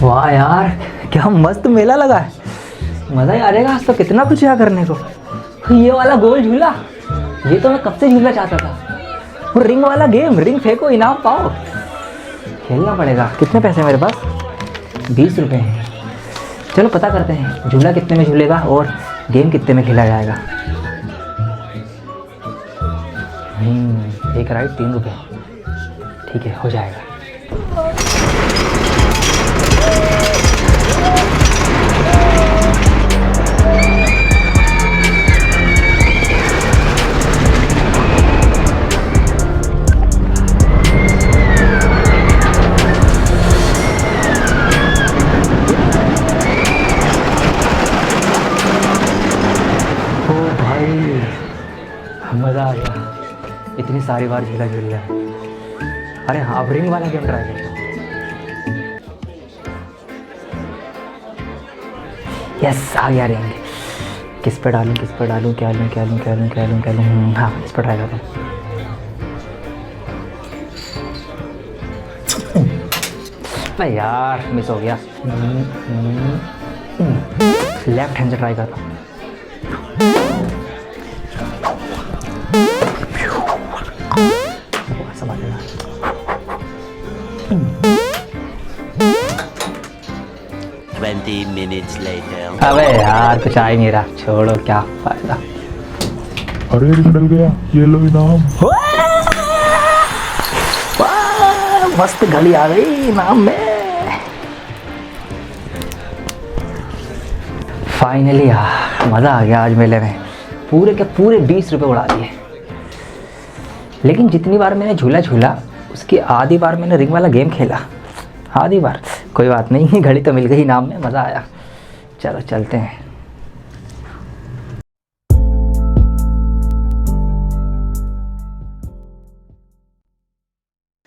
वाह यार, क्या मस्त मेला लगा है। मज़ा ही आ जाएगा आज तो, कितना कुछ है करने को। ये वाला गोल झूला, ये तो मैं कब से झूलना चाहता था। वो रिंग वाला गेम, रिंग फेंको इनाम पाओ, खेलना पड़ेगा। कितने पैसे मेरे पास? 20 रुपये हैं। चलो पता करते हैं झूला कितने में झूलेगा और गेम कितने में खेला जाएगा। एक राइड 3 रुपये, ठीक है हो जाएगा। मज़ा आ गया, इतनी सारी बार झूला झूल लिया। अरे हाँ, अब रिंग वाला गेम ट्राई करता हूँ। यस, आ गया रिंग। किस पे डालूँ, किस पे डालूँ, क्या लूँ क्या लूँ क्या लूँ क्या लूँ क्या लूँ। हाँ, इस पर ट्राई करता हूँ। यार मिस हो गया। लेफ्ट हैंड से ट्राई करता हूँ। अबे यार कुछ आ ही नहीं रहा, छोड़ो क्या फायदा। अरे रिंग डल गया, ये लो इनाम। मस्त घड़ी आ गई इनाम में। फाइनली यार मज़ा आ गया आज मेले में। पूरे के पूरे 20 रुपये उड़ा दिए। लेकिन जितनी बार मैंने झूला झूला उसकी आधी बार मैंने रिंग वाला गेम खेला। आधी बार कोई बात नहीं, घड़ी तो मिल गई इनाम में, मज़ा आया। चलो चलते हैं।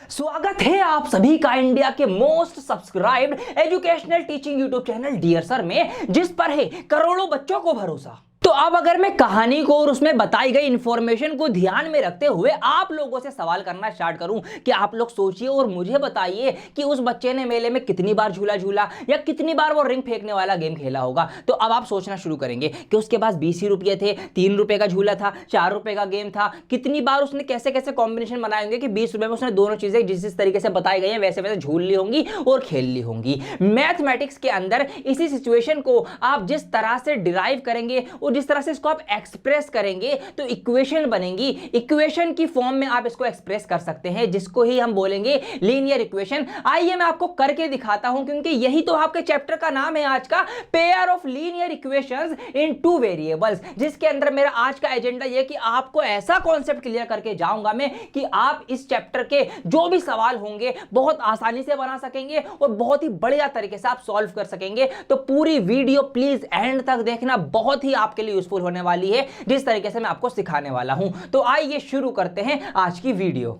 स्वागत है आप सभी का इंडिया के most subscribed educational teaching YouTube channel dear sir में, जिस पर है करोड़ों बच्चों को भरोसा। तो अब अगर मैं कहानी को और उसमें बताई गई इंफॉर्मेशन को ध्यान में रखते हुए आप लोगों से सवाल करना स्टार्ट करूं कि आप लोग सोचिए और मुझे बताइए कि उस बच्चे ने मेले में कितनी बार झूला झूला या कितनी बार वो रिंग फेंकने वाला गेम खेला होगा। तो अब आप सोचना शुरू करेंगे कि उसके पास 20 ही रुपये थे, 3 रुपये का झूला था, 4 रुपये का गेम था, कितनी बार उसने कैसे कैसे कॉम्बिनेशन बनाए होंगे कि 20 रुपये में उसने दोनों चीजें जिस तरीके से बताई गई हैं वैसे वैसे झूल ली होंगी और खेल ली होंगी। मैथमेटिक्स के अंदर इसी सिचुएशन को आप जिस तरह से डिराइव करेंगे और जिस तरह से इसको आप एक्सप्रेस करेंगे तो इक्वेशन बनेंगी। इक्वेशन की फॉर्म में आप इसको एक्सप्रेस कर सकते हैं, जिसको ही हम बोलेंगे लीनियर इक्वेशन। आइए मैं आपको करके दिखाता हूं, क्योंकि यही तो आपके चैप्टर का नाम है आज का, pair of linear equations in 2 variables, जिसके अंदर मेरा आज का एजेंडा यह कि आपको ऐसा कॉन्सेप्ट क्लियर करके जाऊंगा मैं कि आप इस चैप्टर के जो भी सवाल होंगे बहुत आसानी से बना सकेंगे और बहुत ही बढ़िया तरीके से आप सॉल्व कर सकेंगे। तो पूरी वीडियो प्लीज एंड तक देखना, बहुत ही आपके लिए यूजफुल होने वाली है जिस तरीके से मैं आपको सिखाने वाला हूं। तो आइए शुरू करते हैं आज की वीडियो।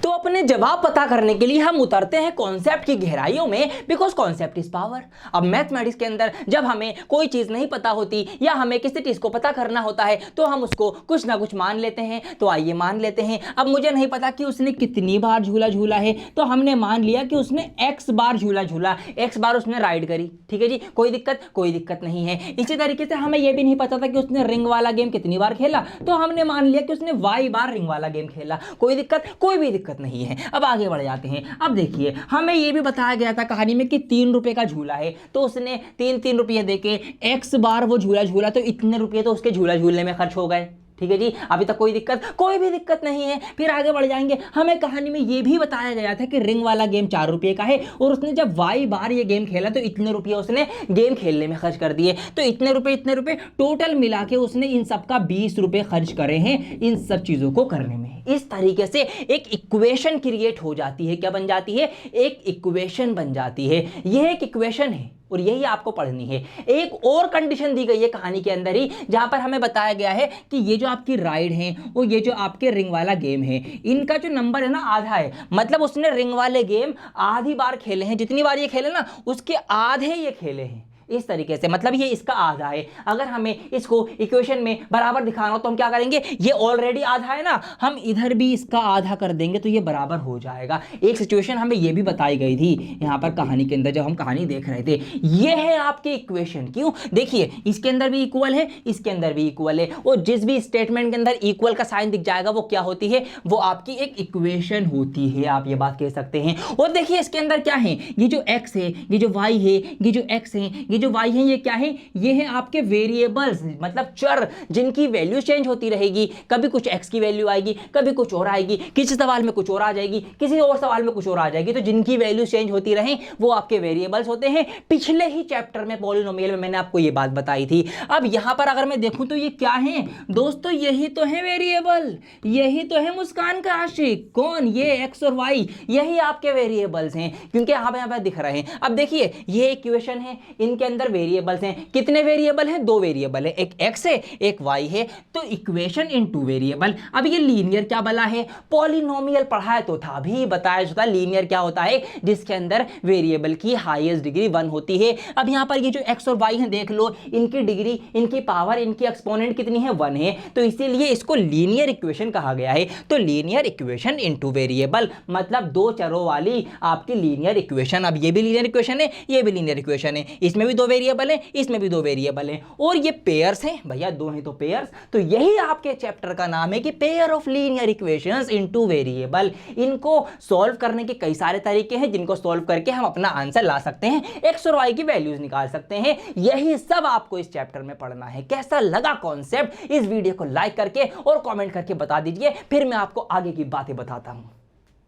तो अपने जवाब पता करने के लिए हम उतरते हैं कॉन्सेप्ट की गहराइयों में, बिकॉज कॉन्सेप्ट इज पावर। अब मैथमेटिक्स के अंदर जब हमें कोई चीज नहीं पता होती या हमें किसी चीज को पता करना होता है तो हम उसको कुछ ना कुछ मान लेते हैं। तो आइए मान लेते हैं, अब मुझे नहीं पता कि उसने कितनी बार झूला झूला है, तो हमने मान लिया कि उसने x बार झूला झूला, x बार उसने राइड करी। ठीक है जी, कोई दिक्कत नहीं है। इसी तरीके से हमें यह भी नहीं पता था कि उसने रिंग वाला गेम कितनी बार खेला, तो हमने मान लिया कि उसने y बार रिंग वाला गेम खेला। कोई दिक्कत नहीं है। अब आगे बढ़ जाते हैं। अब देखिए, हमें यह भी बताया गया था कहानी में कि 3 रुपए का झूला है, तो उसने 3 रुपये देके x बार वो झूला झूला, तो इतने रुपये तो उसके झूला झूलने में खर्च हो गए। ठीक है जी, अभी तक कोई भी दिक्कत नहीं है। फिर आगे बढ़ जाएंगे। हमें कहानी में यह भी बताया गया था कि रिंग वाला गेम 4 रुपये का है और उसने जब y बार ये गेम खेला तो इतने रुपये उसने गेम खेलने में खर्च कर दिए। तो इतने रुपये टोटल मिला के उसने इन सब का 20 रुपये खर्च करे हैं इन सब चीजों को करने में। इस तरीके से एक इक्वेशन क्रिएट हो जाती है। क्या बन जाती है? एक इक्वेशन बन जाती है। यह एक इक्वेशन है और यही आपको पढ़नी है। एक और कंडीशन दी गई है कहानी के अंदर ही, जहां पर हमें बताया गया है कि ये जो आपकी राइड है और ये जो आपके रिंग वाला गेम है, इनका जो नंबर है ना आधा है। मतलब उसने रिंग वाले गेम आधी बार खेले हैं, जितनी बार ये खेले ना उसके आधे ये खेले हैं। इस तरीके से, मतलब ये इसका आधा है। अगर हमें इसको इक्वेशन में बराबर दिखाना हो तो हम क्या करेंगे, ये ऑलरेडी आधा है ना, हम इधर भी इसका आधा कर देंगे तो ये बराबर हो जाएगा। एक सिचुएशन हमें ये भी बताई गई थी यहाँ पर कहानी के अंदर, जब हम कहानी देख रहे थे। ये है आपकी इक्वेशन। क्यों, देखिए इसके अंदर भी इक्वल है, इसके अंदर भी इक्वल है, और जिस भी स्टेटमेंट के अंदर इक्वल का साइन दिख जाएगा वो क्या होती है, वो आपकी एक इक्वेशन होती है, आप ये बात कह सकते हैं। और देखिए इसके अंदर क्या है, ये जो x है, ये जो y है, ये जो x है, ये जो y है, ये क्या है, ये है आपके वेरिएबल्स, मतलब चर, जिनकी वैल्यू चेंज होती रहेगी। कभी कुछ x की वैल्यू आएगी, कभी कुछ और आएगी, किसी सवाल में कुछ और आ जाएगी, किसी और सवाल में कुछ और आ जाएगी। तो जिनकी वैल्यू चेंज होती रहे वो आपके वेरिएबल्स होते हैं। पिछले ही चैप्टर में पॉलिनोमियल में मैंने आपको ये बात बताई थी। अब यहां पर अगर मैं देखूं तो ये क्या है दोस्तों, यही तो है वेरिएबल, यही तो है मुस्कान का आशिक। कौन, ये x और y, यही आपके वेरिएबल्स हैं, क्योंकि यहां पे दिख रहे हैं। अब देखिए ये इक्वेशन है, इनके अंदर वेरिएबल्स हैं। कितने वेरिएबल हैं, दो वेरिएबल है, एक x है एक y है, तो इक्वेशन इन टू वेरिएबल। अब ये लीनियर क्या बला है, पॉलिनोमियल पढ़ा है तो था, भी बताया था लीनियर क्या होता है, जिसके अंदर वेरिएबल की हाईएस्ट डिग्री 1 होती है। अब यहां पर ये जो x और y है देख लो, इनकी डिग्री, इनकी पावर, इनकी एक्सपोनेंट कितनी है, 1 है, तो इसीलिए इसको लीनियर इक्वेशन कहा गया है। तो लीनियर इक्वेशन इनटू वेरिएबल मतलब दो चरों वाली आपकी लीनियर इक्वेशन। अब ये भी लीनियर इक्वेशन है, ये भी लीनियर इक्वेशन है, इसमें भी दो वेरिएबल है, इसमें भी दो वेरिएबल है, और ये पेयर्स हैं भैया, दो हैं तो पेयर्स। तो यही आपके चैप्टर का नाम है कि pair of linear equations into variable. इनको सॉल्व करने के कई सारे तरीके हैं, जिनको सॉल्व करके हम अपना आंसर ला सकते हैं, एक्स और वाई की वैल्यूज निकाल सकते हैं। यही सब आपको इस चैप्टर में पढ़ना है। कैसा लगा कॉन्सेप्ट, इस वीडियो को लाइक करके और कमेंट करके बता दीजिए, फिर मैं आपको आगे की बातें बताता हूं।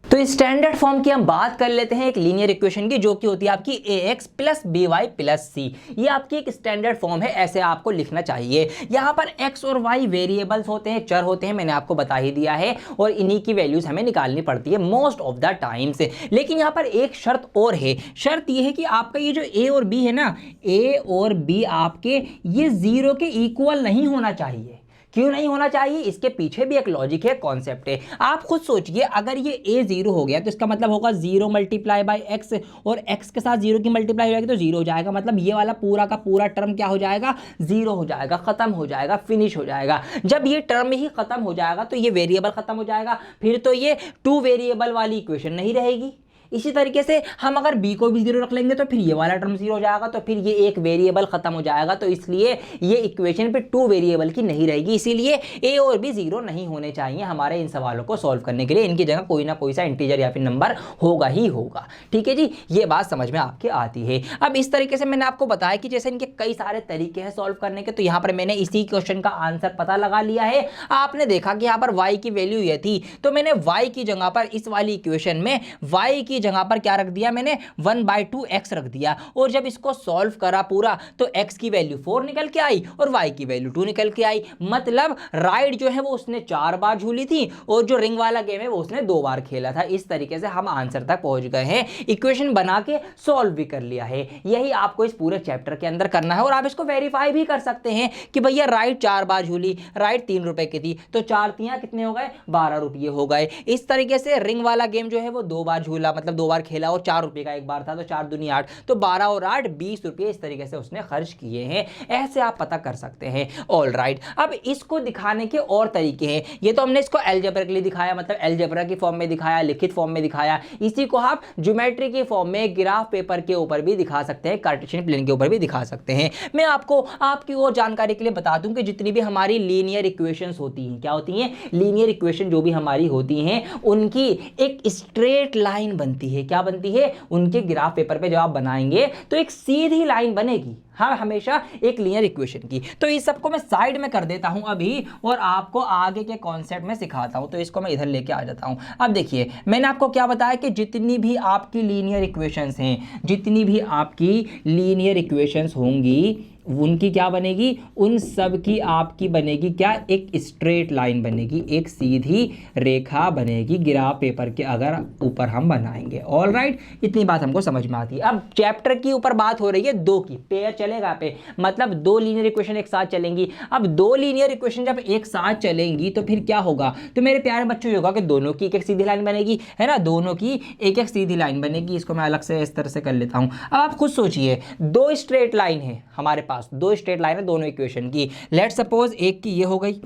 तो स्टैंडर्ड फॉर्म की हम बात कर लेते हैं एक लीनियर इक्वेशन की, जो कि होती है आपकी ax plus by plus c। ये आपकी एक स्टैंडर्ड फॉर्म है, ऐसे आपको लिखना चाहिए। यहाँ पर x और y वेरिएबल्स होते हैं, चर होते हैं, मैंने आपको बता ही दिया है, और इन्हीं की वैल्यूज हमें निकालनी पड़ती है मोस्ट ऑफ द टाइम्स। लेकिन यहाँ पर एक शर्त और है, शर्त ये है कि आपका ये जो a और b है ना, a और b आपके ये 0 के इक्वल नहीं होना चाहिए। क्यों नहीं होना चाहिए, इसके पीछे भी एक लॉजिक है, कॉन्सेप्ट है। आप खुद सोचिए, अगर ये a 0 हो गया तो इसका मतलब होगा 0 मल्टीप्लाई बाय x, और x के साथ 0 की मल्टीप्लाई हो जाएगी तो 0 हो जाएगा, मतलब ये वाला पूरा का पूरा टर्म क्या हो जाएगा, 0 हो जाएगा, खत्म हो जाएगा, फिनिश हो जाएगा। जब ये टर्म ही खत्म हो जाएगा तो ये वेरिएबल खत्म हो जाएगा, फिर तो ये 2 वेरिएबल वाली इक्वेशन नहीं रहेगी। इसी तरीके से हम अगर b को भी 0 रख लेंगे तो फिर ये वाला टर्म 0 हो जाएगा, तो फिर ये एक वेरिएबल खत्म हो जाएगा। तो इसलिए ये इक्वेशन पे 2 वेरिएबल की नहीं रहेगी, इसीलिए a और b 0 नहीं होने चाहिए हमारे इन सवालों को सॉल्व करने के लिए। इनकी जगह कोई ना कोई सा इंटीजर या फिर नंबर होगा ही होगा। ठीक है जी, ये बात समझ में आपके आती है। अब इस तरीके से मैंने आपको बताया कि जैसे इनके कई सारे तरीके हैं सॉल्व करने के, तो यहाँ पर मैंने इसी क्वेश्चन का आंसर पता लगा लिया है। आपने देखा कि यहाँ पर y की वैल्यू ये थी, तो मैंने y की जगह पर इस वाली इक्वेशन में y की जगह पर क्या रख दिया, मैंने 1/2x रख दिया। और जब इसको सॉल्व करा पूरा तो x की वैल्यू 4 निकल के आई और y की वैल्यू 2 निकल के आई। मतलब राइट जो है वो उसने 4 बार झूली थी, और जो रिंग वाला गेम है वो उसने 2 बार खेला था। इस तरीके से हम आंसर तक पहुंच गए हैं, इक्वेशन बना के सॉल्व भी कर लिया है। यही आपको इस पूरे चैप्टर के अंदर करना है, और आप इसको वेरीफाई भी कर सकते हैं कि भैया राइट 4 बार झूली, राइट 3 रुपए की थी, तो 4 तियां कितने हो गए, 12 रुपये हो गए। इस तरीके से रिंग वाला गेम जो है वो 2 बार झूला, मतलब 2 बार खेला, और 4 रुपए का एक बार था, तो 4 दूनी 8, तो 12 और 8 20 रुपये इस तरीके से उसने खर्च किए हैं। ऐसे आप पता कर सकते हैं। ऑल राइट, अब इसको दिखाने के और तरीके हैं। ये तो हमने इसको एलजेब्रिकली दिखाया, मतलब एलजेब्रा की फॉर्म में दिखाया, लिखित फॉर्म में दिखाया। इसी को आप ज्योमेट्री की फॉर्म में ग्राफ पेपर के ऊपर भी दिखा सकते हैं, कार्टेशियन प्लेन के ऊपर भी दिखा सकते हैं। मैं आपको आपकी और जानकारी के लिए बता दूं कि जितनी भी हमारी लीनियर इक्वेशंस होती हैं, क्या होती हैं, लीनियर इक्वेशन जो भी हमारी होती हैं, उनकी एक स्ट्रेट लाइन बनती है। क्या बनती है, उनके ग्राफ पेपर पे जब आप बनाएंगे तो एक सीधी लाइन बनेगी, हाँ, हमेशा एक लीनियर इक्वेशन की। तो इस सबको मैं साइड में कर देता हूं अभी, और आपको आगे के कॉन्सेप्ट में सिखाता हूं। तो इसको मैं इधर लेके आ जाता हूं। अब देखिए, मैंने आपको क्या बताया कि जितनी भी आपकी लीनियर इक्वेशंस हैं, जितनी भी आपकी लीनियर इक्वेशंस होंगी, उनकी क्या बनेगी, उन सब की आपकी बनेगी क्या, एक स्ट्रेट लाइन बनेगी, एक सीधी रेखा बनेगी ग्राफ पेपर के अगर ऊपर हम बनाएंगे। ऑल राइट, इतनी बात हमको समझ में आती है। अब चैप्टर की ऊपर बात हो रही है दो की, पेयर चलेगा पे, मतलब दो लीनियर इक्वेशन एक साथ चलेंगी। अब दो लीनियर इक्वेशन जब एक साथ चलेंगी तो फिर क्या होगा, तो मेरे प्यारे बच्चों होगा कि दोनों की एक एक सीधी लाइन बनेगी, है ना, दोनों की एक एक सीधी लाइन बनेगी। इसको मैं अलग से इस तरह से कर लेता हूं। अब आप खुद सोचिए, दो स्ट्रेट लाइन है हमारे पास, दो स्ट्रेट लाइन है दोनों इक्वेशन की। लेट सपोज एक की ये हो गई,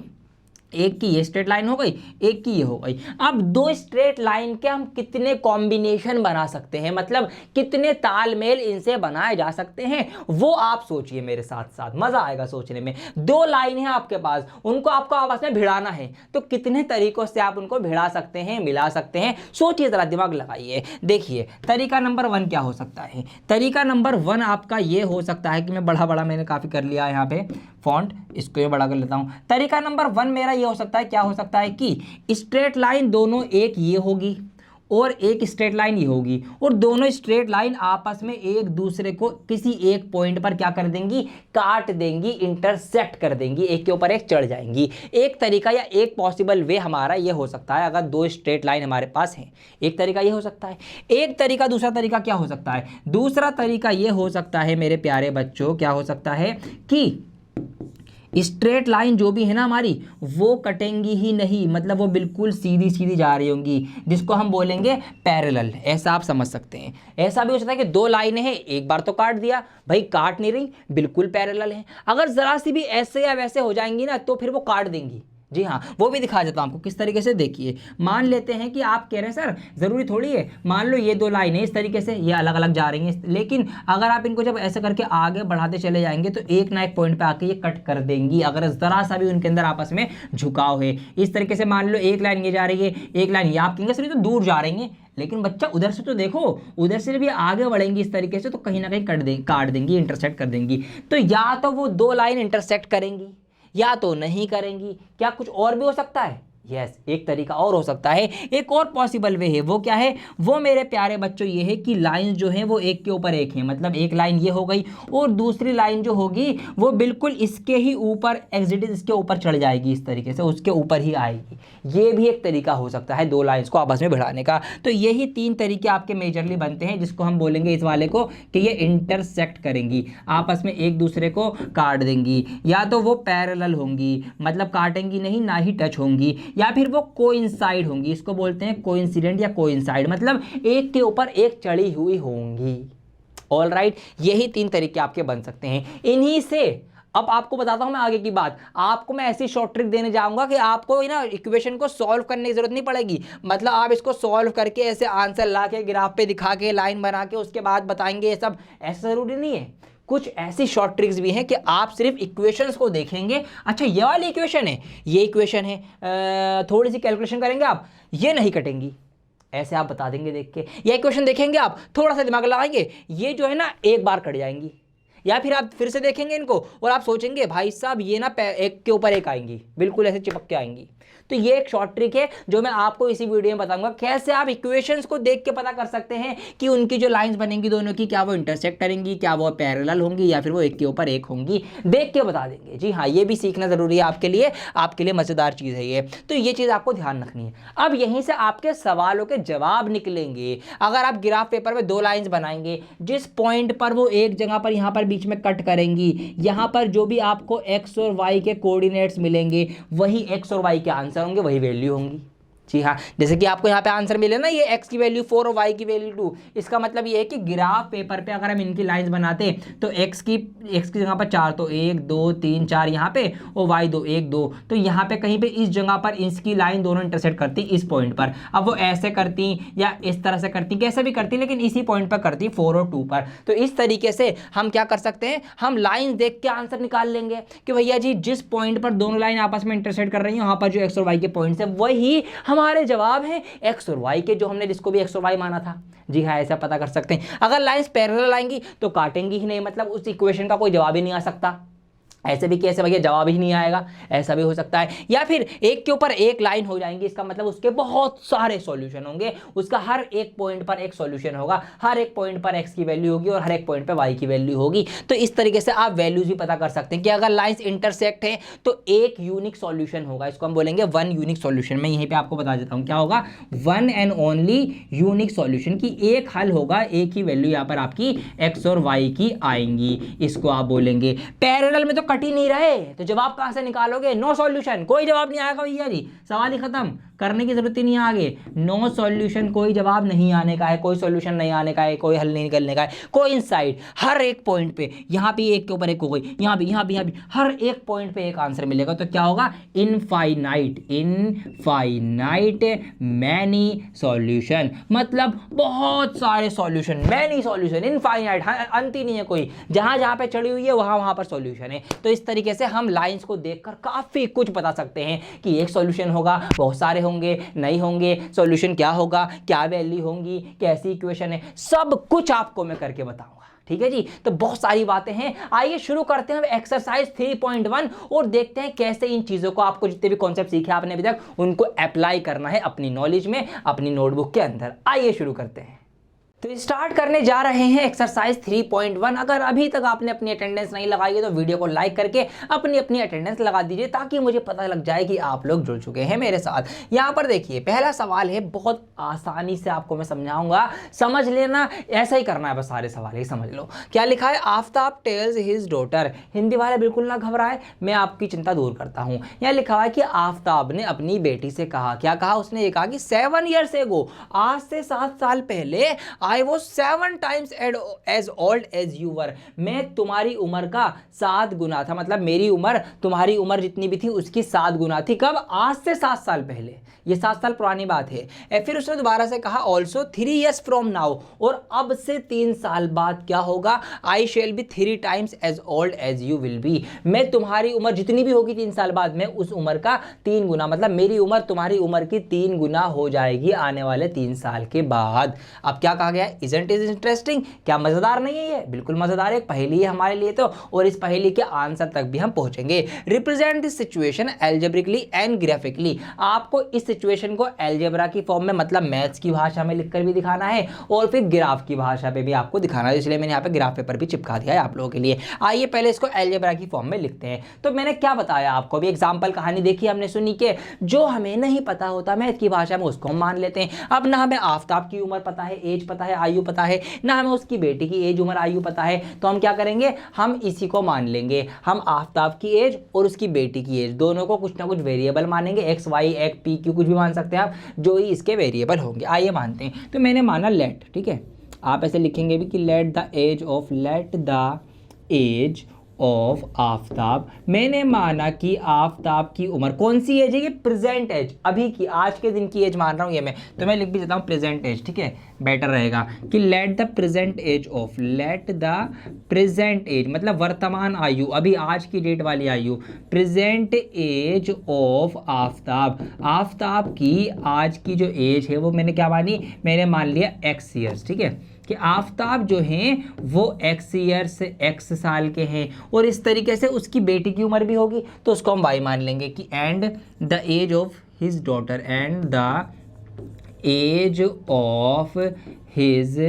एक की ये स्ट्रेट लाइन हो गई, एक की ये हो गई। अब दो स्ट्रेट लाइन के हम कितने कॉम्बिनेशन बना सकते हैं, मतलब कितने तालमेल इनसे बनाए जा सकते हैं, वो आप सोचिए मेरे साथ साथ, मजा आएगा सोचने में। दो लाइन है आपके पास, उनको आपको आपस में भिड़ाना है, तो कितने तरीकों से आप उनको भिड़ा सकते हैं, मिला सकते हैं, सोचिए जरा, दिमाग लगाइए। देखिए तरीका नंबर 1 क्या हो सकता है, तरीका नंबर 1 आपका ये हो सकता है कि मैं बड़ा मैंने काफी कर लिया है यहाँ पे फॉन्ट, इसको ये बड़ा कर लेता हूं। तरीका नंबर 1 मेरा ये हो सकता है, क्या हो सकता है कि स्ट्रेट लाइन दोनों एक ये होगी और एक स्ट्रेट लाइन ये होगी, और दोनों स्ट्रेट लाइन आपस में एक दूसरे को किसी एक पॉइंट पर क्या कर देंगी, काट देंगी, इंटरसेक्ट कर देंगी, एक के ऊपर एक चढ़ जाएंगी। एक तरीका या एक पॉसिबल वे हमारा ये हो सकता है, अगर दो स्ट्रेट लाइन हमारे पास हैं, एक तरीका ये हो सकता है। एक तरीका, दूसरा तरीका क्या हो सकता है, दूसरा तरीका ये हो सकता है मेरे प्यारे बच्चों, क्या हो सकता है कि स्ट्रेट लाइन जो भी है ना हमारी, वो कटेंगी ही नहीं, मतलब वो बिल्कुल सीधी सीधी जा रही होंगी, जिसको हम बोलेंगे पैरेलल, ऐसा आप समझ सकते हैं। ऐसा भी हो सकता है कि दो लाइनें हैं, एक बार तो काट दिया, भाई काट नहीं रही, बिल्कुल पैरेलल है। अगर जरा सी भी ऐसे या वैसे हो जाएंगी ना तो फिर वो काट देंगी। जी हाँ, वो भी दिखा देता हूँ आपको किस तरीके से। देखिए मान लेते हैं कि आप कह रहे हैं सर ज़रूरी थोड़ी है, मान लो ये दो लाइनें इस तरीके से ये अलग अलग जा रही हैं, लेकिन अगर आप इनको जब ऐसे करके आगे बढ़ाते चले जाएंगे तो एक ना एक पॉइंट पे आके ये कट कर देंगी, अगर ज़रा सा भी उनके अंदर आपस में झुकाव है। इस तरीके से मान लो एक लाइन ये जा रही है, एक लाइन ये, आप कहेंगे सर ये तो दूर जा रही है, लेकिन बच्चा उधर से तो देखो, उधर से जब ये आगे बढ़ेंगी इस तरीके से तो कहीं ना कहीं काट देंगी, इंटरसेक्ट कर देंगी। तो या तो वो दो लाइन इंटरसेक्ट करेंगी या तो नहीं करेंगी। क्या कुछ और भी हो सकता है? यस, एक तरीका और हो सकता है, एक और पॉसिबल वे है। वो क्या है? वो मेरे प्यारे बच्चों ये है कि लाइन जो है वो एक के ऊपर एक है, मतलब एक लाइन ये हो गई और दूसरी लाइन जो होगी वो बिल्कुल इसके ही ऊपर एग्जिट इसके ऊपर चढ़ जाएगी, इस तरीके से उसके ऊपर ही आएगी। ये भी एक तरीका हो सकता है दो लाइन्स को आपस में भिड़ाने का। तो यही तीन तरीके आपके मेजरली बनते हैं, जिसको हम बोलेंगे इस वाले को कि ये इंटरसेक्ट करेंगी, आपस में एक दूसरे को काट देंगी, या तो वो पैरेलल होंगी, मतलब काटेंगी नहीं, ना ही टच होंगी, या फिर वो कोइंसाइड होंगी, इसको बोलते हैं कोइंसिडेंट या कोइंसाइड, मतलब एक के ऊपर एक चढ़ी हुई होंगी। ऑल राइट, यही तीन तरीके आपके बन सकते हैं। इन्हीं से अब आपको बताता हूं मैं आगे की बात। आपको मैं ऐसी शॉर्ट ट्रिक देने जाऊंगा कि आपको ना इक्वेशन को सॉल्व करने की जरूरत नहीं पड़ेगी, मतलब आप इसको सॉल्व करके ऐसे आंसर ला के ग्राफ पे दिखा के लाइन बना के उसके बाद बताएंगे, ये सब ऐसा जरूरी नहीं है। कुछ ऐसी शॉर्ट ट्रिक्स भी हैं कि आप सिर्फ इक्वेशंस को देखेंगे, अच्छा ये वाली इक्वेशन है, ये इक्वेशन है, थोड़ी सी कैलकुलेशन करेंगे आप, ये नहीं कटेंगी, ऐसे आप बता देंगे देख के। ये इक्वेशन देखेंगे आप, थोड़ा सा दिमाग लगाएंगे, ये जो है ना एक बार कट जाएंगी, या फिर आप फिर से देखेंगे इनको और आप सोचेंगे भाई साहब ये ना एक के ऊपर एक आएंगी, बिल्कुल ऐसे चिपक के आएंगी। तो ये एक शॉर्ट ट्रिक है जो मैं आपको इसी वीडियो में बताऊंगा, कैसे आप इक्वेशंस को देख के पता कर सकते हैं कि उनकी जो लाइंस बनेंगी दोनों की, क्या वो इंटरसेक्ट करेंगी, क्या वो पैरेलल होंगी, या फिर वो एक के ऊपर एक होंगी, देख के बता देंगे। जी हाँ, ये भी सीखना जरूरी है आपके लिए मजेदार चीज़ है ये, तो ये चीज़ आपको ध्यान रखनी है। अब यहीं से आपके सवालों के जवाब निकलेंगे। अगर आप ग्राफ पेपर में दो लाइन्स बनाएंगे, जिस पॉइंट पर वो एक जगह पर यहाँ पर बीच में कट करेंगी, यहाँ पर जो भी आपको एक्स और वाई के कोऑर्डिनेट्स मिलेंगे वही एक्स और वाई के आंसर होंगे, वही वैल्यू होंगी। जी हाँ, जैसे कि आपको यहाँ पे आंसर मिले ना, ये x की वैल्यू 4 और y की वैल्यू 2, इसका मतलब ये है कि ग्राफ पेपर पे अगर हम इनकी लाइंस बनाते तो x की जगह पर 4 तो 1 2 3 4 यहाँ पे, और y 2 1 2, तो यहाँ पे कहीं पे इस जगह पर इसकी लाइन दोनों इंटरसेक्ट करती इस पॉइंट पर। अब वो ऐसे करती या इस तरह से करती, कैसे भी करती, लेकिन इसी पॉइंट पर करती 4 और 2 पर। तो इस तरीके से हम क्या कर सकते हैं, हम लाइन देख के आंसर निकाल लेंगे कि भैया जी जिस पॉइंट पर दोनों लाइन आपस में इंटरसेक्ट कर रही है वहाँ पर जो एक्स और वाई के पॉइंट्स है वही हमारे जवाब है एक्स और वाई के, जो हमने जिसको भी एक्स और वाई माना था। जी हाँ, ऐसा पता कर सकते हैं। अगर लाइंस पैरेलल आएंगी तो काटेंगी ही नहीं, मतलब उस इक्वेशन का कोई जवाब ही नहीं आ सकता। ऐसे भी कैसे भैया जवाब ही नहीं आएगा, ऐसा भी हो सकता है। या फिर एक के ऊपर एक लाइन हो जाएंगी, इसका मतलब उसके बहुत सारे सॉल्यूशन होंगे, उसका हर एक पॉइंट पर एक सॉल्यूशन होगा, हर एक पॉइंट पर x की वैल्यू होगी और हर एक पॉइंट पर y की वैल्यू होगी। तो इस तरीके से आप वैल्यूज भी पता कर सकते हैं कि अगर लाइंस इंटरसेक्ट हैं तो एक यूनिक सॉल्यूशन होगा, इसको हम बोलेंगे वन यूनिक सॉल्यूशन। मैं यहीं पे आपको बता देता हूं क्या होगा, one and only unique solution, की एक हल होगा, एक ही वैल्यू यहाँ पर आपकी x और y की आएंगी, इसको आप बोलेंगे। पैरेलल में तो कट ही नहीं रहे तो जवाब कहां से निकालोगे, नो सॉल्यूशन, कोई जवाब नहीं आएगा भैया जी, सवाल ही खत्म, करने की जरूरत ही नहीं है आगे। नो सॉल्यूशन, कोई जवाब नहीं आने का है, कोई सॉल्यूशन नहीं आने का है, कोई हल नहीं निकलने का है, कोई इनसाइड, हर एक पॉइंट पे, यहाँ भी एक के ऊपर एक हो गई, यहाँ भी, यहाँ भी, यहाँ भी, हर एक पॉइंट पे एक आंसर मिलेगा। तो क्या होगा, इनफाइनाइट, इनफाइनाइट मैनी सॉल्यूशन, मतलब बहुत सारे सॉल्यूशन, मैनी सॉल्यूशन, इनफाइनाइट, अंत ही नहीं है कोई, जहां जहां पे चढ़ी हुई है वहां वहां पर सॉल्यूशन है। तो इस तरीके से हम लाइंस को देखकर काफी कुछ बता सकते हैं कि एक सॉल्यूशन होगा, बहुत सारे होंगे, नहीं होंगे, सॉल्यूशन क्या होगा, क्या वैल्यू होंगी, कैसी इक्वेशन है, सब कुछ आपको मैं करके बताऊंगा। ठीक है जी, तो बहुत सारी बातें हैं। आइए शुरू करते हैं एक्सरसाइज 3.1 और देखते हैं कैसे इन चीजों को, आपको जितने भी कॉन्सेप्ट सीखे आपने अभी तक, उनको अप्लाई करना है अपनी नॉलेज में, अपनी नोटबुक के अंदर। आइए शुरू करते हैं। तो स्टार्ट करने जा रहे हैं एक्सरसाइज 3.1। अगर अभी तक आपने अपनी अटेंडेंस नहीं लगाई है तो वीडियो को लाइक करके अपनी अपनी अटेंडेंस लगा दीजिए, ताकि मुझे पता लग जाए कि आप लोग जुड़ चुके हैं मेरे साथ। यहाँ पर देखिए पहला सवाल है, बहुत आसानी से आपको मैं समझाऊंगा, समझ लेना, ऐसा ही करना है बस, सारे सवाल ही समझ लो। क्या लिखा है, Aftab tales his daughter, Hindi वाले बिल्कुल ना घबराए, मैं आपकी चिंता दूर करता हूँ। यहाँ लिखा हुआ है कि आफ्ताब ने अपनी बेटी से कहा, क्या कहा उसने, ये कहा कि 7 years ago, आज से 7 साल पहले, I was 7 times as old as you were, मैं तुम्हारी उम्र का 7 गुना था, मतलब मेरी उम्र तुम्हारी उम्र जितनी भी थी उसकी 7 गुना थी। कब, आज से 7 साल पहले, ये 7 साल पुरानी बात है। फिर उसने दोबारा से कहा ऑल्सो 3 years from now, और अब से 3 साल बाद क्या होगा, I shall be 3 times as old as you will be, मैं तुम्हारी उम्र जितनी भी होगी 3 साल बाद, मैं उस उम्र का 3 गुना, मतलब मेरी उम्र तुम्हारी उम्र की 3 गुना हो जाएगी आने वाले 3 साल के बाद। अब क्या कहा गया है, इजंट इज इंटरेस्टिंग, क्या मजेदार नहीं है ये, बिल्कुल मजेदार है, पहेली है हमारे लिए तो, और इस पहेली के आंसर तक भी हम पहुंचेंगे। Represent this situation algebraically and graphically, आपको इस सिचुएशन को एल्जेब्रा की फॉर्म में, मतलब मैथ्स की भाषा में लिखकर भी दिखाना है, और फिर ग्राफ की भाषा पे भी आपको दिखाना है, इसलिए मैंने यहाँ पे ग्राफ पेपर भी चिपका दिया है आप लोगों के लिए। आइए पहले इसको एल्जेब्रा की फॉर्म में लिखते हैं। तो मैंने क्या बताया आपको, अभी एग्जाम्पल कहानी देखी हमने, सुनी के जो हमें नहीं पता होता मैथ की भाषा में उसको हम मान लेते हैं। अब ना हमें आफ्ताब की उम्र पता है, एज पता है, आयु पता है, ना हमें उसकी बेटी की एज, उम्र, आयु पता है, तो हम क्या करेंगे, हम इसी को मान लेंगे, हम आफ्ताब की एज और उसकी बेटी की एज दोनों को कुछ ना कुछ वेरिएबल मानेंगे, एक्स वाई एक पी क्यू, कुछ भी मान सकते हैं आप, जो ही इसके वेरिएबल होंगे। आइए मानते हैं, तो मैंने माना लेट, ठीक है, आप ऐसे लिखेंगे भी कि let the age of Aftab, मैंने माना कि आफ्ताब की उम्र, कौन सी एज है ये, प्रेजेंट एज, अभी की, आज के दिन की एज मान रहा हूँ ये मैं, तो मैं लिख भी देता हूँ प्रेजेंट एज, ठीक है, बेटर रहेगा कि let the present age of, let the present age मतलब वर्तमान आयु, अभी आज की डेट वाली आयु, present age of Aftab, Aftab की आज की जो एज है वो मैंने क्या मानी, मैंने मान लिया x ईयर्स, ठीक है, कि आफ्ताब जो हैं वो x ईयर्स, x साल के हैं, और इस तरीके से उसकी बेटी की उम्र भी होगी, तो उसको हम y मान लेंगे कि and the age of his daughter, and the age of his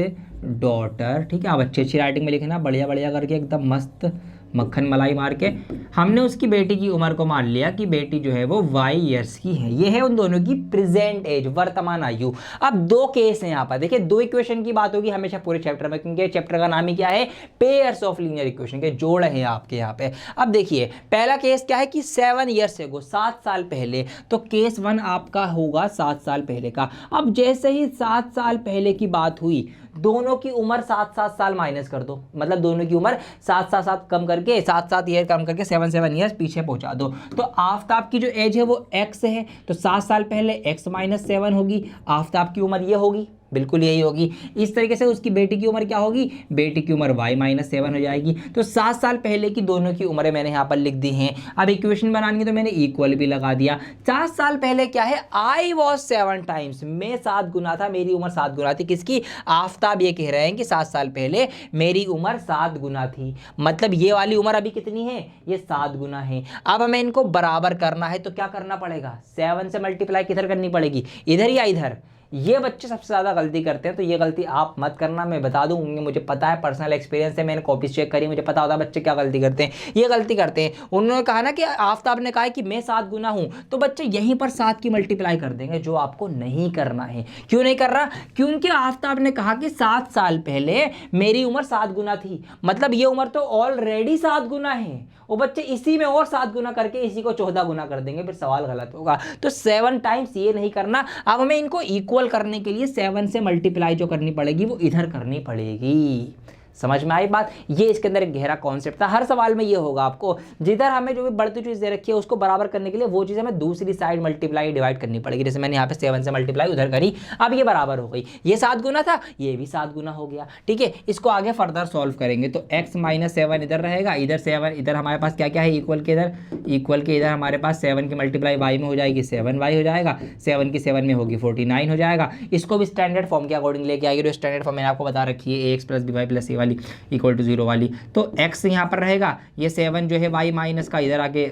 daughter, ठीक है। अब अच्छी राइटिंग में लिखना, बढ़िया बढ़िया करके एकदम मस्त मक्खन मलाई मार के। हमने उसकी बेटी की उम्र को मान लिया कि बेटी जो है वो y ईयर्स की है, ये है उन दोनों की प्रेजेंट एज, वर्तमान आयु। अब 2 केस हैं यहाँ पर, देखिए 2 इक्वेशन की बात होगी हमेशा पूरे चैप्टर में, क्योंकि चैप्टर का नाम ही क्या है, पेयर्स ऑफ लीनियर इक्वेशन के जोड़ हैं आपके यहाँ पे। अब देखिए पहला केस क्या है कि 7 years ago, 7 साल पहले, तो केस 1 आपका होगा 7 साल पहले का। अब जैसे ही 7 साल पहले की बात हुई, दोनों की उम्र 7-7 साल माइनस कर दो, मतलब दोनों की उम्र 7-7 कम करके, 7-7 ईयर कम करके 7-7 ईयर्स पीछे पहुंचा दो। तो आफ्ताब की जो एज है वो x है, तो 7 साल पहले x - 7 होगी, आफ्ताब की उम्र ये होगी, बिल्कुल यही होगी। इस तरीके से उसकी बेटी की उम्र क्या होगी, बेटी की उम्र y-7 हो जाएगी। तो 7 साल पहले की दोनों की उम्रें मैंने यहाँ पर लिख दी हैं। अब इक्वेशन बनानी है तो मैंने इक्वल भी लगा दिया। 7 साल पहले क्या है, I was 7 टाइम्स, मैं 7 गुना था, मेरी उम्र 7 गुना थी। किसकी, आफ्ताब ये कह रहे हैं कि 7 साल पहले मेरी उम्र 7 गुना थी। मतलब ये वाली उम्र अभी कितनी है, ये 7 गुना है। अब हमें इनको बराबर करना है तो क्या करना पड़ेगा, 7 से मल्टीप्लाई किधर करनी पड़ेगी, इधर या इधर। ये बच्चे सबसे ज़्यादा गलती करते हैं, तो ये गलती आप मत करना। मैं बता दूं, मुझे पता है, पर्सनल एक्सपीरियंस है, मैंने कॉपीज चेक करी, मुझे पता होता है बच्चे क्या गलती करते हैं। ये गलती करते हैं, उन्होंने कहा ना कि आफ्ताब ने कहा कि मैं 7 गुना हूं, तो बच्चे यहीं पर 7 की मल्टीप्लाई कर देंगे, जो आपको नहीं करना है। क्यों नहीं कर रहा, क्योंकि आफ्ताब ने कहा कि 7 साल पहले मेरी उम्र 7 गुना थी, मतलब ये उम्र तो ऑलरेडी 7 गुना है। वो बच्चे इसी में और 7 गुना करके इसी को 14 गुना कर देंगे, फिर सवाल गलत होगा। तो 7 टाइम्स ये नहीं करना। अब हमें इनको इक्वल करने के लिए 7 से मल्टीप्लाई जो करनी पड़ेगी वो इधर करनी पड़ेगी। समझ में आई बात, ये इसके अंदर एक गहरा कॉन्सेप्ट था। हर सवाल में ये होगा आपको, जिधर हमें जो भी बढ़ती चीज़ दे रखी है उसको बराबर करने के लिए वो चीज़ हमें दूसरी साइड मल्टीप्लाई डिवाइड करनी पड़ेगी। जैसे मैंने यहाँ पे 7 से मल्टीप्लाई उधर करी, अब ये बराबर हो गई। ये 7 गुना था, ये भी 7 गुना हो गया। ठीक है, इसको आगे फर्दर सॉल्व करेंगे तो x-7 इधर रहेगा, इधर 7, इधर हमारे पास क्या क्या है, इक्वल के इधर हमारे पास 7 की मल्टीप्लाई y में हो जाएगी, 7y हो जाएगा, 7 की 7 में होगी 49 हो जाएगा। इसको भी स्टैंडर्ड फॉर्म के अकॉर्डिंग लेके आएगी। जो स्टैंडर्ड फॉर्म मैंने आपको बता रखी है, ax + by + c वाली इक्वल टू 0 वाली। तो x यहाँ पर रहेगा, ये 7 जो है y माइनस का इधर आके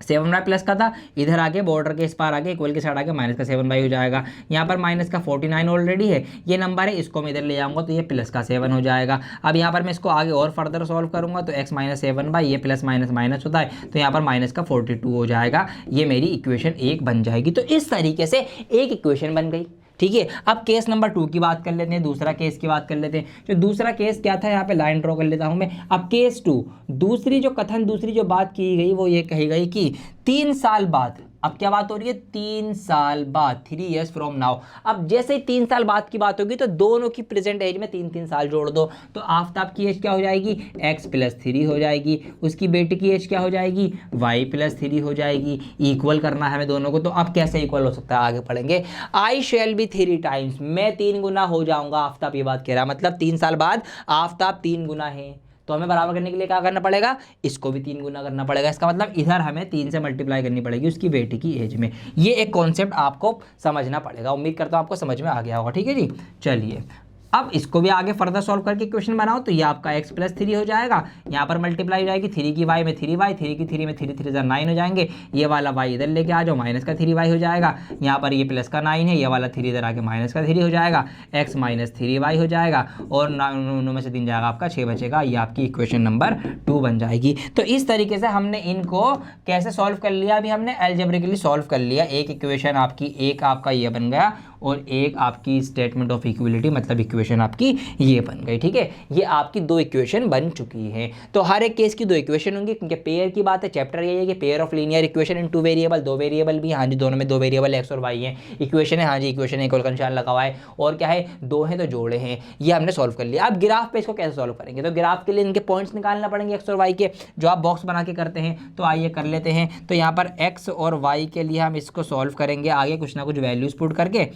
7y प्लस का था, इधर आके बॉर्डर के इस पार आके इक्वल के साइड आके माइनस का 7y हो जाएगा। यहाँ पर माइनस का 49 ऑलरेडी है, ये नंबर है, इसको मैं इधर ले जाऊंगा तो ये प्लस का 7 हो जाएगा। अब यहाँ पर मैं इसको आगे और फर्दर सॉल्व करूंगा तो x - 7y, ये प्लस माइनस माइनस होता है तो यहाँ पर माइनस का 42 हो जाएगा। ये मेरी इक्वेशन 1 बन जाएगी। तो इस तरीके से एक इक्वेशन बन गई। ठीक है, अब केस नंबर 2 की बात कर लेते हैं, दूसरा केस की बात कर लेते हैं। जो दूसरा केस क्या था, यहाँ पे लाइन ड्रॉ कर लेता हूं मैं। अब केस 2, दूसरी जो बात की गई वो ये कही गई कि 3 साल बाद, अब क्या बात हो रही है, 3 साल बाद, 3 years फ्रॉम नाउ। अब जैसे ही 3 साल बाद की बात होगी तो दोनों की प्रेजेंट एज में 3-3 साल जोड़ दो, तो आफ्ताब की एज क्या हो जाएगी, x + 3 हो जाएगी, उसकी बेटी की एज क्या हो जाएगी, y + 3 हो जाएगी। इक्वल करना है हमें दोनों को, तो अब कैसे इक्वल हो सकता है, आगे पढ़ेंगे। I shall be 3 टाइम्स, मैं 3 गुना हो जाऊंगा, आफ्ताब ये बात कह रहा है, मतलब 3 साल बाद आफ्ताब 3 गुना है। तो हमें बराबर करने के लिए क्या करना पड़ेगा, इसको भी 3 गुना करना पड़ेगा। इसका मतलब इधर हमें 3 से मल्टीप्लाई करनी पड़ेगी उसकी बेटी की एज में। ये एक कॉन्सेप्ट आपको समझना पड़ेगा। उम्मीद करता हूँ आपको समझ में आ गया होगा। ठीक है जी, चलिए अब इसको भी आगे फर्दर सॉल्व करके क्वेश्चन बनाओ तो ये आपका x + 3 हो जाएगा, यहाँ पर मल्टीप्लाई हो जाएगी 3 की y में 3y, 3 की 3 में 3 3 9 हो जाएंगे। ये वाला y इधर लेके आ जाओ, माइनस का 3y हो जाएगा। यहाँ पर ये प्लस का 9 है, ये वाला 3 इधर आके माइनस का 3 हो जाएगा, x - 3y हो जाएगा और 9 में से 3 जाएगा आपका 6 बचेगा। ये आपकी इक्वेशन नंबर 2 बन जाएगी। तो इस तरीके से हमने इनको कैसे सॉल्व कर लिया, अभी हमने एल्जेब्रिकली सॉल्व कर लिया। एक इक्वेशन आपकी, एक आपका ये बन गया और एक आपकी स्टेटमेंट ऑफ इक्वलिटी, मतलब इक्वेशन आपकी ये बन गई। ठीक है, ये आपकी 2 इक्वेशन बन चुकी हैं। तो हर एक केस की 2 इक्वेशन होंगी, क्योंकि पेयर की बात है। चैप्टर ये है कि pair of linear equation in 2 variable, 2 variable भी, हाँ जी दोनों में 2 वेरिएबल x और y हैं। इक्वेशन है, हाँ जी इक्वेशन है, इक्वल का निशान लगा हुआ है, और क्या है 2 हैं तो जोड़े हैं। ये हमने सॉल्व कर लिया। अब ग्राफ पे इसको कैसे सॉल्व करेंगे, तो ग्राफ के लिए इनके पॉइंट्स निकालना पड़ेंगे x और y के, जो आप बॉक्स बना के करते हैं। तो आइए कर लेते हैं। तो यहाँ पर x और y के लिए हम इसको सॉल्व करेंगे आगे कुछ ना कुछ वैल्यूज पुट करके,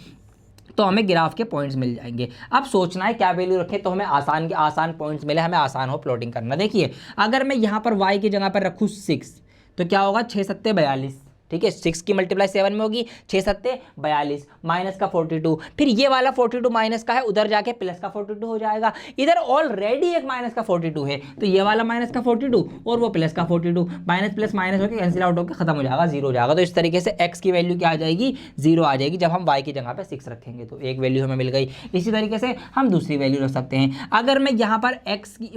तो हमें ग्राफ के पॉइंट्स मिल जाएंगे। अब सोचना है क्या वैल्यू रखें तो हमें आसान पॉइंट्स मिले, हमें आसान हो प्लॉटिंग करना। देखिए अगर मैं यहाँ पर y की जगह पर रखूँ 6 तो क्या होगा, 6 × 7 = 42। ठीक है, 6 की मल्टीप्लाई 7 में होगी, 6 × 7 = 42, माइनस का 42, फिर ये वाला 42 माइनस का है, उधर जाके प्लस का 42 हो जाएगा। इधर ऑलरेडी एक माइनस का 42 है, तो ये वाला माइनस का 42 और वो प्लस का 42, माइनस प्लस माइनस होकर कैंसिल आउट होकर खत्म हो जाएगा, 0 हो जाएगा। तो इस तरीके से x की वैल्यू क्या आ जाएगी, 0 आ जाएगी जब हम y की जगह पे 6 रखेंगे। तो एक वैल्यू हमें मिल गई। इसी तरीके से हम दूसरी वैल्यू रख सकते हैं। अगर मैं यहाँ पर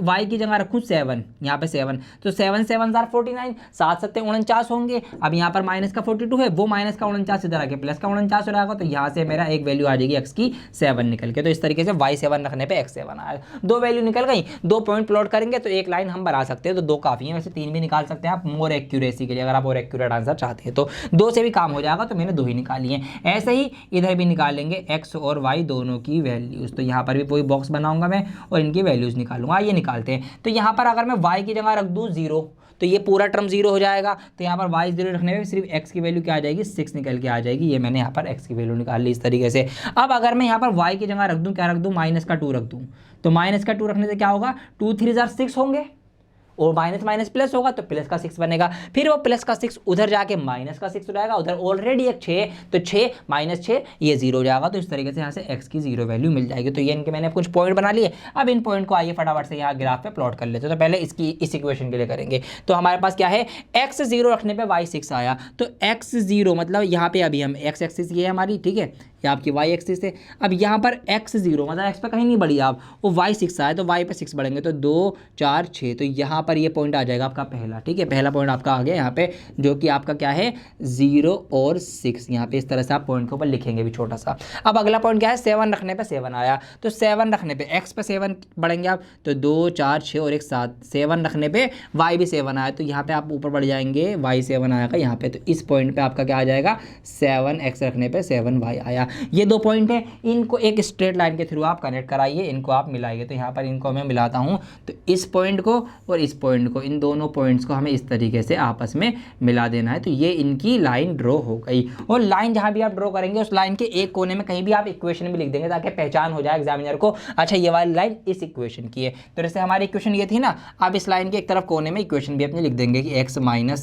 y की जगह रखूँ 7, यहाँ पे 7, तो 7 × 7 = 49, 7 × 7 = 49 होंगे। अब यहाँ पर माइनस का 42 है, वो माइनस का 49 इधर आके प्लस का 49 हो जाएगा, तो यहाँ से मेरा एक वैल्यू आ जाएगी x की 7 निकल के। तो इस तरीके से y7 रखने पे x7 आएगा। 2 वैल्यू निकल गई, 2 पॉइंट प्लॉट करेंगे तो एक लाइन हम बना सकते हैं। तो 2 काफ़ी है, वैसे 3 भी निकाल सकते हैं आप मोर एक्यूरेसी के लिए, अगर आप और एक्यूरेट आंसर चाहते हैं तो 2 से भी काम हो जाएगा। तो मैंने 2 ही निकाली हैं। ऐसे ही इधर भी निकालेंगे x और y दोनों की वैल्यूज़। तो यहाँ पर भी कोई बॉक्स बनाऊंगा मैं और इनकी वैल्यूज़ निकालूंगा। ये निकालते हैं। तो यहाँ पर अगर मैं y की जगह रख दूँ 0 तो ये पूरा टर्म 0 हो जाएगा। तो यहाँ पर y 0 रखने पे सिर्फ x की वैल्यू क्या आ जाएगी, 6 निकल के आ जाएगी। ये मैंने यहाँ पर x की वैल्यू निकाल ली इस तरीके से। अब अगर मैं यहाँ पर y की जगह रख दूँ, क्या रख दूँ, -2 रख दूँ, तो -2 रखने से क्या होगा, 2 3 6 होंगे, और माइनस माइनस प्लस होगा तो प्लस का 6 बनेगा। फिर वो प्लस का 6 उधर जाके माइनस का 6 हो जाएगा, उधर ऑलरेडी एक 6, तो 6 - 6 ये 0 हो जाएगा। तो इस तरीके से यहाँ से x की 0 वैल्यू मिल जाएगी। तो ये इनके मैंने कुछ पॉइंट बना लिए। अब इन पॉइंट को आइए फटाफट से यहाँ ग्राफ पे प्लॉट कर लेते हैं। तो पहले इसकी इस इक्वेशन के लिए करेंगे। तो हमारे पास क्या है, x 0 रखने पे y 6 आया, तो x 0 मतलब यहाँ पे अभी हम x एक्सिस ये है हमारी, ठीक है, ये आपकी y एक्सिस है। अब यहाँ पर x 0 मतलब x पे कहीं नहीं बढ़ी आप, वो y 6 आया तो y पे 6 बढ़ेंगे, तो 2 4 6, तो यहाँ पर ये पॉइंट आ जाएगा आपका पहला, ठीक है, पहला पॉइंट आपका आ गया यहाँ पे, जो कि आपका क्या है 0 और 6। यहाँ पे इस तरह से आप पॉइंट के ऊपर लिखेंगे भी छोटा सा। अब अगला पॉइंट क्या है, 7 रखने पे 7 आया, तो 7 रखने पे x पे 7 बढ़ेंगे आप, तो 2 4 6 और 1 7। 7 रखने पे y भी 7 आया, तो यहाँ पे आप ऊपर बढ़ जाएंगे, y 7 आएगा यहाँ पे, तो इस पॉइंट पे आपका क्या आ जाएगा, 7x रखने पे 7y आया। ये दो पॉइंट है, इनको एक स्ट्रेट लाइन के थ्रू आप कनेक्ट कराइए, इनको आप मिलाइए। तो यहाँ पर इनको मैं मिलाता हूँ, तो इस पॉइंट को और इस पॉइंट को, इन दोनों पॉइंट्स को हमें इस तरीके से आपस में मिला देना है। तो ये इनकी लाइन ड्रॉ हो गई। और लाइन जहाँ भी आप ड्रॉ करेंगे उस लाइन के एक कोने में कहीं भी आप इक्वेशन भी लिख देंगे, ताकि पहचान हो जाए एग्जामिनर को, अच्छा ये वाली लाइन इस इक्वेशन की है। तो जैसे हमारी इक्वेशन ये थी ना, आप इस लाइन के एक तरफ कोने में इक्वेशन भी अपनी लिख देंगे कि x - 7y =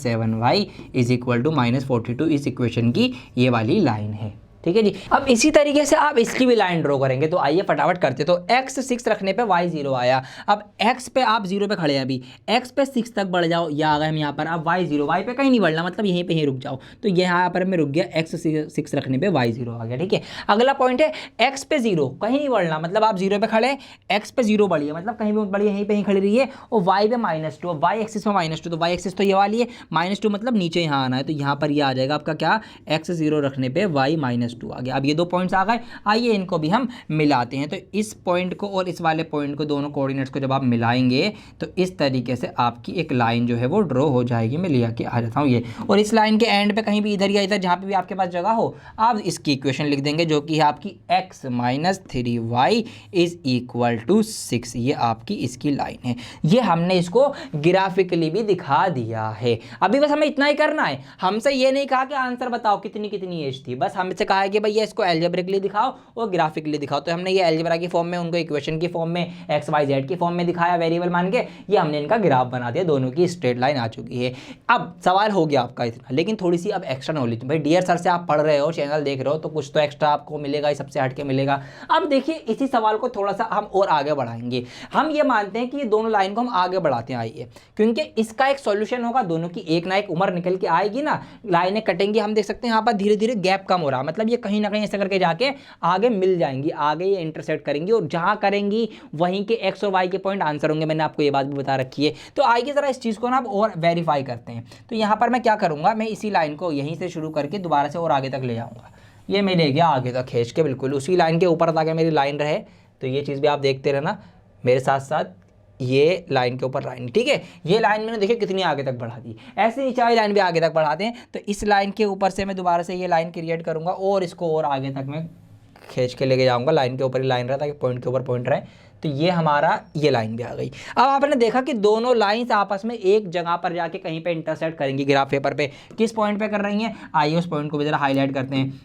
-42 इस इक्वेशन की ये वाली लाइन है, ठीक है जी। अब इसी तरीके से आप इसकी भी लाइन ड्रॉ करेंगे। तो आइए फटाफट करते। तो x 6 रखने पे y 0 आया। अब x पे आप 0 पे खड़े हैं, अभी x पे 6 तक बढ़ जाओ, या आ गए हम यहाँ पर, अब y 0, y पे कहीं नहीं बढ़ना, मतलब यहीं पे ही रुक जाओ। तो यहाँ पर मैं रुक गया, x 6 रखने पे y 0 आ गया, ठीक है। अगला पॉइंट है x पे 0, कहीं नहीं बढ़ना, मतलब आप 0 पे खड़े, x पे 0 बढ़िए, मतलब कहीं भी बढ़िए, यहीं पे ही खड़ी रहिए। और y पे -2, y एक्सिस पे -2, तो y एक्सिस तो ये वाली है, -2 मतलब नीचे यहाँ आना है। तो यहाँ पर ये आ जाएगा आपका क्या, x 0 रखने पे y -2 आ गया। अब ये दो पॉइंट्स आ गए, आइए इनको भी हम मिलाते हैं। तो इस पॉइंट को और इस वाले पॉइंट को, दोनों कोऑर्डिनेट्स को जब आप मिलाएंगे तो इस तरीके से आपकी एक लाइन जो है वो ड्रॉ हो जाएगी। मैं ले आके आ जाता हूँ ये, और इस लाइन के एंड पे कहीं भी इधर या इधर जहाँ पे भी आपके पास जगह हो, आप इसकी इक्वेशन लिख देंगे, जो कि है आपकी x - 3y = 6। ये आपकी इसकी लाइन है। ये हमने इसको ग्राफिकली भी दिखा दिया है। अभी बस हमें इतना ही करना है। हमसे ये नहीं कहा कि आंसर बताओ कितनी कितनी एज थी, बस हमसे कहा है कि भैया इसको एल्जेब्रिकली दिखाओ और ग्राफिकली दिखाओ। तो हमने ये एल्जेब्रा की फॉर्म में, उनको इक्वेशन की फॉर्म में, एक्स वाई जेड की फॉर्म में दिखाया वेरिएबल मान के, ये हमने इनका ग्राफ बना दिया, दोनों की स्ट्रेट लाइन आ चुकी है। अब सवाल हो गया आपका इतना, लेकिन थोड़ी सी अब एक्स्ट्रा नॉलेज, भाई डियर सर से आप पढ़ रहे हो, चैनल देख रहे हो, तो कुछ तो एक्स्ट्रा आपको मिलेगा, सबसे हट के मिलेगा। अब देखिए इसी सवाल को थोड़ा सा हम और आगे बढ़ाएंगे। हम ये मानते हैं कि ये दोनों लाइन को हम आगे बढ़ाते हैं, आइए, क्योंकि इसका एक सॉल्यूशन होगा, दोनों की एक ना एक उम्र निकल के आएगी ना, लाइनें कटेंगी, हम देख सकते हैं यहाँ पर धीरे धीरे गैप कम हो रहा है, मतलब ये कहीं ना कहीं ऐसे करके जाके आगे मिल जाएंगी, आगे ये इंटरसेक्ट करेंगी, और जहां करेंगी वहीं के एक्स और वाई के पॉइंट आंसर होंगे। मैंने आपको ये बात भी बता रखी है। तो आइए जरा इस चीज़ को ना और वेरीफाई करते हैं। तो यहाँ पर मैं क्या करूँगा, मैं इसी लाइन को यहीं से शुरू करके दोबारा से और आगे तक ले जाऊँगा। ये मैं ले गया आगे तक खींच के, बिल्कुल उसी लाइन के ऊपर ताकि मेरी लाइन रहे। तो ये चीज़ भी आप देखते रहना मेरे साथ साथ, ये लाइन के ऊपर लाइन, ठीक है। ये लाइन मैंने देखिए कितनी आगे तक बढ़ा दी, ऐसे नीचे वाली लाइन भी आगे तक बढ़ा दें। तो इस लाइन के ऊपर से मैं दोबारा से ये लाइन क्रिएट करूँगा और इसको और आगे तक मैं खींच के लेके जाऊँगा, लाइन के ऊपर ही लाइन रहे ताकि पॉइंट के ऊपर पॉइंट रहे। तो ये हमारा ये लाइन भी आ गई। अब आपने देखा कि दोनों लाइंस आपस में एक जगह पर जाके कहीं पे इंटरसेक्ट करेंगी ग्राफ पेपर पे। किस पॉइंट पे कर रही हैं, आइए उस पॉइंट को भी जरा हाईलाइट करते हैं।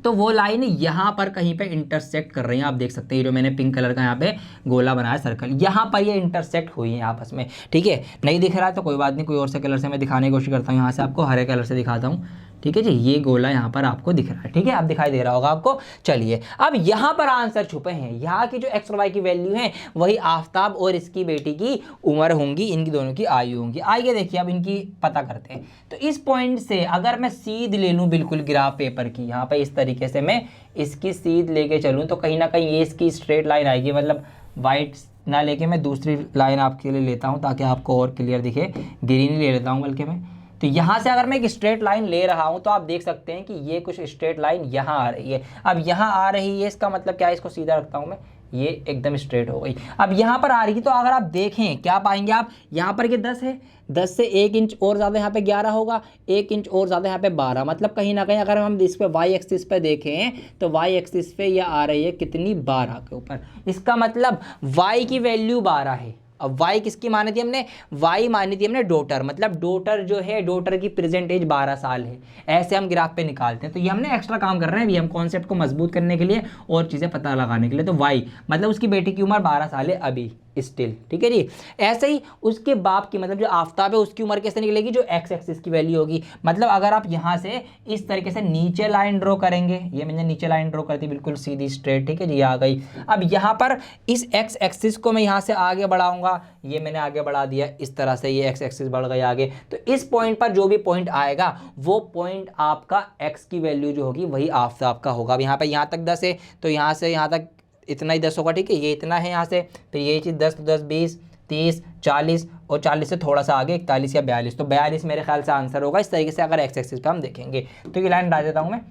तो वो लाइन यहाँ पर कहीं पे इंटरसेक्ट कर रही हैं, आप देख सकते हैं, जो मैंने पिंक कलर का यहाँ पे गोला बनाया सर्कल, यहाँ पर ये इंटरसेक्ट हुई है आपस में, ठीक है। नहीं दिख रहा है तो कोई बात नहीं, कोई और से कलर से मैं दिखाने की कोशिश करता हूँ। यहाँ से आपको हरे कलर से दिखाता हूँ, ठीक है जी। ये गोला यहाँ पर आपको दिख रहा है, ठीक है, आप दिखाई दे रहा होगा आपको। चलिए अब यहाँ पर आंसर छुपे हैं। यहाँ की जो एक्स और वाई की वैल्यू है वही आफ्ताब और इसकी बेटी की उम्र होंगी, इनकी दोनों की आयु होंगी। आइए देखिए अब इनकी पता करते हैं। तो इस पॉइंट से अगर मैं सीध ले लूँ बिल्कुल ग्राफ पेपर की, यहाँ पर इस तरीके से मैं इसकी सीध लेके चलूँ, तो कहीं ना कहीं ये इसकी स्ट्रेट लाइन आएगी, मतलब वाइट ना लेके मैं दूसरी लाइन आपके लिए लेता हूँ ताकि आपको और क्लियर दिखे। ग्रीन ही ले लेता हूँ बल्कि मैं। तो यहाँ से अगर मैं एक स्ट्रेट लाइन ले रहा हूँ तो आप देख सकते हैं कि ये कुछ स्ट्रेट लाइन यहाँ आ रही है। अब यहाँ आ रही है, इसका मतलब क्या है, इसको सीधा रखता हूँ मैं, ये एकदम स्ट्रेट हो गई। अब यहाँ पर आ रही है, तो अगर आप देखें क्या पाएंगे आप, यहाँ पर ये 10 है, 10 से 1 इंच और ज़्यादा यहाँ पे 11 होगा, 1 इंच और ज़्यादा यहाँ पे 12, मतलब कहीं ना कहीं अगर हम इस पे वाई एक्सिस पे देखें तो वाई एक्सिस पे ये आ रही है कितनी, 12 के ऊपर। इसका मतलब वाई की वैल्यू 12 है। अब वाई किसकी मानी थी हमने, वाई मानी थी हमने डॉटर, मतलब डॉटर जो है, डॉटर की प्रेजेंट एज 12 साल है, ऐसे हम ग्राफ पे निकालते हैं। तो ये हमने एक्स्ट्रा काम कर रहे हैं अभी हम कॉन्सेप्ट को मजबूत करने के लिए और चीज़ें पता लगाने के लिए। तो वाई मतलब उसकी बेटी की उम्र 12 साल है अभी स्टिल, ठीक है जी। ऐसे ही उसके बाप की मतलब जो आफ्ताब है उसकी उम्र कैसे निकलेगी, जो एक्स एक्सिस की वैल्यू होगी। मतलब अगर आप यहाँ से इस तरीके से नीचे लाइन ड्रॉ करेंगे, ये मैंने नीचे लाइन ड्रॉ कर दी बिल्कुल सीधी स्ट्रेट, ठीक है जी, आ गई। अब यहाँ पर इस एक्स एक्सिस को मैं यहाँ से आगे बढ़ाऊंगा, ये मैंने आगे बढ़ा दिया इस तरह से, ये एक्स एक्सिस बढ़ गई आगे। तो इस पॉइंट पर जो भी पॉइंट आएगा वो पॉइंट आपका एक्स की वैल्यू जो होगी वही आफ्ताब का होगा। अब यहाँ पर यहाँ तक 10 है तो यहाँ से यहाँ तक इतना ही 10 होगा, ठीक है, ये इतना है यहाँ से, फिर ये चीज़ 10 तो 10 20 30 40 और 40 से थोड़ा सा आगे 41 या 42, तो 42 मेरे ख्याल से आंसर होगा। इस तरीके से अगर एक्स एक्सिस पे हम देखेंगे तो ये लाइन डाल देता हूँ मैं।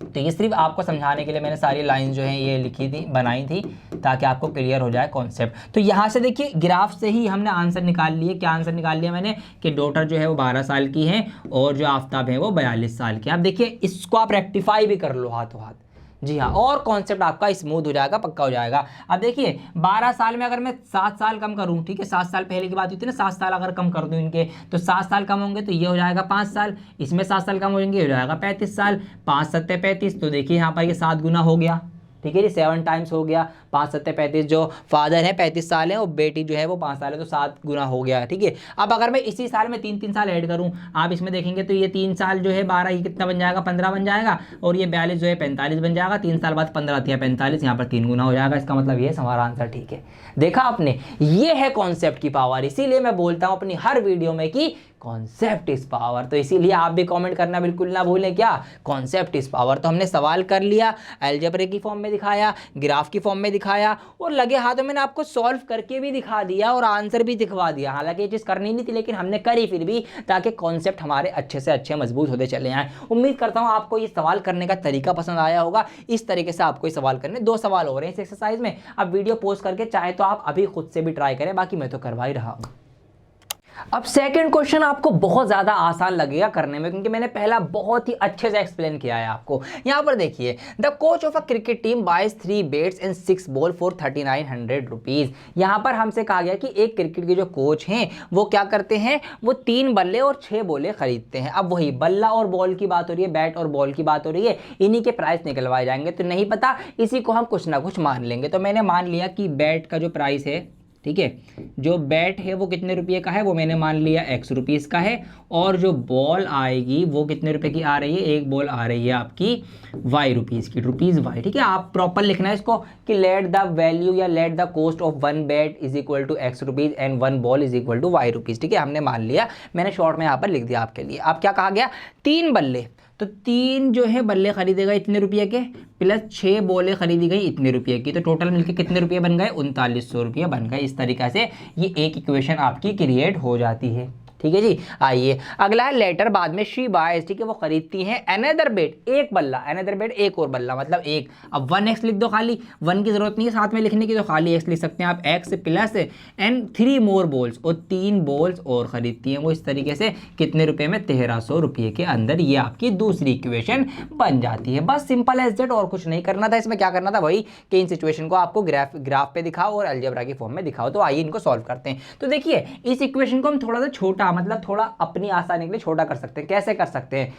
तो ये सिर्फ आपको समझाने के लिए मैंने सारी लाइन जो है ये लिखी थी, बनाई थी, ताकि आपको क्लियर हो जाए कॉन्सेप्ट। तो यहाँ से देखिए ग्राफ से ही हमने आंसर निकाल लिए। क्या आंसर निकाल लिया मैंने, कि डॉटर जो है वो 12 साल की है और जो आफ्ताब है वो 42 साल के। अब देखिए इसको आप रेक्टिफाई भी कर लो हाथों हाथ, जी हाँ, और कॉन्सेप्ट आपका स्मूथ हो जाएगा, पक्का हो जाएगा। अब देखिए 12 साल में अगर मैं 7 साल कम करूं, ठीक है, 7 साल पहले की बात हुई थी ना, 7 साल अगर कम कर दूं इनके, तो 7 साल कम होंगे तो ये हो जाएगा 5 साल, इसमें 7 साल कम हो जाएंगे, हो जाएगा 35 साल, 5 7 35। तो देखिए यहाँ पर ये 7 गुना हो गया, ठीक है जी, 7 टाइम्स हो गया, 5 7 35, जो फादर है 35 साल है और बेटी जो है वो 5 साल है, तो 7 गुना हो गया, ठीक है। अब अगर मैं इसी साल में 3 साल ऐड करूं, आप इसमें देखेंगे तो ये 3 साल जो है 12, ये कितना बन जाएगा, 15 बन जाएगा, और ये 42 जो है 45 बन जाएगा। 3 साल बाद 15 थी 45, यहाँ पर 3 गुना हो जाएगा। इसका मतलब ये हमारा आंसर ठीक है। देखा आपने, ये है कॉन्सेप्ट की पावर। इसीलिए मैं बोलता हूँ अपनी हर वीडियो में कि कॉन्सेप्ट इज पावर। तो इसीलिए आप भी कमेंट करना बिल्कुल ना भूलें, क्या, कॉन्सेप्ट इज पावर। तो हमने सवाल कर लिया, अलजेब्रा की फॉर्म में दिखाया, ग्राफ की फॉर्म में दिखाया, और लगे हाथों मैंने आपको सॉल्व करके भी दिखा दिया और आंसर भी दिखवा दिया। हालांकि ये चीज़ करनी नहीं थी लेकिन हमने करी फिर भी, ताकि कॉन्सेप्ट हमारे अच्छे से अच्छे मजबूत होते चले आएँ। उम्मीद करता हूँ आपको ये सवाल करने का तरीका पसंद आया होगा। इस तरीके से आपको ये सवाल करने, 2 सवाल हो रहे हैं इस एक्सरसाइज में। अब वीडियो पोस्ट करके चाहे तो आप अभी खुद से भी ट्राई करें, बाकी मैं तो करवा ही रहा हूँ। अब सेकंड क्वेश्चन आपको बहुत ज़्यादा आसान लगेगा करने में, क्योंकि मैंने पहला बहुत ही अच्छे से एक्सप्लेन किया है आपको। यहाँ पर देखिए, the coach of a cricket team buys 3 bats and 6 ball for 3900 rupees. यहाँ पर हमसे कहा गया कि एक क्रिकेट के जो कोच हैं वो क्या करते हैं, वो 3 बल्ले और 6 बॉले खरीदते हैं। अब वही बल्ला और बॉल की बात हो रही है, बैट और बॉल की बात हो रही है, इन्हीं के प्राइस निकलवाए जाएंगे। तो नहीं पता, इसी को हम कुछ ना कुछ मान लेंगे। तो मैंने मान लिया कि बैट का जो प्राइस है, ठीक है, जो बैट है वो कितने रुपये का है, वो मैंने मान लिया x रुपीज़ का है, और जो बॉल आएगी वो कितने रुपए की आ रही है, एक बॉल आ रही है आपकी y रुपीज़ की, रुपीज़ y, ठीक है। आप प्रॉपर लिखना है इसको कि लेट द वैल्यू या let the cost of 1 bat is equal to x rupees and 1 ball is equal to y rupees, ठीक है। हमने मान लिया, मैंने शॉर्ट में यहाँ पर लिख दिया आपके लिए। अब क्या कहा गया, 3 बल्ले, तो 3 जो है बल्ले खरीदे गए इतने रुपये के, प्लस 6 बॉलें खरीदी गई इतने रुपये की, तो टोटल मिलके कितने रुपये बन गए, 3900 रुपये बन गए। इस तरीक़े से ये एक इक्वेशन आपकी क्रिएट हो जाती है, ठीक है जी। आइए अगला है लेटर, बाद में शी बायज, ठीक है, वो खरीदती हैं अनदर बेट, एक बल्ला, अनदर बेट एक और बल्ला, मतलब एक। अब 1x लिख दो, खाली 1 की जरूरत नहीं है साथ में लिखने की, तो खाली x लिख सकते हैं आप, x plus and 3 more balls, और 3 बॉल्स और खरीदती हैं वो। इस तरीके से कितने रुपए में, 1300 रुपये के अंदर ये आपकी दूसरी इक्वेशन बन जाती है। बस सिंपल एज दैट, और कुछ नहीं करना था इसमें। क्या करना था, वही कि इन सिचुएशन को आपको ग्राफ पे दिखाओ और अलजेब्रा की फॉर्म में दिखाओ। तो आइए इनको सॉल्व करते हैं। तो देखिए इस इक्वेशन को हम थोड़ा सा छोटा, मतलब थोड़ा अपनी आसानी के लिए छोटा कर सकते हैं। कैसे कर सकते हैं,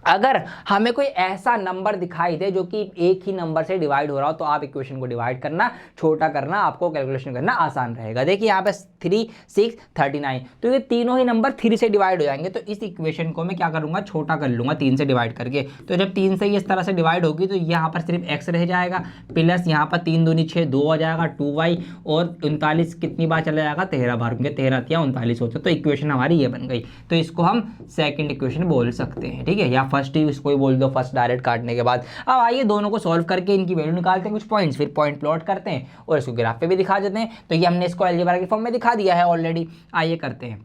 अगर हमें कोई ऐसा नंबर दिखाई दे जो कि एक ही नंबर से डिवाइड हो रहा हो, तो आप इक्वेशन को डिवाइड करना, छोटा करना, आपको कैलकुलेशन करना आसान रहेगा। देखिए यहाँ पे 3 6 39, तो ये तीनों ही नंबर 3 से डिवाइड हो जाएंगे। तो इस इक्वेशन को मैं क्या करूँगा, छोटा कर लूँगा 3 से डिवाइड करके। तो जब 3 से इस तरह से डिवाइड होगी तो यहाँ पर सिर्फ x रह जाएगा, प्लस यहाँ पर 3 दूनी 6, 2 हो जाएगा 2y, और 39 कितनी बार चला जाएगा, 13 बार, क्योंकि 13 या 39 होता है। तो इक्वेशन हमारी ये बन गई। तो इसको हम सेकेंड इक्वेशन बोल सकते हैं, ठीक है, या फर्स्ट ही इसको ही बोल दो, फर्स्ट डायरेक्ट काटने के बाद। अब आइए दोनों को सॉल्व करके इनकी वैल्यू निकालते हैं, कुछ पॉइंट्स, फिर पॉइंट प्लॉट करते हैं और इसको ग्राफ पे भी दिखा देते हैं। तो ये हमने इसको अलजेब्रा की फॉर्म में दिखा दिया है ऑलरेडी। आइए करते हैं,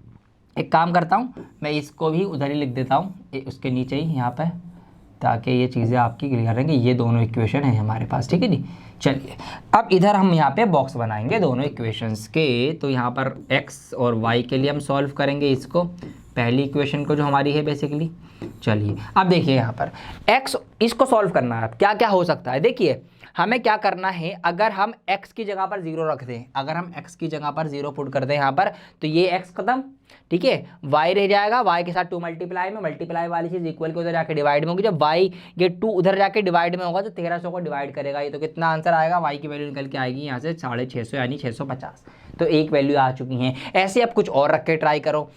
एक काम करता हूँ, मैं इसको भी उधर ही लिख देता हूँ, उसके नीचे ही यहाँ पर, ताकि ये चीज़ें आपकी क्लियर रहेंगी। ये दोनों इक्वेशन है हमारे पास, ठीक है जी। चलिए अब इधर हम यहाँ पे बॉक्स बनाएंगे दोनों इक्वेशंस के। तो यहाँ पर x और y के लिए हम सॉल्व करेंगे इसको, पहली इक्वेशन को जो हमारी है बेसिकली। चलिए अब देखिए यहाँ पर x, इसको सॉल्व करना है। अब क्या क्या हो सकता है, देखिए हमें क्या करना है, अगर हम x की जगह पर 0 रख दें, अगर हम x की जगह पर 0 पुट कर दें यहाँ पर, तो ये x खत्म, ठीक है, y रह जाएगा, y के साथ 2 मल्टीप्लाई में, मल्टीप्लाई वाली चीज इक्वल के उधर जाके डिवाइड में होगी, जब y ये 2 उधर जाके डिवाइड में होगा तो 1300 को डिवाइड करेगा ये, तो कितना आंसर आएगा, y की वैल्यू निकल के आएगी यहाँ से 650 यानी 650। तो एक वैल्यू आ चुकी है। ऐसे आप कुछ और रख के ट्राई करो।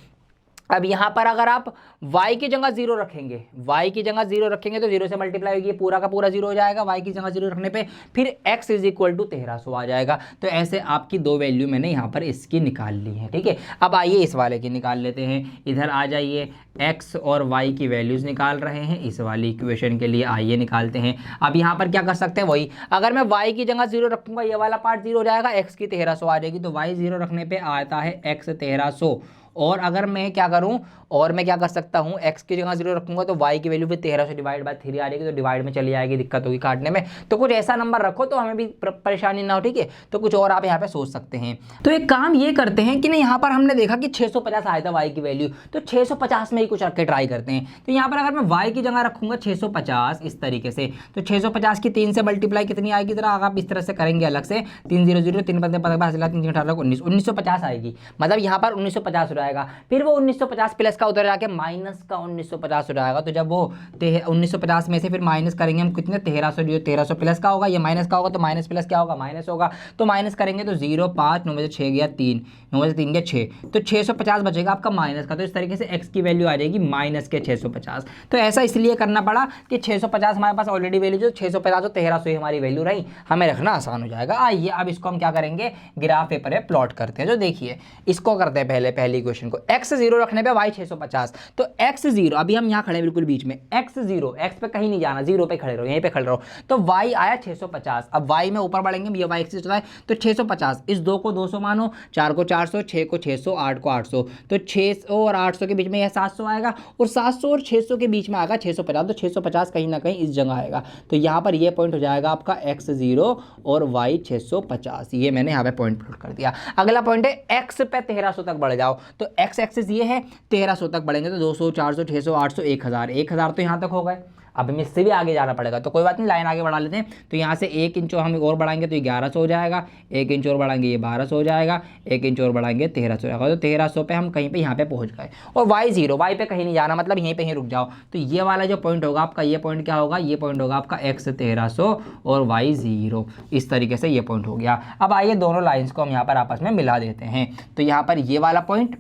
अब यहाँ पर अगर आप y की जगह 0 रखेंगे, y की जगह 0 रखेंगे तो 0 से मल्टीप्लाई होगी, पूरा का पूरा 0 हो जाएगा, y की जगह 0 रखने पे फिर x इज इक्वल टू 1300 आ जाएगा। तो ऐसे आपकी दो वैल्यू मैंने यहाँ पर इसकी निकाल ली है, ठीक है। अब आइए इस वाले की निकाल लेते हैं, इधर आ जाइए, x और y की वैल्यूज़ निकाल रहे हैं इस वाली इक्वेशन के लिए, आइए निकालते हैं। अब यहाँ पर क्या कर सकते हैं, वही अगर मैं y की जगह 0 रखूँगा ये वाला पार्ट 0 हो जाएगा, x की 1300 आ जाएगी, तो y 0 रखने पर आता है x 1300। और अगर मैं क्या करूं, और मैं क्या कर सकता हूं, x की जगह 0 रखूंगा तो y की वैल्यू फिर 1300 डिवाइड बाय 3 आ जाएगी, तो डिवाइड में चली आएगी, दिक्कत होगी काटने में। तो कुछ ऐसा नंबर रखो तो हमें भी परेशानी ना हो, ठीक है। तो कुछ और आप यहाँ पे सोच सकते हैं। तो एक काम ये करते हैं कि ना, यहाँ पर हमने देखा कि 650 आया था y की वैल्यू, तो 650 में ही कुछ रख के ट्राई करते हैं। तो यहाँ पर अगर मैं y की जगह रखूंगा 650 इस तरीके से, तो 650 की 3 से मल्टीप्लाई कितनी आएगी, जरा आप इस तरह से करेंगे अलग से, 3 0 0 3 15 15 3 3 18 19 1950 आएगी, मतलब यहाँ पर 1950 हो जाएगा। फिर वो 1950 प्लस का उधर जाके माइनस का 1950 हो जाएगा, तो जब वो 1950 में से फिर माइनस करेंगे हम कितने, 1300, जो 1300 प्लस का होगा, ये माइनस का होगा, तो माइनस प्लस क्या होगा, माइनस होगा, तो माइनस करेंगे तो 0 5 9 में से 6 गया 3, 9 में से 3 गया 6, तो 650 बचेगा आपका माइनस का। तो इस तरीके से x की वैल्यू आ जाएगी माइनस के 650। तो ऐसा इसलिए करना पड़ा कि 650 हमारे पास ऑलरेडी वैल्यू, जो 650 और 1300 ही हमारी वैल्यू रही, हमें रखना आसान हो जाएगा। आइए अब इसको हम क्या करेंगे, ग्राफ पेपर पे प्लॉट करते हैं। जो देखिए इसको करते हैं पहले, पहली क्वेश्चन को, x 0 रखने पे y 650, तो x 0, अभी हम यहाँ खड़े बिल्कुल बीच में, x 0, x पे कहीं नहीं जाना, 0 पे खड़े रहो, यहीं पे खड़े रहो, तो y आया 650। अब y में ऊपर बढ़ेंगे, ये y एक्सिस होता है, तो 650, इस 2 को 200 मानो, 4 को 400, 6 को 600, 8 को 800, तो 600 और 800 के बीच में यह 700 आएगा, और 700 और 600 के बीच में आएगा 650, तो 650 कहीं ना कहीं इस जगह आएगा। तो यहाँ पर ये पॉइंट हो जाएगा आपका x 0 और y 650, ये मैंने यहाँ पे पॉइंट प्लॉट कर दिया। अगला पॉइंट है x पे 1300 तक बढ़ जाओ, तो x एक्सिस ये है, 1300 तक बढ़ेंगे तो 200 400 600 800 1000, 1000 तो यहाँ तक हो गए। अब हमें इससे भी आगे जाना पड़ेगा, तो कोई बात नहीं, लाइन आगे बढ़ा लेते हैं। तो यहाँ से 1 इंच हम और बढ़ाएंगे तो 1100 हो जाएगा, 1 इंच और बढ़ाएंगे ये 1200 हो जाएगा, 1 इंच और बढ़ाएंगे 1300 हो जाएगा, तो 1300 पे हम कहीं पे यहाँ पे पहुँच गए। और y 0, y पे कहीं नहीं जाना, मतलब यहीं पे ही रुक जाओ। तो ये वाला जो पॉइंट होगा आपका, ये पॉइंट क्या होगा, ये पॉइंट होगा आपका x 1300 और y 0, इस तरीके से ये पॉइंट हो गया। अब आइए दोनों लाइन्स को हम यहाँ पर आपस में मिला देते हैं। तो यहाँ पर ये वाला पॉइंट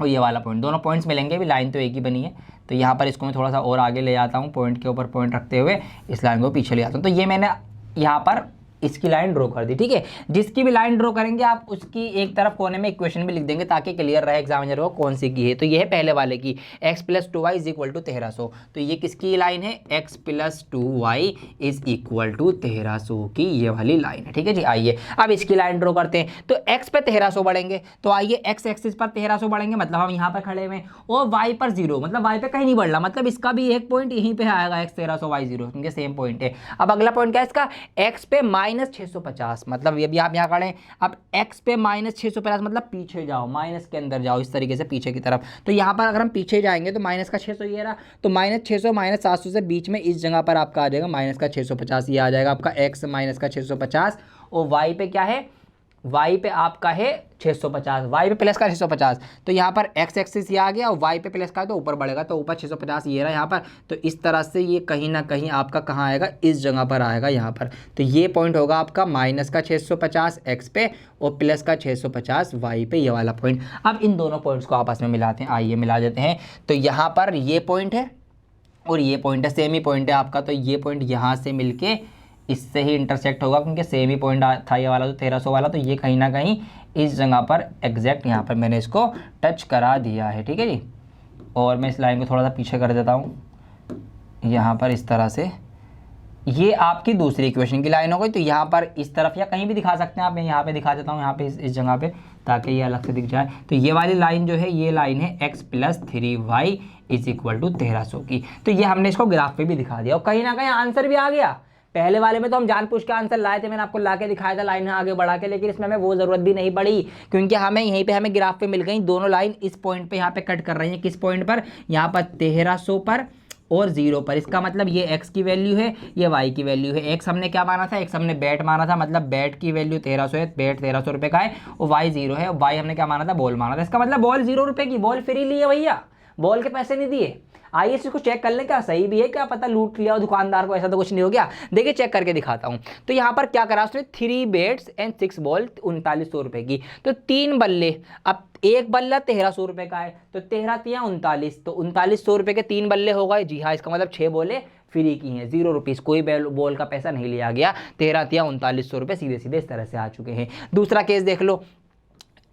और ये वाला पॉइंट, दोनों पॉइंट्स मिलेंगे, अभी लाइन तो एक ही बनी है। तो यहाँ पर इसको मैं थोड़ा सा और आगे ले जाता हूँ, पॉइंट के ऊपर पॉइंट रखते हुए इस लाइन को पीछे ले जाता हूँ। तो ये मैंने यहाँ पर इसकी लाइन ड्रॉ कर दी, ठीक है। जिसकी भी लाइन ड्रॉ करेंगे आप उसकी एक तरफ कोने में इक्वेशन भी लिख देंगे ताकि क्लियर रहे एग्जामिनर को कौन सी की है। तो ये है पहले वाले की, x + 2y = 1300। तो ये किसकी लाइन है, x + 2y = 1300 की ये वाली लाइन है, ठीक है जी। आइए अब इसकी लाइन ड्रॉ करते हैं। तो x पे 1300 बढ़ेंगे, तो आइए x एक्सिस पर 1300 बढ़ेंगे, मतलब हम यहाँ पर खड़े हुए, और y पर 0, मतलब y पे कहीं नहीं बढ़ रहा, मतलब इसका भी एक पॉइंट यहीं पे आएगा, x 1300 y 0, क्योंकि सेम पॉइंट है। अब अगला पॉइंट क्या है इसका, x पे -650, मतलब ये भी आप यहाँ खड़े। अब x पे -650 मतलब पीछे जाओ, माइनस के अंदर जाओ, इस तरीके से पीछे की तरफ। तो यहाँ पर अगर हम पीछे जाएंगे तो माइनस का 600 ये रहा, तो -600 -700 से बीच में इस जगह पर आपका आ जाएगा माइनस का 650, ये आ जाएगा आपका x माइनस का 650, और y पे क्या है, y पे आपका है 650, y पे प्लस का 650। तो यहाँ पर x एक्सिस ये आ गया और y पे प्लस का है तो ऊपर बढ़ेगा, तो ऊपर 650 ये रहा यहाँ पर। तो इस तरह से ये कहीं ना कहीं आपका कहाँ आएगा, इस जगह पर आएगा यहाँ पर। तो ये पॉइंट होगा आपका माइनस का 650 x पे और प्लस का 650 y पे, ये वाला पॉइंट। अब इन दोनों पॉइंट्स को आपस में मिलाते हैं, आइए मिला देते हैं। तो यहाँ पर ये पॉइंट है और ये पॉइंट है, सेम ही पॉइंट है आपका। तो ये पॉइंट यहाँ से मिलके इससे ही इंटरसेक्ट होगा, क्योंकि सेम ही पॉइंट था ये वाला, तो 1300 वाला। तो ये कहीं ना कहीं इस जगह पर एग्जैक्ट यहाँ पर मैंने इसको टच करा दिया है, ठीक है जी। और मैं इस लाइन को थोड़ा सा पीछे कर देता हूँ यहाँ पर, इस तरह से। ये आपकी दूसरी इक्वेशन की लाइन हो गई। तो यहाँ पर इस तरफ या कहीं भी दिखा सकते हैं आप, मैं यहाँ पे दिखा देता हूँ, यहाँ पे इस जगह पे, ताकि ये अलग से दिख जाए। तो ये वाली लाइन जो है, ये लाइन है x + 3y = 1300 की। तो ये हमने इसको ग्राफ पे भी दिखा दिया और कहीं ना कहीं आंसर भी आ गया। पहले वाले में तो हम जानबूझ के आंसर लाए थे, मैंने आपको ला के दिखाया था लाइन आगे बढ़ा के, लेकिन इसमें हमें वो जरूरत भी नहीं पड़ी, क्योंकि हमें यहीं पे हमें ग्राफ पे मिल गई। दोनों लाइन इस पॉइंट पे यहाँ पे कट कर रही हैं, किस पॉइंट पर, यहाँ पर 1300 पर और 0 पर। इसका मतलब ये x की वैल्यू है, ये y की वैल्यू है। x हमने क्या माना था, x हमने बैट माना था, मतलब बैट की वैल्यू 1300 है, बैट 1300 रुपये का है, और y 0 है, और y हमने क्या माना था, बॉल माना था। इसका मतलब बॉल 0 रुपये की, बॉल फ्री ली है भैया, बॉल के पैसे नहीं दिए। आइए इसको चेक कर लें, क्या सही भी है, क्या पता लूट लिया हो दुकानदार को, ऐसा तो कुछ नहीं हो गया। देखिए चेक करके दिखाता हूं। तो यहाँ पर क्या करा उसने, 3 बेट्स एंड 6 बॉल 3900 रुपए की। तो 3 बल्ले, अब एक बल्ला 1300 रुपए का है, तो 13 तिया 39, तो 3900 रुपए के 3 बल्ले हो गए। जी हाँ, इसका मतलब 6 बॉले फ्री की हैं, 0 रुपीज़, कोई बॉल का पैसा नहीं लिया गया। 13 तिया 3900 रुपए सीधे सीधे इस तरह से आ चुके हैं। दूसरा केस देख लो,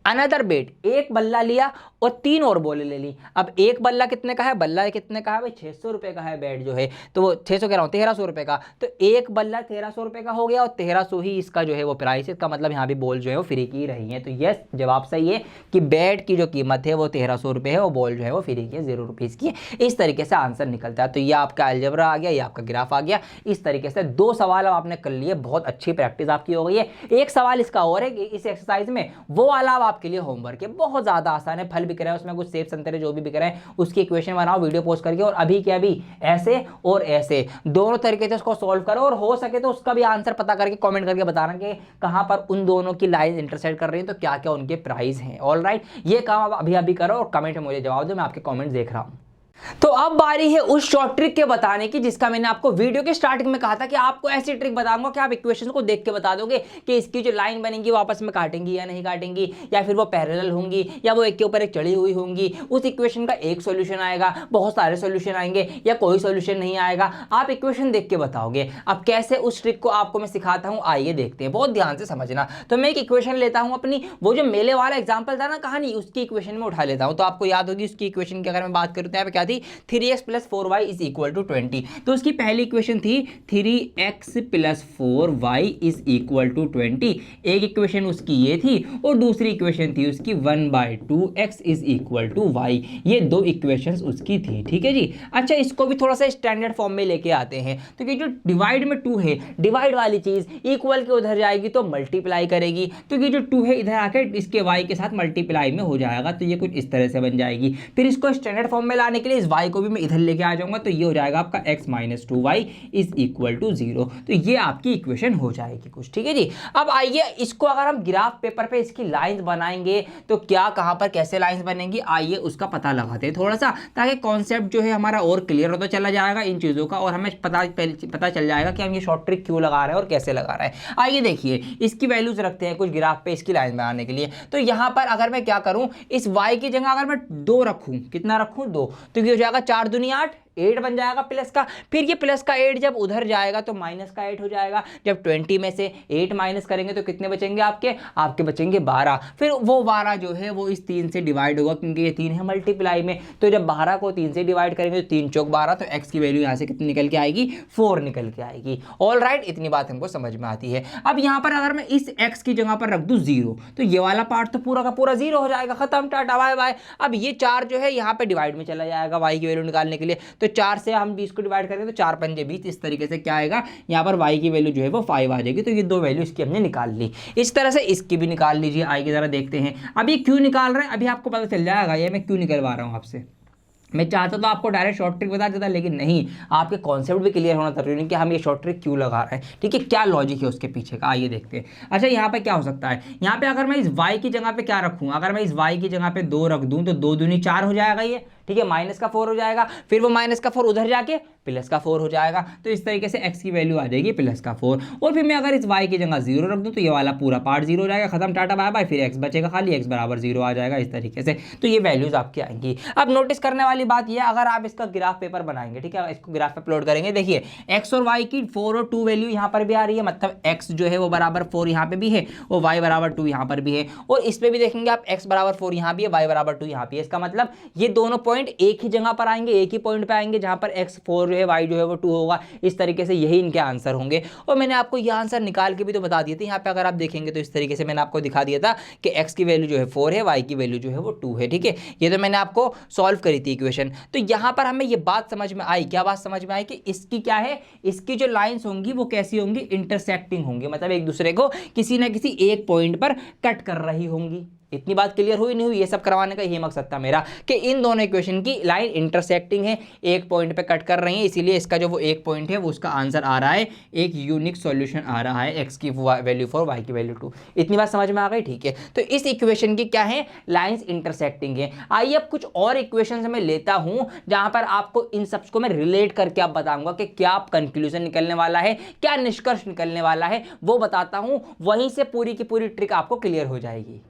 अनदर बेट, एक बल्ला लिया और 3 और बॉलें ले ली। अब एक बल्ला कितने का है, बल्ला कितने का है भाई, 600 रुपये का है बेट जो है, तो वो 600 कह रहा हूँ 1300 रुपये का, तो एक बल्ला 1300 रुपये का हो गया, और 1300 ही इसका जो है वो प्राइस है। इसका मतलब यहाँ भी बॉल जो है वो फ्री की रही है। तो यस, जवाब सही है कि बेट की जो कीमत है वो 1300 रुपये है, और बॉल जो है वो फ्री की है, 0 रुपीज़ की। इस तरीके से आंसर निकलता है। तो ये आपका अलजेब्रा आ गया, ये आपका ग्राफ आ गया। इस तरीके से 2 सवाल अब आपने कर लिए, बहुत अच्छी प्रैक्टिस आपकी हो गई है। एक सवाल इसका और है इस एक्सरसाइज में, वो वाला अब आपके लिए होमवर्क है, बहुत ज़्यादा आसान है। फल बिक रहे हैं, उसमें कुछ सेब संतरे जो भी बिक रहे हैं उसकी इक्वेशन बनाओ वीडियो पोस्ट करके, और अभी के अभी ऐसे और ऐसे दोनों तरीके से उसको सॉल्व करो, और हो सके तो उसका भी आंसर पता करके कमेंट करके बताना कि कहां पर उन दोनों की लाइन इंटरसेक्ट कर रही है, तो क्या क्या उनके प्राइस हैं। ऑलराइट, ये काम आप अभी अभी करो और कमेंट में मुझे जवाब दो, मैं आपके कमेंट देख रहा हूं। तो अब बारी है उस शॉर्ट ट्रिक के बताने की जिसका मैंने आपको वीडियो के स्टार्टिंग में कहा था कि आपको ऐसी ट्रिक बताऊंगा कि आप इक्वेशन को देख के बता दोगे कि इसकी जो लाइन बनेगी वो आपस में काटेंगी या नहीं काटेंगी, या फिर वो पैरेलल होंगी, या वो एक के ऊपर एक चढ़ी हुई होंगी। उस इक्वेशन का एक सॉल्यूशन आएगा, बहुत सारे सॉल्यूशन आएंगे, या कोई सॉल्यूशन नहीं आएगा, आप इक्वेशन देख के बताओगे। अब कैसे उस ट्रिक को आपको मैं सिखाता हूं, आइए देखते हैं, बहुत ध्यान से समझना। तो मैं एक इक्वेशन लेता हूं अपनी, वो जो मेले वाला एग्जाम्पल था ना कहानी, उसकी इक्वेशन में उठा लेता हूं। तो आपको याद होगी उसकी इक्वेशन की, अगर मैं बात करूं तो यहाँ पे क्या थी, 3x + 4y = 20। तो उसकी पहली इक्वेशन थी 3x + 4y = 20। एक इक्वेशन उसकी ये थी, और दूसरी इक्वेशन थी उसकी 1/2x = y। ये 2 इक्वेशंस उसकी थी, ठीक है जी। अच्छा, इसको भी थोड़ा सा स्टैंडर्ड फॉर्म में लेके आते हैं। तो ये जो डिवाइड में 2 है, डिवाइड वाली चीज इक्वल के उधर जाएगी तो मल्टीप्लाई करेगी, तो ये जो 2 है इधर आकर इसके y के साथ मल्टीप्लाई में हो जाएगा, तो ये कुछ इस तरह से बन जाएगी। फिर इसको स्टैंडर्ड फॉर्म में लाने के लिए इस y को भी मैं इधर लेके आ जाऊंगा, तो ये हो जाएगा आपका x - 2y = 0। तो ये आपकी इक्वेशन हो जाएगी कुछ, ठीक है जी। अब आइए इसको अगर हम ग्राफ पेपर पे इसकी लाइंस बनाएंगे तो क्या, कहां पर कैसे लाइंस बनेंगी, आइए उसका पता लगाते हैं थोड़ा सा, ताकि कॉन्सेप्ट जो है हमारा और क्लियर होता चला जाएगा इन चीज़ों का, और हमें पता चल जाएगा कि हम ये शॉर्ट ट्रिक क्यों लगा रहे हैं और कैसे लगा रहे हैं। आइए देखिए, इसकी वैल्यूज रखते हैं कुछ ग्राफ पे इसकी लाइन बनाने के लिए। तो यहाँ पर अगर मैं क्या करूँ, इस y की जगह अगर मैं 2 रखूँ, कितना रखूँ, 2, तो ये हो जाएगा 4 दूनी 8, 8 बन जाएगा प्लस का। फिर ये प्लस का 8 जब उधर जाएगा तो माइनस का 8 हो जाएगा। जब 20 में से 8 माइनस करेंगे तो कितने बचेंगे आपके बचेंगे 12। फिर वो 12 जो है वो इस 3 से डिवाइड होगा, क्योंकि ये 3 है मल्टीप्लाई में। तो जब 12 को 3 से डिवाइड करेंगे तो 3 चौक 12, तो x की वैल्यू यहाँ से कितनी निकल के आएगी, 4 निकल के आएगी। ऑल राइट, इतनी बात हमको समझ में आती है। अब यहाँ पर अगर मैं इस x की जगह पर रख दूँ 0, तो ये वाला पार्ट तो पूरा का पूरा 0 हो जाएगा, खत्म, टाटा बाय बाय। अब ये 4 जो है यहाँ पे डिवाइड में चला जाएगा y की वैल्यू निकालने के लिए, तो 4 से हम 20 को डिवाइड करेंगे तो 4 पंजे 20। इस तरीके से क्या आएगा, यहाँ पर y की वैल्यू जो है वो 5 आ जाएगी। तो ये 2 वैल्यू इसकी हमने निकाल ली। इस तरह से इसकी भी निकाल लीजिए। आइए जरा देखते हैं अब ये क्यों निकाल रहे हैं, अभी आपको पता चल जाएगा ये मैं क्यों निकलवा रहा हूँ आपसे। मैं चाहता तो आपको डायरेक्ट शॉर्ट ट्रिक बता देता, लेकिन नहीं, आपके कॉन्सेप्ट भी क्लियर होना जरूरी है कि हम ये शॉर्ट ट्रिक क्यों लगा रहे हैं, ठीक है, क्या लॉजिक है उसके पीछे का। आइए देखते हैं। अच्छा, यहाँ पे क्या हो सकता है, यहाँ पे अगर मैं इस y की जगह पे क्या रखूँ, अगर मैं इस y की जगह पे 2 रख दूँ तो 2 दूनी 4 हो जाएगा ये, ठीक है, माइनस का 4 हो जाएगा। फिर वो माइनस का 4 उधर जाके प्लस का 4 हो जाएगा, तो इस तरीके से x की वैल्यू आ जाएगी प्लस का 4। और फिर मैं अगर इस y की जगह 0 रख दूं तो ये वाला पूरा पार्ट 0 हो जाएगा, खत्म, टाटा बाय बाय। फिर x बचेगा खाली, x = 0 आ जाएगा इस तरीके से। तो ये वैल्यूज आपकी आएंगी। अब नोटिस करने वाली बात ये, अगर आप इसका ग्राफ पेपर बनाएंगे, ठीक है, इसको ग्राफ पे अपलोड करेंगे, देखिए x और y की 4 और 2 वैल्यू यहाँ पर भी आ रही है, मतलब x जो है वो बराबर 4 यहाँ पे भी है और y बराबर 2 यहाँ पर भी है। और इस पे भी देखेंगे आप, x बराबर 4 यहाँ भी है, y बराबर 2 यहाँ भी है। इसका मतलब ये दोनों पॉइंट एक ही जगह पर आएंगे, एक ही पॉइंट पे आएंगे जहां पर x 4 जो है, y जो है वो 2 होगा। इस तरीके से यही इनके आंसर होंगे। और मैंने आपको ये आंसर निकाल के भी तो बता दिए थे। यहाँ पे अगर आप देखेंगे तो इस तरीके से मैंने आपको दिखा दिया था कि x की वैल्यू जो है 4 है, y की वैल्यू जो है वो 2 है, ठीक है। ये तो मैंने आपको सॉल्व करी थी इक्वेशन। तो यहाँ पर हमें ये बात समझ में आई, क्या बात समझ में आई, कि इसकी क्या है, इसकी जो लाइंस होंगी वो कैसी होंगी, इंटरसेक्टिंग होंगी, मतलब एक दूसरे को किसी ना किसी एक पॉइंट पर कट कर रही होंगी। इतनी बात क्लियर हुई नहीं हुई? ये सब करवाने का यही मकसद था मेरा कि इन दोनों इक्वेशन की लाइन इंटरसेक्टिंग है, एक पॉइंट पे कट कर रही है, इसीलिए इसका जो वो एक पॉइंट है वो उसका आंसर आ रहा है, एक यूनिक सॉल्यूशन आ रहा है, एक्स की वैल्यू 4 वाई की वैल्यू 2। इतनी बात समझ में आ गई? ठीक है, तो इस इक्वेशन की क्या है, लाइंस इंटरसेक्टिंग है। आइए अब कुछ और इक्वेशन मैं लेता हूं जहां पर आपको इन सब को मैं रिलेट करके आप बताऊंगा कि क्या कंक्लूजन निकलने वाला है, क्या निष्कर्ष निकलने वाला है, वो बताता हूं। वहीं से पूरी की पूरी ट्रिक आपको क्लियर हो जाएगी।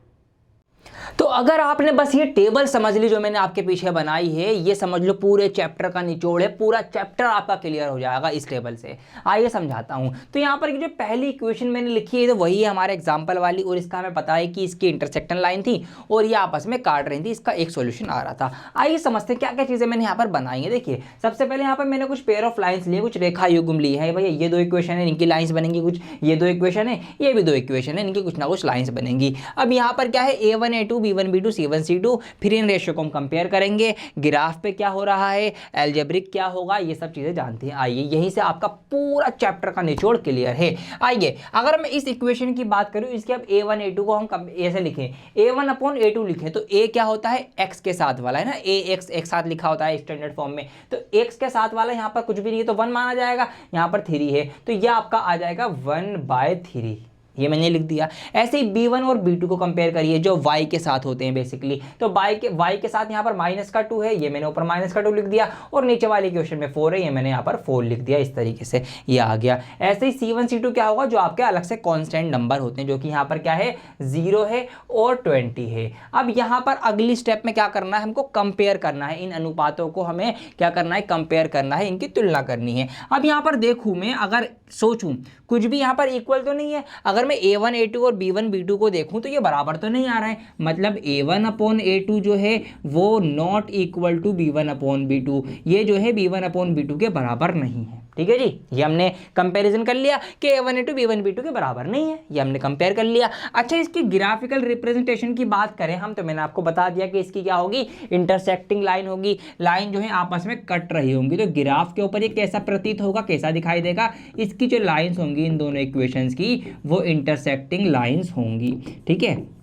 तो अगर आपने बस ये टेबल समझ ली जो मैंने आपके पीछे बनाई है, ये समझ लो पूरे चैप्टर का निचोड़ है, पूरा चैप्टर आपका क्लियर हो जाएगा इस टेबल से। आइए समझाता हूं। तो यहाँ पर जो पहली इक्वेशन मैंने लिखी है तो वही है हमारे एग्जांपल वाली, और इसका हमें पता है कि इसकी इंटरसेक्शन लाइन थी और ये आपस में काट रही थी, इसका एक सॉल्यूशन आ रहा था। आइए समझते हैं क्या क्या चीजें मैंने यहाँ पर बनाई है। देखिए सबसे पहले यहाँ पर मैंने कुछ पेयर ऑफ लाइन्स लिए, कुछ रेखा युग्म ली है। भैया ये दो इक्वेशन है, इनकी लाइन्स बनेंगी कुछ, ये दो इक्वेशन है, ये भी दो इक्वेशन है, इनकी कुछ ना कुछ लाइन्स बनेंगी। अब यहाँ पर क्या है, A1 A2 B1 B2 C1 C2, फिर इन रेशियो को हम कंपेयर करेंगे, ग्राफ पे क्या हो रहा है, अलजेब्रिक क्या होगा, ये सब चीजें जानते हैं। आइए यहीं से आपका पूरा चैप्टर का निचोड़ क्लियर है। आइए अगर मैं इस इक्वेशन की बात करूं, इसके अब A1 A2 को हम ऐसे लिखें, A1 अपॉन A2 लिखें तो A क्या होता है, x के साथ वाला है ना, AX एक साथ लिखा होता है स्टैंडर्ड फॉर्म में, तो x के साथ वाला यहाँ पर कुछ भी नहीं है तो 1 माना जाएगा, यहाँ पर 3 है तो यह आपका आ जाएगा 1/3, ये मैंने लिख दिया। ऐसे ही B1 और B2 को कंपेयर करिए जो y के साथ होते हैं बेसिकली, तो y के साथ यहाँ पर -2 है, ये मैंने ऊपर -2 लिख दिया, और नीचे वाले क्वेश्चन में 4 है, ये मैंने यहाँ पर 4 लिख दिया। इस तरीके से ये आ गया। ऐसे ही C1 C2 क्या होगा, जो आपके अलग से कांस्टेंट नंबर होते हैं, जो कि यहाँ पर क्या है 0 है और 20 है। अब यहाँ पर अगली स्टेप में क्या करना है, हमको कंपेयर करना है, इन अनुपातों को हमें क्या करना है, कंपेयर करना है, इनकी तुलना करनी है। अब यहाँ पर देखूँ मैं, अगर सोचूं कुछ भी यहाँ पर इक्वल तो नहीं है, अगर मैं A1 A2 और B1 B2 को देखूं तो ये बराबर तो नहीं आ रहा है, मतलब A1 अपॉन A2 जो है वो not equal to B1 upon B2, ये जो है B1 अपॉन B2 के बराबर नहीं है। ठीक है जी, ये हमने कंपैरिजन कर लिया कि A1 A2 B1 B2 के बराबर नहीं है, ये हमने कंपेयर कर लिया। अच्छा इसकी ग्राफिकल रिप्रेजेंटेशन की बात करें हम, तो मैंने आपको बता दिया कि इसकी क्या होगी, इंटरसेक्टिंग लाइन होगी, लाइन जो है आपस में कट रही होंगी, तो ग्राफ के ऊपर ये कैसा प्रतीत होगा, कैसा दिखाई देगा, इसकी जो लाइंस होंगी इन दोनों इक्वेशंस की वो इंटरसेक्टिंग लाइंस होंगी। ठीक है,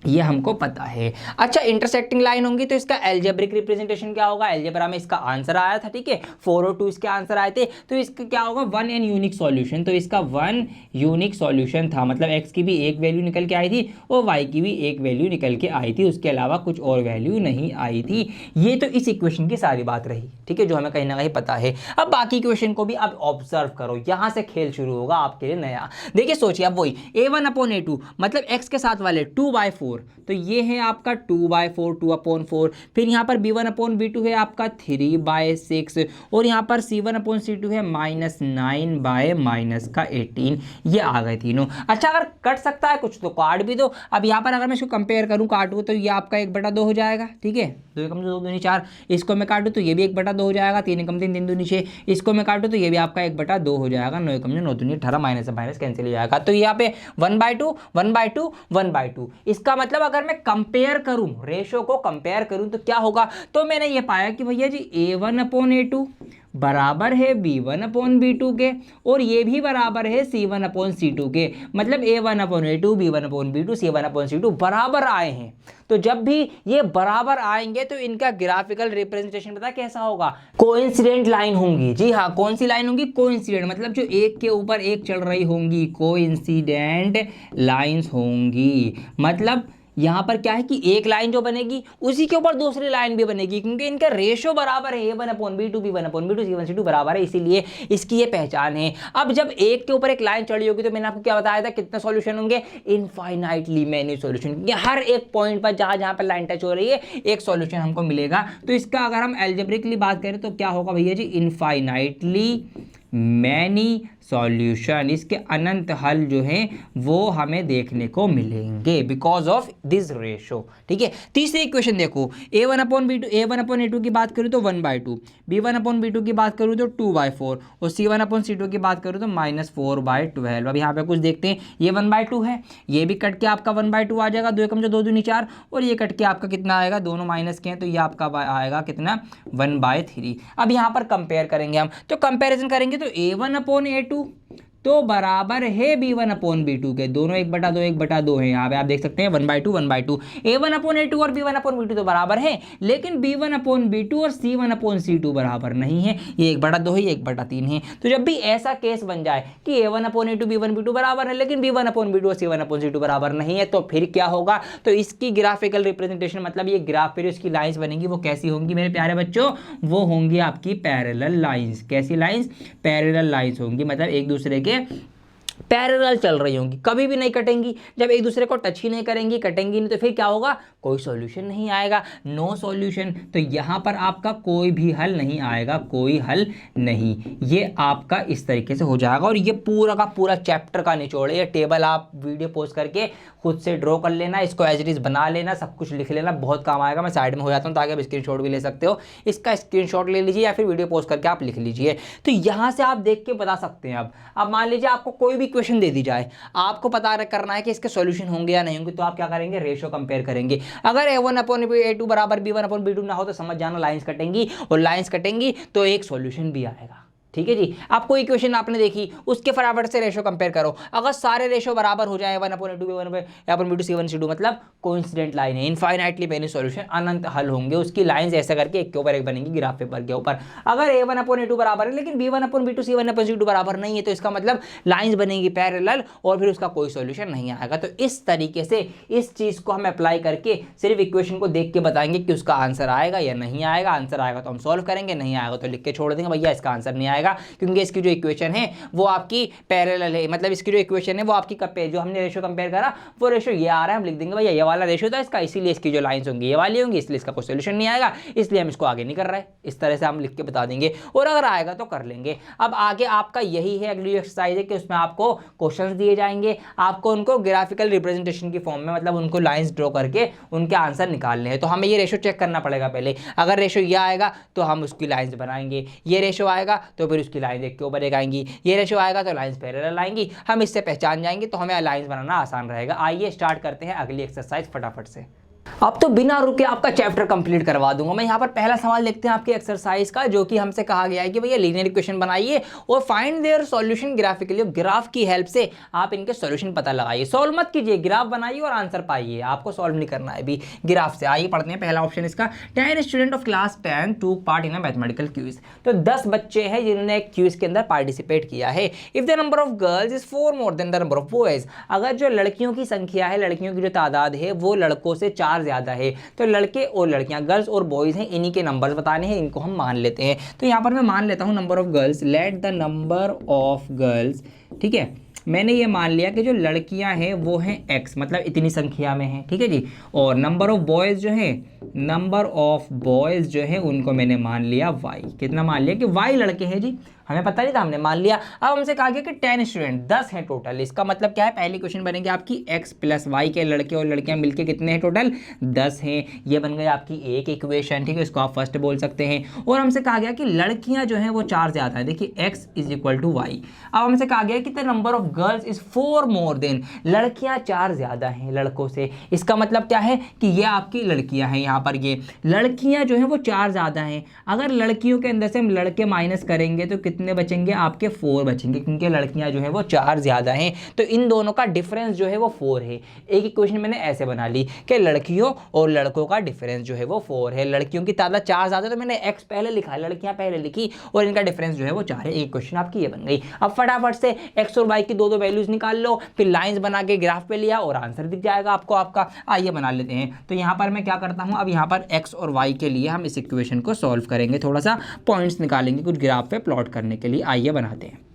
ये हमको पता है। अच्छा इंटरसेक्टिंग लाइन होंगी तो इसका एल्जेब्रिक रिप्रेजेंटेशन क्या होगा, एल्जेब्रा में इसका आंसर आया था, ठीक है 4 और 2 इसके आंसर आए थे, तो इसका क्या होगा 1 एन यूनिक सॉल्यूशन, तो इसका 1 यूनिक सॉल्यूशन था, मतलब x की भी एक वैल्यू निकल के आई थी और y की भी एक वैल्यू निकल के आई थी, उसके अलावा कुछ और वैल्यू नहीं आई थी। ये तो इस इक्वेशन की सारी बात रही, ठीक है, जो हमें कहीं ना कहीं पता है। अब बाकी इक्वेशन को भी आप ऑब्जर्व करो, यहाँ से खेल शुरू होगा आपके लिए नया। देखिए सोचिए अब वही A1 अपॉन A2 मतलब x के साथ वाले 2/4, तो ये है आपका 2/4 2/4, फिर यहाँ पर B1 अपॉन B2 है आपका 3/6, और यहाँ पर C1 अपॉन C2 है -9/-18, ये आ गए तीनों। अच्छा अगर कट सकता है कुछ तो काट भी दो। अब यहाँ पर अगर मैं इसको कंपेयर करूँ काटूँ तो ये आपका 1/2 हो जाएगा, ठीक है, 2 कम से 2 दूनी 4, इसको मैं काटूँ तो ये भी 1/2 हो जाएगा, 3 कम 3 3 दूनी 6, इसको मैं काटूँ तो ये भी आपका 1/2 हो जाएगा, 9 कम 9 दूनी 18, माइनस से माइनस कैंसिल हो जाएगा, तो यहाँ पे 1/2 1/2 1/2। इसका मतलब अगर मैं कंपेयर करूं, रेशो को कंपेयर करूं तो क्या होगा, तो मैंने ये पाया कि भैया जी A1 अपॉन A2 बराबर है B1 अपॉन B2 के, और ये भी बराबर है C1 अपॉन C2 के, मतलब A1 upon A2 B1 upon B2 C1 upon C2 बराबर आए हैं। तो जब भी ये बराबर आएंगे तो इनका ग्राफिकल रिप्रेजेंटेशन पता कैसा होगा, कोइंसिडेंट लाइन होंगी। जी हाँ, कौन सी लाइन होंगी, कोइंसिडेंट, मतलब जो एक के ऊपर एक चल रही होंगी, कोइंसिडेंट लाइंस होंगी। मतलब यहाँ पर क्या है कि एक लाइन जो बनेगी उसी के ऊपर दूसरी लाइन भी बनेगी, क्योंकि इनका रेशो बराबर है, A1 upon B2 B1 upon B2 C1 C2 बराबर है, इसीलिए इसकी ये पहचान है। अब जब एक के ऊपर एक लाइन चढ़ी होगी तो मैंने आपको क्या बताया था, कितने सॉल्यूशन होंगे, इनफाइनाइटली मैनी सॉल्यूशन, क्योंकि हर एक पॉइंट पर जहाँ जहाँ पर लाइन टच हो रही है एक सॉल्यूशन हमको मिलेगा। तो इसका अगर हम एल्जेब्रिकली बात करें तो क्या होगा भैया जी, इनफाइनाइटली मैनी सॉल्यूशन, इसके अनंत हल जो हैं वो हमें देखने को मिलेंगे बिकॉज ऑफ दिस रेशो। ठीक है, तीसरी इक्वेशन देखो, A1 अपॉन A2 की बात करूँ तो 1/2, B1 अपॉन B2 की बात करूँ तो 2/4, और C1 अपॉन C2 की बात करूँ तो -4/12। अब यहाँ पे कुछ देखते हैं, ये 1/2 है, ये भी कट के आपका 1/2 आ जाएगा, 2 कम से 2 दूनी 4, और ये कट के आपका कितना आएगा, दोनों माइनस के हैं तो ये आपका आएगा कितना 1/3। अब यहाँ पर कंपेयर करेंगे हम, तो कंपेरिजन करेंगे तो A1 अपॉन A2 तो बराबर है b1/b2 के। दोनों 1/2 1/2 है। यहाँ पे आप देख सकते हैं 1/2 1/2। a1/a2 और b1/b2 तो बराबर है, लेकिन b1/b2 और c1/c2 बराबर नहीं है। ये 1/2 है, ये 1/3 है। तो जब भी ऐसा केस बन जाए कि a1/a2 b1/b2 बराबर है, लेकिन b1/b2 और c1/c2 बराबर नहीं है, तो फिर क्या होगा? तो इसकी ग्राफिकल रिप्रेजेंटेशन, मतलब ये ग्राफ पर इसकी लाइंस बनेंगी, वो कैसी होंगी मेरे प्यारे बच्चों? वो होंगी आपकी पैरेलल लाइंस। कैसी लाइंस? पैरेलल लाइंस होंगी, मतलब एक दूसरे के पैरेलल चल रही होंगी, कभी भी नहीं कटेंगी। जब एक दूसरे को टच ही नहीं करेंगी, कटेंगी नहीं, तो फिर क्या होगा? कोई सॉल्यूशन नहीं आएगा, नो सॉल्यूशन। तो यहाँ पर आपका कोई भी हल नहीं आएगा, कोई हल नहीं। ये आपका इस तरीके से हो जाएगा। और ये पूरा का पूरा चैप्टर का निचोड़ है। ये टेबल आप वीडियो पोस्ट करके खुद से ड्रॉ कर लेना, इसको एज इट इज बना लेना, सब कुछ लिख लेना, बहुत काम आएगा। मैं साइड में हो जाता हूँ ताकि आप स्क्रीनशॉट भी ले सकते हो। इसका स्क्रीनशॉट ले लीजिए या फिर वीडियो पोस्ट करके आप लिख लीजिए। तो यहाँ से आप देख के बता सकते हैं। अब मान लीजिए आपको कोई भी क्वेश्चन दे दी जाए, आपको पता करना है कि इसके सॉल्यूशन होंगे या नहीं होंगे, तो आप क्या करेंगे? रेशियो कंपेयर करेंगे। अगर a1/a2 बराबर b1/b2 ना हो तो समझ जाना लाइंस कटेंगी, और लाइंस कटेंगी तो एक सॉल्यूशन भी आएगा। ठीक है जी। आप कोई इक्वेशन आपने देखी, उसके फटाफट से रेशियो कंपेयर करो। अगर सारे रेशियो बराबर हो जाए 1/a2 b1/b2 c1c2, मतलब कोइंसिडेंट लाइन है, इनफाइनाइटली मेनी सॉल्यूशन, अनंत हल होंगे। उसकी लाइंस ऐसे करके एक के ऊपर एक बनेंगी ग्राफ पेपर के ऊपर। अगर a1/a2 बराबर है लेकिन b1/b2 c1/c2 बराबर नहीं है, तो इसका मतलब लाइंस बनेंगी पैरेलल और फिर उसका कोई सॉल्यूशन नहीं आएगा। तो इस तरीके से इस चीज को हम अप्लाई करके सिर्फ इक्वेशन को देख के बताएंगे कि उसका आंसर आएगा या नहीं आएगा। आंसर आएगा तो हम सॉल्व करेंगे, नहीं आएगा तो लिख के छोड़ देंगे भैया इसका आंसर नहीं आएगा, क्योंकि इसकी जो इक्वेशन है वो आपकी पैरेलल है। मतलब इसकी जो इक्वेशन है वो आपकी जो हमने रेशियो कंपेयर करा वो रेशियो ये आ रहा है, हम लिख देंगे भैया ये वाला रेशियो था इसका, इसीलिए इसकी जो लाइंस होंगी ये वाली होंगी, इसलिए इसका कोई सॉल्यूशन नहीं आएगा, इसलिए हम इसको आगे नहीं कर रहे। इस तरह से हम लिख के बता देंगे, और अगर आएगा तो कर लेंगे। अब आगे आपका यही है अगली एक्सरसाइज है कि उसमें आपको क्वेश्चंस दिए जाएंगे, आपको उनको ग्राफिकल रिप्रेजेंटेशन की फॉर्म में, मतलब उनको लाइंस ड्रॉ करके उनके आंसर निकालने हैं। तो हमें ये रेशियो चेक करना पड़ेगा पहले। अगर रेशियो ये आएगा तो हम उसकी लाइंस बनाएंगे, ये रेशियो आएगा तो फिर उसकी लाइंस एक के ऊपर एक आएंगी, ये रेशियो आएगा तो लाइंस पैरेलल आएंगी। हम इससे पहचान जाएंगे तो हमें लाइंस बनाना आसान रहेगा। आइए स्टार्ट करते हैं अगली एक्सरसाइज फटाफट से। अब तो बिना रुके आपका चैप्टर कंप्लीट करवा दूंगा मैं। यहाँ पर पहला सवाल देखते हैं आपकी एक्सरसाइज का, जो कि हमसे कहा गया है कि भैया लीनियर इक्वेशन बनाइए और find their solution graphically. Graph की हेल्प से आप इनके सॉल्यूशन पता लगाइए, सॉल्व मत कीजिए, ग्राफ बनाइए और आंसर पाइए। आपको सॉल्व नहीं करना है अभी, ग्राफ से। आइए पढ़ते हैं पहला ऑप्शन इसका। 10 स्टूडेंट ऑफ क्लास 10 टूक part in a mathematical quiz. तो 10 बच्चे हैं जिन्होंने एक क्विज के अंदर पार्टिसिपेट किया है। If the number of girls is 4 more then the number of boys. अगर जो लड़कियों की संख्या है, लड़कियों की जो तादाद है वो लड़कों से 4 ज्यादा है, तो लड़के और लड़कियां, गर्ल्स और बॉयज हैं, इन्हीं के नंबर्स बताने हैं, इनको हम मान लेते हैं। तो यहाँ पर मैं मान लेता हूँ number of girls, let the number of girls, ठीक है। मैंने ये मान लिया कि जो लड़कियां हैं वो हैं x, मतलब इतनी संख्या में हैं, ठीक है जी। और नंबर ऑफ बॉयज़ जो है, नंबर ऑफ बॉयज़ जो है उनको मैंने मान लिया y। कितना मान लिया? कि y लड़के हैं जी, हमें पता नहीं था, हमने मान लिया। अब हमसे कहा गया कि 10 स्टूडेंट, 10 हैं टोटल। इसका मतलब क्या है? पहली क्वेश्चन बनेगी आपकी x प्लस वाई के लड़के और लड़कियां मिलके कितने हैं टोटल? 10 हैं। ये बन गई आपकी एक इक्वेशन, ठीक है, इसको आप फर्स्ट बोल सकते हैं। और हमसे कहा गया कि लड़कियां जो हैं वो 4 ज़्यादा है। देखिए x is equal to y. अब हमसे कहा गया कि the number of girls is 4 more than, लड़कियां 4 ज़्यादा हैं लड़कों से। इसका मतलब क्या है? कि ये आपकी लड़कियां हैं, यहाँ पर ये लड़कियां जो हैं वो 4 ज़्यादा हैं। अगर लड़कियों के अंदर से हम लड़के माइनस करेंगे तो कितने बचेंगे? आपके 4 बचेंगे, क्योंकि लड़कियां जो है वो 4 ज्यादा हैं। तो इन दोनों का डिफरेंस जो है वो 4 है। एक इक्वेशन मैंने ऐसे बना ली कि लड़कियों और लड़कों का डिफरेंस जो है वो 4 है। लड़कियों की तादाद 4 ज्यादा, तो मैंने x पहले लिखा, लड़कियां पहले लिखी, और इनका डिफरेंस जो है वो 4 है। एक क्वेश्चन आपकी ये बन गई। अब फटाफट से x और y की दो वैल्यूज निकाल लो, फिर लाइंस बना के ग्राफ पे लिया और आंसर दिख जाएगा आपको आपका। आइए बना लेते हैं। तो यहाँ पर मैं क्या करता हूँ, अब यहाँ पर x और y के लिए हम इस इक्वेशन को सॉल्व करेंगे, थोड़ा सा पॉइंट्स निकालेंगे कुछ ग्राफ पे प्लॉट करने के लिए। आइए बनाते हैं।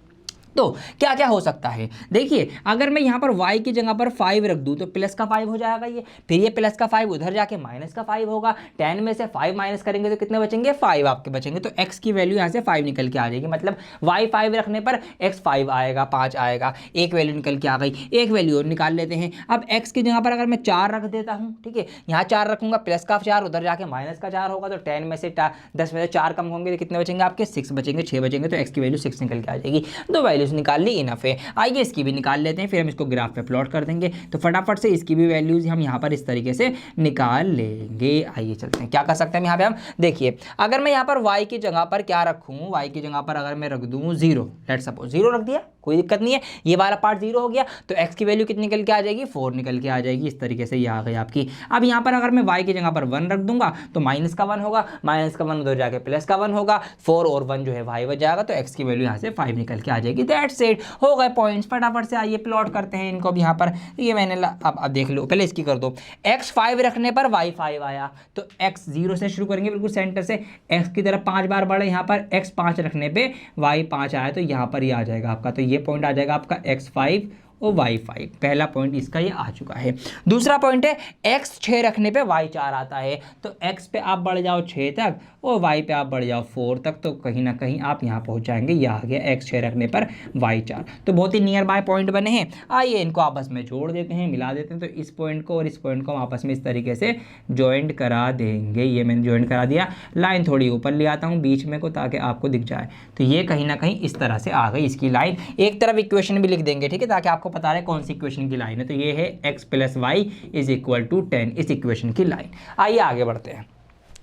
तो क्या क्या हो सकता है? देखिए, अगर मैं यहाँ पर y की जगह पर 5 रख दूँ तो प्लस का 5 हो जाएगा ये, फिर ये प्लस का 5 उधर जाके माइनस का 5 होगा। 10 में से 5 माइनस करेंगे तो कितने बचेंगे? 5 आपके बचेंगे। तो x की वैल्यू यहाँ से 5 निकल के आ जाएगी, मतलब y 5 रखने पर x 5 आएगा, 5 आएगा। एक वैल्यू निकल के आ गई। एक वैल्यू और निकाल लेते हैं। अब x की जगह पर अगर मैं 4 रख देता हूँ, ठीक है, यहाँ 4 रखूंगा, प्लस का 4 उधर जाके माइनस का 4 होगा, तो 10 में से 4 कम होंगे तो कितने बचेंगे आपके? 6 बचेंगे, 6 बचेंगे, तो x की वैल्यू 6 निकल के आ जाएगी। दो वैल्यू वैल्यूज निकाल ली, इनफ है। आइए इसकी भी निकाल लेते हैं, फिर हम इसको ग्राफ पे प्लॉट कर देंगे। तो फटाफट से इसकी भी वैल्यूज हम यहाँ पर इस तरीके से निकाल लेंगे। आइए चलते हैं, क्या कर सकते हैं यहाँ पे हम, देखिए अगर मैं यहाँ पर y की जगह पर क्या रखूँ, y की जगह पर अगर मैं रख दूँ 0, लेट सपोज 0 रख दिया, कोई दिक्कत नहीं है, ये वाला पार्ट 0 हो गया, तो x की वैल्यू कितनी निकल के आ जाएगी, 4 निकल के आ जाएगी। इस तरीके से ये आ गई आपकी। अब यहाँ पर अगर मैं y की जगह पर 1 रख दूंगा तो माइनस का 1 होगा, माइनस का 1 उधर जाके प्लस का 1 होगा, 4 और 1 जो है y बच जाएगा, तो x की वैल्यू यहाँ से 5 निकल के आ जाएगी। दैट्स इट, हो गए पॉइंट्स। फटाफट से आइए प्लॉट करते हैं इनको भी यहाँ पर। ये मैंने अब देख लो, पहले इसकी कर दो, x 5 रखने पर y 5 आया, तो x 0 से शुरू करेंगे बिल्कुल सेंटर से, x की तरफ 5 बार बढ़े, यहाँ पर x 5 रखने पे y 5 आया, तो यहाँ पर ये आ जाएगा आपका, तो ये पॉइंट आ जाएगा आपका x5 और y5। पहला पॉइंट इसका ये आ चुका है। दूसरा पॉइंट है x 6 रखने पे y4 आता है, तो x पे आप बढ़ जाओ 6 तक और y पे आप बढ़ जाओ 4 तक, तो कहीं ना कहीं आप यहाँ पहुँच जाएंगे। ये आ गया x 6 रखने पर y4। तो बहुत ही नियर बाय पॉइंट बने हैं। आइए इनको आपस में जोड़ देते हैं, मिला देते हैं। तो इस पॉइंट को और इस पॉइंट को हम आपस में इस तरीके से ज्वाइंट करा देंगे। ये मैंने ज्वाइंट करा दिया, लाइन थोड़ी ऊपर ले आता हूँ बीच में को, ताकि आपको दिख जाए। तो ये कहीं ना कहीं इस तरह से आ गई इसकी लाइन। एक तरफ इक्वेशन भी लिख देंगे, ठीक है, ताकि आपको पता रहे कौन सी इक्वेशन की लाइन है। तो ये है x + y = 10, इस इक्वेशन की लाइन। आइए आगे बढ़ते हैं,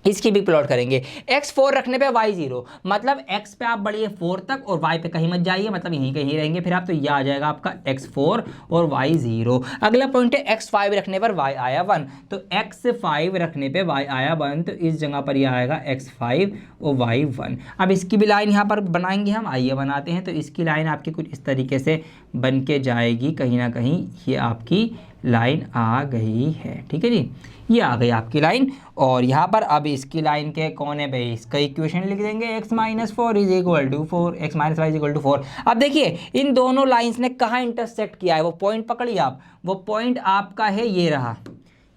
इसकी भी प्लॉट करेंगे। x 4 रखने पे y 0, मतलब x पे आप बढ़िए 4 तक और y पे कहीं मत जाइए, मतलब यहीं कहीं रहेंगे फिर आप, तो यह आ जाएगा आपका x 4 और y 0। अगला पॉइंट है x 5 रखने पर y आया 1, तो x 5 रखने पे y आया 1, तो इस जगह पर यह आएगा x 5 और y 1। अब इसकी भी लाइन यहाँ पर बनाएंगे हम, आइए बनाते हैं। तो इसकी लाइन आपकी कुछ इस तरीके से बन के जाएगी, कहीं ना कहीं ये आपकी लाइन आ गई है, ठीक है जी, ये आ गई आपकी लाइन। और यहाँ पर अब इसकी लाइन के कौन है भाई, इसका इक्वेशन लिख देंगे, x - 4 = 4, x - y = 4। अब देखिए इन दोनों लाइंस ने कहाँ इंटरसेक्ट किया है, वो पॉइंट पकड़िए आप, वो पॉइंट आपका है ये रहा,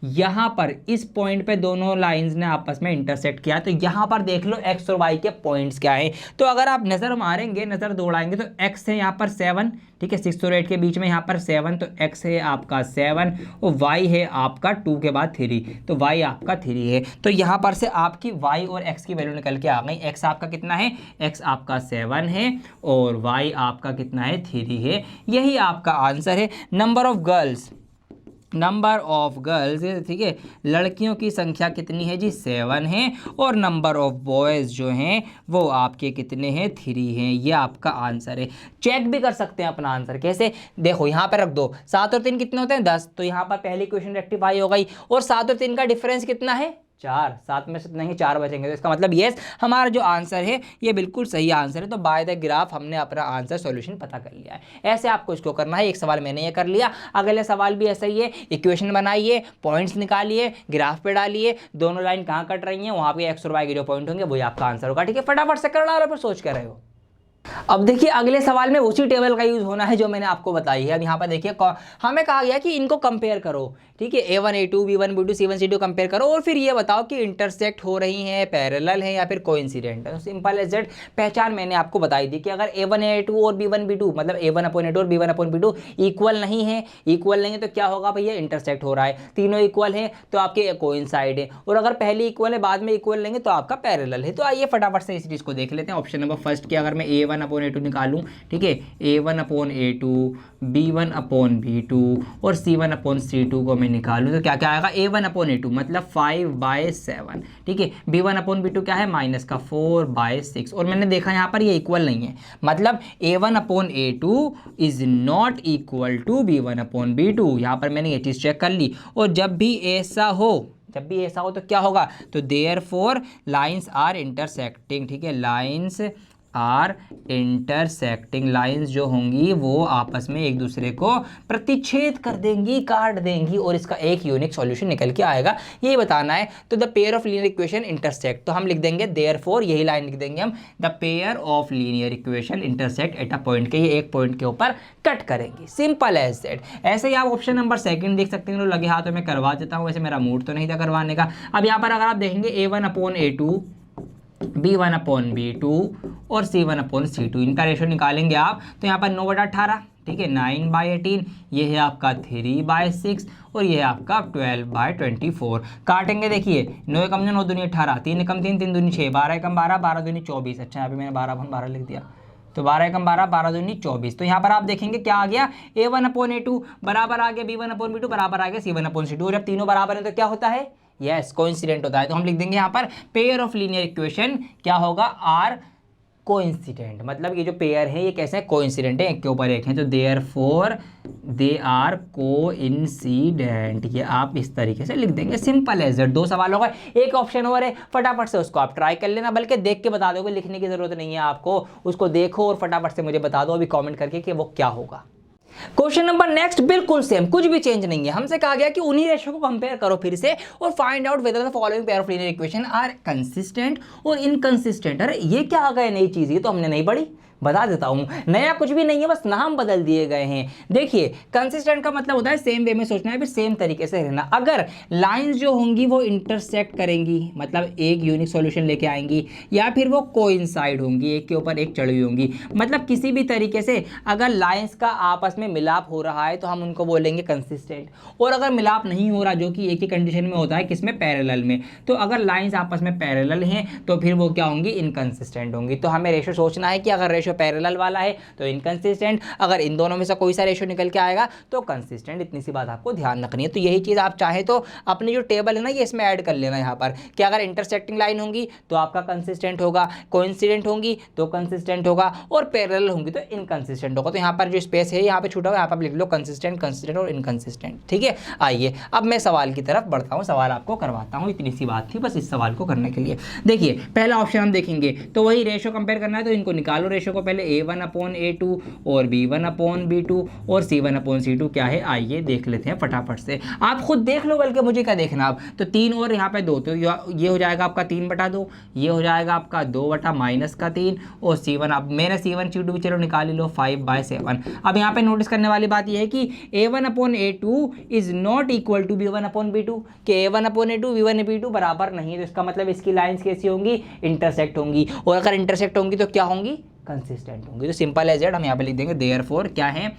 यहाँ पर इस पॉइंट पे दोनों लाइंस ने आपस में इंटरसेक्ट किया। तो यहाँ पर देख लो x और y के पॉइंट्स क्या हैं। तो अगर आप नज़र मारेंगे, नज़र दौड़ाएंगे, तो x है यहाँ पर 7, ठीक है, 6 और 8 के बीच में यहाँ पर 7, तो x है आपका 7 और y है आपका 2 के बाद 3, तो y आपका 3 है। तो यहाँ पर से आपकी y और x की वैल्यू निकल के आ गई। x आपका कितना है, x आपका 7 है और y आपका कितना है, 3 है। यही आपका आंसर है। नंबर ऑफ गर्ल्स, ठीक है, लड़कियों की संख्या कितनी है जी, 7 है, और नंबर ऑफ बॉयज़ जो हैं वो आपके कितने हैं, 3 हैं। ये आपका आंसर है। चेक भी कर सकते हैं अपना आंसर, कैसे, देखो यहाँ पे रख दो, 7 और 3 कितने होते हैं, 10, तो यहाँ पर पहली क्वेश्चन रेक्टिफाई हो गई। और 7 और 3 का डिफरेंस कितना है, 4, 7 में से नहीं 4 बचेंगे, तो इसका मतलब यस, हमारा जो आंसर है ये बिल्कुल सही आंसर है। तो बाय द ग्राफ हमने अपना आंसर सॉल्यूशन पता कर लिया है। ऐसे आपको इसको करना है। एक सवाल मैंने ये कर लिया, अगले सवाल भी ऐसा ही है, इक्वेशन बनाइए, पॉइंट्स निकालिए, ग्राफ पे डालिए, दोनों लाइन कहाँ कट रही हैं, वहाँ पे एक्स और वाई के जो पॉइंट होंगे वही आपका आंसर होगा, ठीक है। फटाफट से कर डालो, पर सोच कर रहे हो। अब देखिए अगले सवाल में उसी टेबल का यूज होना है जो मैंने आपको बताई है। अब यहाँ पर देखिए हमें कहा गया कि इनको कंपेयर करो, ठीक है, A1 A2 B1 B2 C1 C2 compare करो और फिर ये बताओ कि इंटरसेक्ट हो रही हैं, पैरेलल हैं या फिर कोइंसिडेंट है। तो सिंपल एज दैट पहचान मैंने आपको बताई दी कि अगर A1 A2 और B1 B2 मतलब A1/A2 और B1/B2 इक्वल नहीं है तो क्या होगा भैया, इंटरसेक्ट हो रहा है। तीनों इक्वल हैं तो आपके कोइंसाइड है, और अगर पहले इक्वल है बाद में इक्वल लेंगे तो आपका पैरेलल है। तो आइए फटाफट से इस चीज़ को देख लेते हैं। ऑप्शन नंबर फर्स्ट की अगर मैं A1/A2 निकालूं, ठीक है, A1/A2 B1/B2 और C1/C2 को मैं निकालूं तो क्या क्या आएगा, A1/A2 मतलब 5/7, ठीक है, B1/B2 क्या है, -4/6, और मैंने देखा यहाँ पर ये इक्वल नहीं है, मतलब A1/A2 is not equal to B1/B2। यहाँ पर मैंने ये चीज़ चेक कर ली। और जब भी ऐसा हो तो क्या होगा, तो देयरफॉर लाइंस आर इंटरसेक्टिंग, ठीक है, लाइंस आर इंटरसेक्टिंग, लाइंस जो होंगी वो आपस में एक दूसरे को प्रतिच्छेद कर देंगी, काट देंगी, और इसका एक यूनिक सॉल्यूशन निकल के आएगा, यही बताना है। तो the pair of linear equation intersect, तो हम लिख देंगे देयरफॉर, यही लाइन लिख देंगे हम, the pair of linear equation intersect at a point के, ये एक पॉइंट के ऊपर कट करेंगे, सिंपल एज दैट। ऐसे ही आप ऑप्शन नंबर सेकंड देख सकते हैं, तो लगे हाथों में करवा देता हूँ, वैसे मेरा मूड तो नहीं था करवाने का। अब यहाँ पर अगर आप देखेंगे A1/A2 B1/B2 और C1/C2, इनका रेशो निकालेंगे आप, तो यहाँ पर 9/18, ठीक है, 9/18, ये है आपका 3/6 और ये है आपका 12/24। काटेंगे, देखिए 9 कम 9 9 दूनी 18, 3 कम 3 3 दूनी 6, 12 कम 12 12 दूनी 24। अच्छा यहाँ पे मैंने 12 लिख दिया, तो 12 एकम 12, 12 दूनी 24। तो यहाँ पर आप देखेंगे क्या आ गया, A1/A2 बराबर आ गया B1/B2 बराबर आ गया C1/C2। जब तीनों बराबर है तो क्या होता है, यस कोइंसिडेंट होता है। तो हम लिख देंगे यहाँ पर पेयर ऑफ लीनियर इक्वेशन क्या होगा, आर कोइंसिडेंट। मतलब ये जो पेयर है ये कैसे है, कोइंसिडेंट है, एक के ऊपर एक है। तो देयरफॉर दे आर कोइंसिडेंट, ये आप इस तरीके से लिख देंगे, सिंपल एज दैट। 2 सवाल होगा, एक ऑप्शन और है, फटाफट से उसको आप ट्राई कर लेना, बल्कि देख के बता दोगे, लिखने की जरूरत नहीं है आपको, उसको देखो और फटाफट से मुझे बता दो अभी कमेंट करके कि वो क्या होगा। क्वेश्चन नंबर नेक्स्ट बिल्कुल सेम, कुछ भी चेंज नहीं है। हमसे कहा गया कि उन्हीं रेशो को कंपेयर करो फिर से और find out whether the following pair of linear equation are consistent और इनकंसिस्टेंट। अरे ये क्या आ गया नई चीज, ये तो हमने नहीं पढ़ी, बता देता हूं, नया कुछ भी नहीं है, बस नाम बदल दिए गए हैं। देखिए कंसिस्टेंट का मतलब होता है सेम वे में सोचना है, फिर सेम तरीके से रहना। अगर लाइंस जो होंगी वो इंटरसेक्ट करेंगी, मतलब एक यूनिक सॉल्यूशन लेके आएंगी, या फिर वो कोइंसाइड होंगी, एक के ऊपर एक चढ़ी होंगी, मतलब किसी भी तरीके से अगर लाइंस का आपस में मिलाप हो रहा है तो हम उनको बोलेंगे कंसिस्टेंट। और अगर मिलाप नहीं हो रहा, जो कि एक ही कंडीशन में होता है, किसमें, पैरेलल में, तो अगर लाइंस आपस में पैरेलल हैं तो फिर वो क्या होंगी, इनकंसिस्टेंट होंगी। तो हमें रेशो सोचना है कि अगर रेशो पैरेलल वाला है तो इनकंसिस्टेंट, अगर इन दोनों में से कोई सा रेशो निकल के आएगा तो कंसिस्टेंट। इतनी सी बात आपको ध्यान रखनी है। तो यही चीज आप चाहे तो अपनी जो टेबल है ना ये इसमें ऐड कर लेना यहाँ पर, कि अगर इंटरसेक्टिंग लाइन होंगी तो आपका कंसिस्टेंट होगा, कोइंसिडेंट होंगी तो कंसिस्टेंट होगा, और पैरेलल होंगी तो इनकंसिस्टेंट होगा। तो यहाँ पर जो स्पेस है यहाँ पे छूटा हुआ, यहाँ पर लिख लो कंसिस्टेंट, कंसिस्टेंट और इनकंसिस्टेंट। ठीक है, आइए अब मैं सवाल की तरफ बढ़ता हूँ, सवाल आपको करवाता हूँ। इतनी सी बात थी बस इस सवाल को करने के लिए। देखिए पहला ऑप्शन हम देखेंगे तो वही रेशो कंपेयर करना है, तो इनको निकालो रेशो को पहले, A1/A2 और B1/B2 और C1/C2 क्या है, आइए देख लेते हैं फटाफट से। आप खुद देख लो, बल्कि मुझे क्या देखना अब। तो 3 और यहाँ पे 2, तो ये हो जाएगा आपका 3/2, ये हो जाएगा आपका 2/-3 और C1, अब मैंने C1/C2 भी चलो निकाल ही लो, 5/7। अब यहाँ पे नोटिस करने वाली बात यह है कि A1/A2 is not equal to B1/B2, कि A1/A2 B1/B2 बराबर नहीं है। तो इसका मतलब इसकी लाइंस कैसी होंगी, इंटरसेक्ट होंगी, और अगर इंटरसेक्ट होंगी तो क्या होंगी, कंसिस्टेंट होंगी। तो सिंपल एज दैट हम यहाँ पे लिख देंगे देयरफॉर क्या है,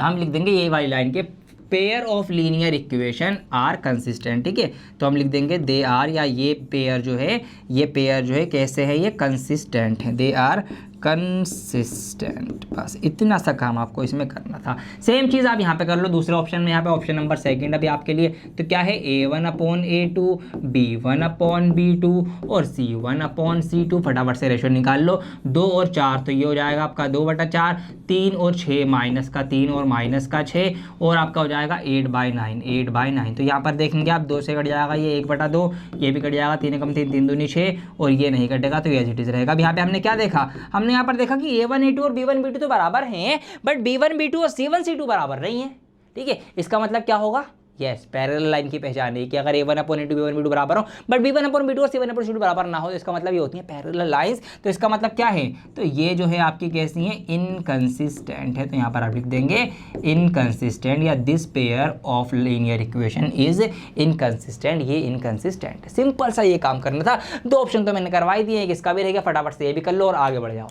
हम लिख देंगे ये वाली लाइन के pair of linear equation are consistent. ठीक है, तो हम लिख देंगे दे आर, या ये पेयर जो है, ये पेयर जो है कैसे है, ये कंसिस्टेंट है, दे आर कंसिस्टेंट। बस इतना सा काम आपको इसमें करना था। सेम चीज़ आप यहाँ पे कर लो दूसरे ऑप्शन में, यहाँ पे ऑप्शन नंबर सेकंड अभी आपके लिए। तो क्या है, A1/A2 B1/B2 और C1/C2। फटाफट से रेशो निकाल लो, 2 और 4, तो ये हो जाएगा आपका 2/4, 3 और 6, माइनस का 3 और माइनस का 6, और आपका हो जाएगा 8/9, 8/9। तो यहाँ पर देखेंगे आप 2 से कट जाएगा ये 1/2, ये भी कट जाएगा, 3 एकम 3, 3 दूनी 6, और ये नहीं कटेगा तो ये एज इट इज रहेगा। अब यहाँ पे हमने क्या देखा, हमने यहाँ पर देखा कि A1/A2 और B1/B2 तो बराबर हैं, बट B1/B2 और C1/C2 बराबर नहीं है। ठीक है, इसका मतलब क्या होगा, यस पैरेलल लाइन की पहचान है कि अगर A1/A2 B1/B2 बराबर हो बट B1/B2 और C1/C2 बराबर ना हो, तो इसका मतलब ये होती है पैरेलल लाइंस। तो इसका मतलब क्या है, तो ये जो है आपकी कैसी है, इनकंसिस्टेंट है। तो यहाँ पर आप लिख देंगे इनकंसिस्टेंट, या this pair of linear equation is inconsistent, ये इनकंसिस्टेंट। सिंपल सा ये काम करना था। 2 ऑप्शन तो मैंने करवाई दिए, इसका भी रहेगा, फटाफट से ये भी कर लो और आगे बढ़ जाओ।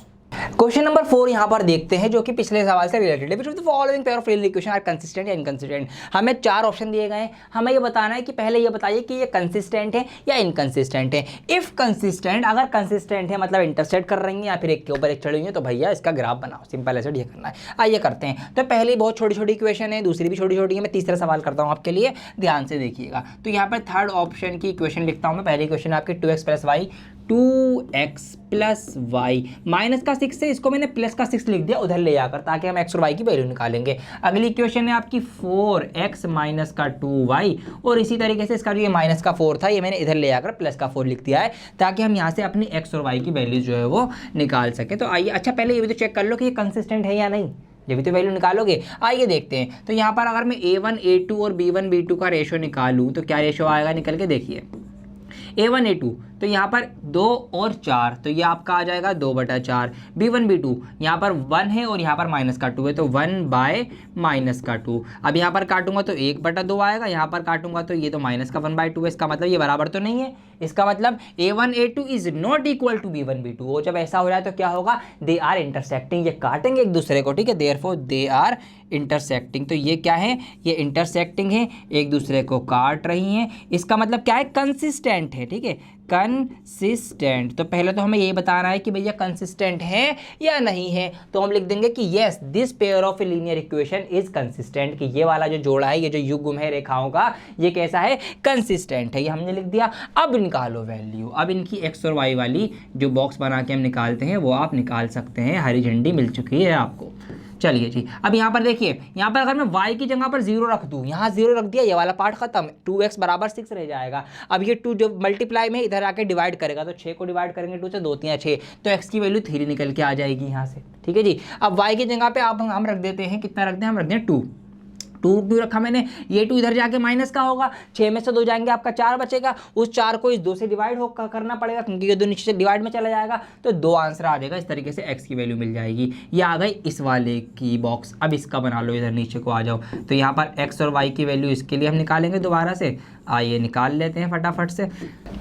क्वेश्चन नंबर 4 यहाँ पर देखते हैं, जो कि पिछले सवाल से रिलेटेड है। Which of the following pair of linear equation are consistent या इनकंसिस्टेंट। हमें 4 ऑप्शन दिए गए हैं, हमें ये बताना है कि पहले ये बताइए कि ये कंसिस्टेंट है या इनकंसिस्टेंट है। इफ कंसिस्टेंट, अगर कंसिस्टेंट है मतलब इंटरसेक्ट कर रही है या फिर एक के ऊपर एक चढ़ी हुई है, तो भैया इसका ग्राफ बनाओ, सिंपल ऐसे ये करना है। आइए करते हैं। तो पहली बहुत छोटी छोटी इक्वेशन है, दूसरी भी छोटी छोटी है। मैं तीसरा सवाल करता हूँ आपके लिए, ध्यान से देखिएगा। तो यहाँ पर थर्ड ऑप्शन की इक्वेशन लिखता हूँ मैं। पहली इक्वेशन आपकी 2x + y, 2x + y minus का 6 से इसको मैंने प्लस का 6 लिख दिया उधर ले जाकर, ताकि हम x और y की वैल्यू निकालेंगे। अगली इक्वेशन है आपकी 4x - 2y, और इसी तरीके से इसका जो ये माइनस का 4 था, ये मैंने इधर ले जाकर प्लस का 4 लिख दिया है, ताकि हम यहाँ से अपनी x और y की वैल्यू जो है वो निकाल सके। तो आइए, अच्छा पहले ये भी तो चेक कर लो कि ये कंसिस्टेंट है या नहीं, ये भी तो वैल्यू निकालोगे। आइए देखते हैं। तो यहाँ पर अगर मैं A1/A2 और B1/B2 का रेशो निकालूँ तो क्या रेशो आएगा, निकल के देखिए। A1/A2 तो यहाँ पर 2 और 4, तो ये आपका आ जाएगा 2/4। B1/B2 यहाँ पर 1 है और यहाँ पर -2 है, तो 1/-2। अब यहाँ पर काटूंगा तो 1/2 आएगा, यहाँ पर काटूंगा तो ये तो -1/2 है। इसका मतलब ये बराबर तो नहीं है। इसका मतलब A1/A2 is not equal to B1/B2। वो जब ऐसा हो जाए तो क्या होगा, दे आर इंटरसेक्टिंग, ये काटेंगे एक दूसरे को। ठीक है, देयरफॉर दे आर इंटरसेक्टिंग। तो ये क्या है, ये इंटरसेक्टिंग है, एक दूसरे को काट रही हैं। इसका मतलब क्या है, कंसिस्टेंट है। ठीक है, कंसिस्टेंट। तो पहले तो हमें ये बताना है कि भैया कंसिस्टेंट है या नहीं है। तो हम लिख देंगे कि yes this pair of linear equation is consistent, कि ये वाला जो जोड़ा है, ये जो युग्म है रेखाओं का, ये कैसा है, कंसिस्टेंट है। ये हमने लिख दिया। अब निकालो वैल्यू। अब इनकी एक्स और वाई वाली जो बॉक्स बना के हम निकालते हैं वो आप निकाल सकते हैं। हरी झंडी मिल चुकी है आपको। चलिए जी, अब यहाँ पर देखिए, यहाँ पर अगर मैं y की जगह पर 0 रख दूँ, यहाँ 0 रख दिया, ये वाला पार्ट खत्म, 2x बराबर 6 रह जाएगा। अब ये 2 जो मल्टीप्लाई में इधर आके डिवाइड करेगा, तो 6 को डिवाइड करेंगे 2 से, 2 3 6, तो x की वैल्यू 3 निकल के आ जाएगी यहाँ से। ठीक है जी। अब y की जगह पे आप हम रख देते हैं, कितना रखते हैं, हम रखते हैं 2। 2 क्यों रखा मैंने, ये 2 इधर जाके माइनस का होगा, 6 में से 2 जाएंगे, आपका 4 बचेगा। उस 4 को इस 2 से डिवाइड करना पड़ेगा, क्योंकि ये 2 नीचे से डिवाइड में चला जाएगा, तो 2 आंसर आ जाएगा। इस तरीके से x की वैल्यू मिल जाएगी। ये आ गई इस वाले की बॉक्स। अब इसका बना लो, इधर नीचे को आ जाओ। तो यहाँ पर x और y की वैल्यू इसके लिए हम निकालेंगे दोबारा से। आइए निकाल लेते हैं फटाफट से।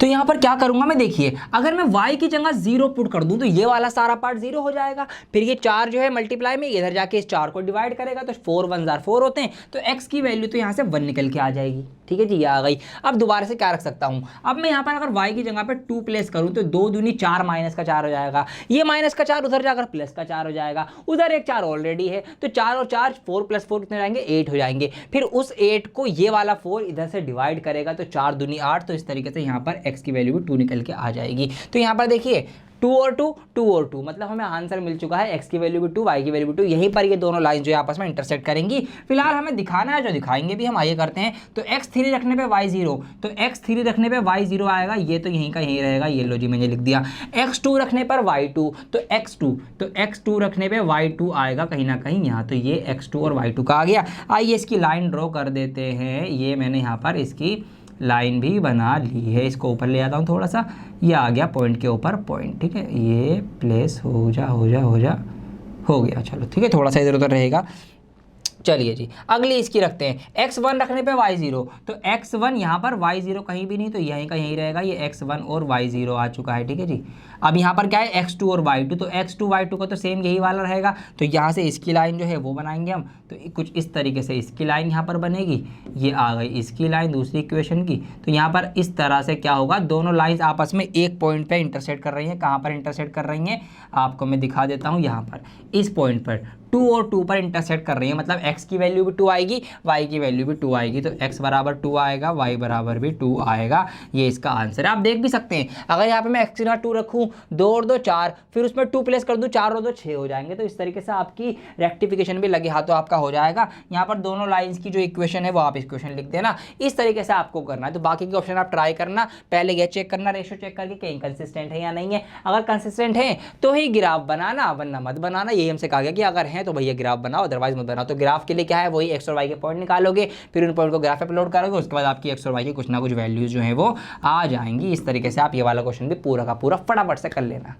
तो यहाँ पर क्या करूंगा मैं, देखिए, अगर मैं y की जगह 0 पुट कर दूं तो ये वाला सारा पार्ट 0 हो जाएगा। फिर ये 4 जो है मल्टीप्लाई में इधर जाके इस 4 को डिवाइड करेगा, तो 4 1 जार 4 होते हैं, तो x की वैल्यू तो यहाँ से 1 निकल के आ जाएगी। ठीक है जी, ये आ गई। अब दोबारा से क्या रख सकता हूँ, अब मैं यहाँ पर अगर y की जगह पर 2 प्लेस करूँ तो 2 दूनी 4 माइनस का 4 हो जाएगा। ये माइनस का 4 उधर जाकर प्लस का 4 हो जाएगा। उधर एक 4 ऑलरेडी है, तो 4 और 4 4 + 4 कितने जाएंगे, 8 हो जाएंगे। फिर उस 8 को ये वाला 4 इधर से डिवाइड करेगा, तो 4 दूनी 8, तो इस तरीके से यहाँ पर x की वैल्यू भी 2 निकल के आ जाएगी। तो यहाँ पर देखिए 2 और 2, 2 और 2, मतलब हमें आंसर मिल चुका है। x की वैल्यू भी 2, y की वैल्यू भी 2। यहीं पर ये दोनों लाइन जो है आपस में इंटरसेक्ट करेंगी। फिलहाल हमें दिखाना है, जो दिखाएंगे भी हम, आइए करते हैं। तो x3 रखने पे y 0, तो x3 रखने पे y 0 आएगा, ये तो यहीं का यहीं रहेगा। ये लो जी, मैंने लिख दिया। x2 रखने पर y2, तो x2 रखने पे y2 आएगा कहीं ना कहीं यहाँ, तो ये x2 और y2 का आ गया। आइए इसकी लाइन ड्रॉ कर देते हैं। ये मैंने यहाँ पर इसकी लाइन भी बना ली है। इसको ऊपर ले आता हूँ थोड़ा सा, ये आ गया पॉइंट के ऊपर पॉइंट। ठीक है, ये प्लेस हो गया। चलो ठीक है, थोड़ा सा इधर उधर रहेगा। चलिए जी, अगली इसकी रखते हैं। x1 रखने पे y0, तो x1 यहाँ पर y0 कहीं भी नहीं, तो यहीं का यहीं रहेगा। ये x1 और y0 आ चुका है। ठीक है जी। अब यहाँ पर क्या है, x2 और y2, तो x2 y2 का तो सेम यही वाला रहेगा। तो यहाँ से इसकी लाइन जो है वो बनाएंगे हम, तो कुछ इस तरीके से इसकी लाइन यहाँ पर बनेगी। ये आ गई इसकी लाइन दूसरी इक्वेशन की। तो यहाँ पर इस तरह से क्या होगा, दोनों लाइन्स आपस में एक पॉइंट पे इंटरसेक्ट कर रही हैं। कहाँ पर इंटरसेक्ट कर रही हैं, आपको मैं दिखा देता हूँ। यहाँ पर इस पॉइंट पर 2 और 2 पर इंटरसेक्ट कर रही है, मतलब x की वैल्यू भी 2 आएगी, y की वैल्यू भी 2 आएगी। तो x बराबर 2 आएगा, y बराबर भी 2 आएगा। ये इसका आंसर है। आप देख भी सकते हैं, अगर यहाँ पे मैं x की जगह 2 रखूँ, 2 और 2 4, फिर उसमें 2 प्लेस कर दूँ, 4 और 2 6 हो जाएंगे। तो इस तरीके से आपकी रेक्टिफिकेशन भी लगे हाथों आपका हो जाएगा। यहाँ पर दोनों लाइन्स की जो इक्वेशन है वो आप इक्वेशन लिख देना। इस तरीके से आपको करना है। तो बाकी के ऑप्शन आप ट्राई करना। पहले ये चेक करना, रेशो चेक करके कहीं कंसिस्टेंट है या नहीं है। अगर कंसिस्टेंट है तो ही ग्राफ बनाना, वरना मत बनाना। यही हमसे कहा गया कि अगर है तो भैया ग्राफ बनाओ, अदरवाइज मत बनाओ। तो ग्राफ के लिए क्या है, वही x और y के पॉइंट निकालोगे, फिर उन पॉइंट को ग्राफ पे अपलोड करोगे, उसके बाद आपकी x और y की कुछ ना कुछ वैल्यूज जो है वो आ जाएंगी। इस तरीके से आप ये वाला क्वेश्चन भी पूरा का पूरा फटाफट से कर लेना।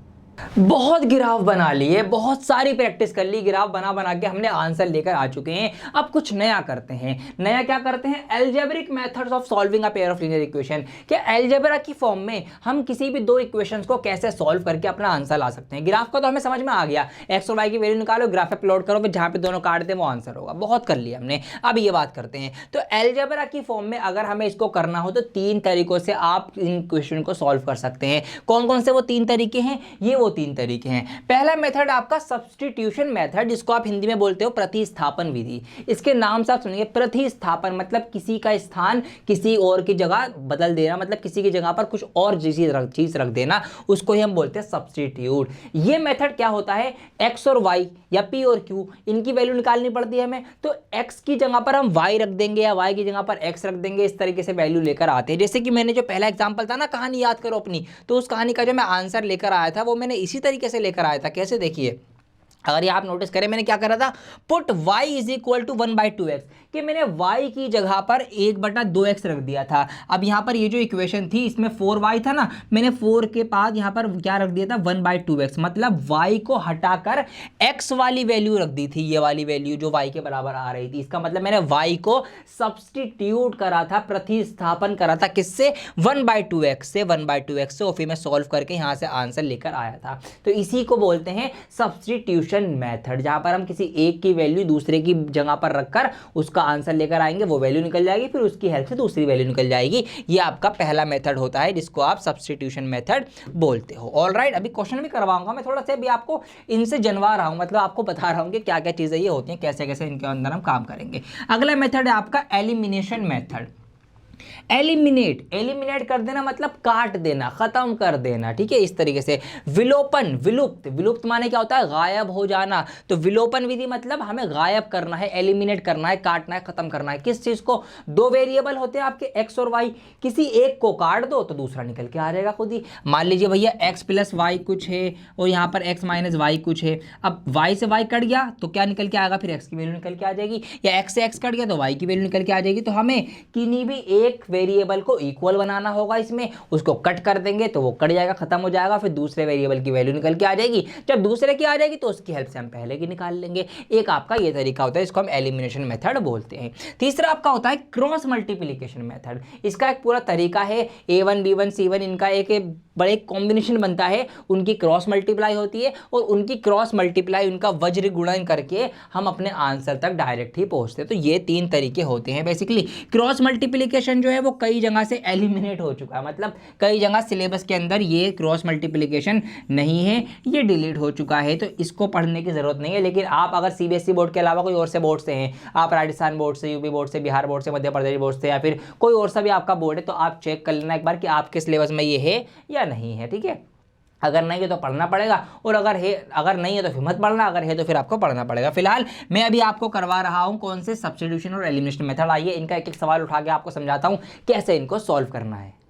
बहुत ग्राफ बना लिए, बहुत सारी प्रैक्टिस कर ली, ग्राफ बना बना के हमने आंसर लेकर आ चुके हैं। अब कुछ नया करते हैं। नया क्या करते हैं, algebraic methods of solving a pair of linear equation. कि अलजेब्रा की फॉर्म में हम किसी भी 2 इक्वेशंस को कैसे सॉल्व करके अपना आंसर ला सकते हैं। ग्राफ का तो हमें समझ में आ गया, x और y की वैल्यू निकालो, ग्राफ पे प्लॉट करो, फिर जहां पे दोनों काट दे वो आंसर होगा। बहुत कर लिया हमने। अब ये बात करते हैं, तो अलजेब्रा की फॉर्म में अगर हमें इसको करना हो तो 3 तरीकों से आप इन क्वेश्चन को सॉल्व कर सकते हैं। कौन कौन से वो 3 तरीके हैं, ये वो 3 तरीके हैं। पहला मेथड आपका सब्स्टिट्यूशन मेथड, जिसको आप हिंदी में बोलते हो प्रतिस्थापन विधि। इसके नाम से आप सुनिए, प्रतिस्थापन मतलब किसी का स्थान किसी और की जगह बदल देना, मतलब किसी की जगह पर कुछ और चीज रख देना, उसको ही हम बोलते हैं सब्स्टिट्यूट। ये मेथड क्या होता है, x और y या p और q, इनकी वैल्यू निकालनी पड़ती है हमें, तो x की जगह पर हम y रख देंगे या y की जगह पर x रख देंगे। इस तरीके से वैल्यू लेकर आते हैं। जैसे कि मैंने जो पहला एग्जांपल था ना, कहानी याद करो अपनी, तो उस कहानी का जो मैं आंसर लेकर आया था वो मैंने इसी तरीके से लेकर आया था। कैसे, देखिए, अगर ये आप नोटिस करें, मैंने क्या करा था, put y is equal to 1/2x, कि मैंने y की जगह पर 1/2x रख दिया था। अब यहाँ पर ये जो इक्वेशन थी इसमें 4y था ना, मैंने 4 के बाद यहाँ पर क्या रख दिया था, 1/2x, मतलब y को हटाकर x वाली वैल्यू रख दी थी, ये वाली वैल्यू जो y के बराबर आ रही थी। इसका मतलब मैंने y को सब्स्टिट्यूट करा था, प्रतिस्थापन करा था, किससे, 1/2x से, 1/2x से, और फिर मैं सॉल्व करके यहाँ से आंसर लेकर आया था। तो इसी को बोलते हैं सब्स्टिट्यूशन सब्स्टिट्यूशन मेथड, जहां पर हम किसी एक की वैल्यू दूसरे की जगह पर रखकर उसका आंसर लेकर आएंगे, वो वैल्यू निकल जाएगी, फिर उसकी हेल्प से दूसरी वैल्यू निकल जाएगी। ये आपका पहला मेथड होता है जिसको आप सब्स्टिट्यूशन मेथड बोलते हो। ऑलराइट, अभी क्वेश्चन भी करवाऊंगा मैं, थोड़ा सा भी आपको इनसे जनवा रहा हूं, मतलब आपको बता रहा हूं कि क्या क्या चीजें ये होती हैं, कैसे कैसे इनके अंदर हम काम करेंगे। अगला मेथड है आपका एलिमिनेशन मेथड। एलिमिनेट कर देना मतलब काट देना, खत्म कर देना, ठीक है, इस तरीके से। विलोपन, विलुप्त माने क्या होता है, गायब हो जाना। तो विलोपन विधि मतलब हमें गायब करना है, एलिमिनेट करना है, काटना है, खत्म करना है। किस चीज को? दो वेरिएबल होते हैं आपके एक्स और वाई, किसी एक को काट दो तो दूसरा निकल के आ जाएगा खुद ही। मान लीजिए भैया एक्स प्लस वाई कुछ है और यहाँ पर एक्स माइनस वाई कुछ है। अब वाई से वाई कट गया तो क्या निकल के आएगा, फिर एक्स की वैल्यू निकल के आ जाएगी, या एक्स से एक्स कट गया तो वाई की वैल्यू निकल के आ जाएगी। तो हमें किन्हीं भी एक वेरिएबल को इक्वल बनाना होगा, इसमें उसको कट कर देंगे तो वो कट जाएगा, खत्म हो जाएगा, फिर दूसरे वेरिएबल की वैल्यू निकल के आ जाएगी। जब दूसरे की आ जाएगी तो उसकी हेल्प से हम पहले की निकाल लेंगे। एक आपका ये तरीका होता है, इसको हम एलिमिनेशन मेथड बोलते हैं। तीसरा आपका होता है क्रॉस मल्टीप्लिकेशन मेथड। इसका एक पूरा तरीका है, A1 B1 C1 इनका एक बड़े कॉम्बिनेशन बनता है, उनकी क्रॉस मल्टीप्लाई होती है और उनकी क्रॉस मल्टीप्लाई उनका वज्र गुणन करके हम अपने आंसर तक डायरेक्ट ही पहुंचते हैं। तो ये तीन तरीके होते हैं बेसिकली। क्रॉस मल्टीप्लिकेशन जो है वो कई जगह से एलिमिनेट हो चुका है, मतलब कई जगह सिलेबस के अंदर ये क्रॉस मल्टीप्लिकेशन नहीं है, ये डिलीट हो चुका है, तो इसको पढ़ने की जरूरत नहीं है। लेकिन आप अगर CBSE बोर्ड के अलावा कोई और से बोर्ड से हैं, आप राजस्थान बोर्ड से, यूपी बोर्ड से, बिहार बोर्ड से, मध्य प्रदेश बोर्ड से, या फिर कोई और सा भी आपका बोर्ड है, तो आप चेक कर लेना एक बार कि आपके सिलेबस में ये है या नहीं है, ठीक है। अगर नहीं है तो पढ़ना पड़ेगा, और अगर नहीं है तो फिर मत पढ़ना, अगर है तो फिर आपको पढ़ना पड़ेगा। फिलहाल मैं अभी आपको करवा रहा हूं कौन से सब्स्टिट्यूशन और एलिमिनेशन मेथड। आइए इनका एक एक सवाल उठा के आपको समझाता हूं कैसे इनको सॉल्व करना है।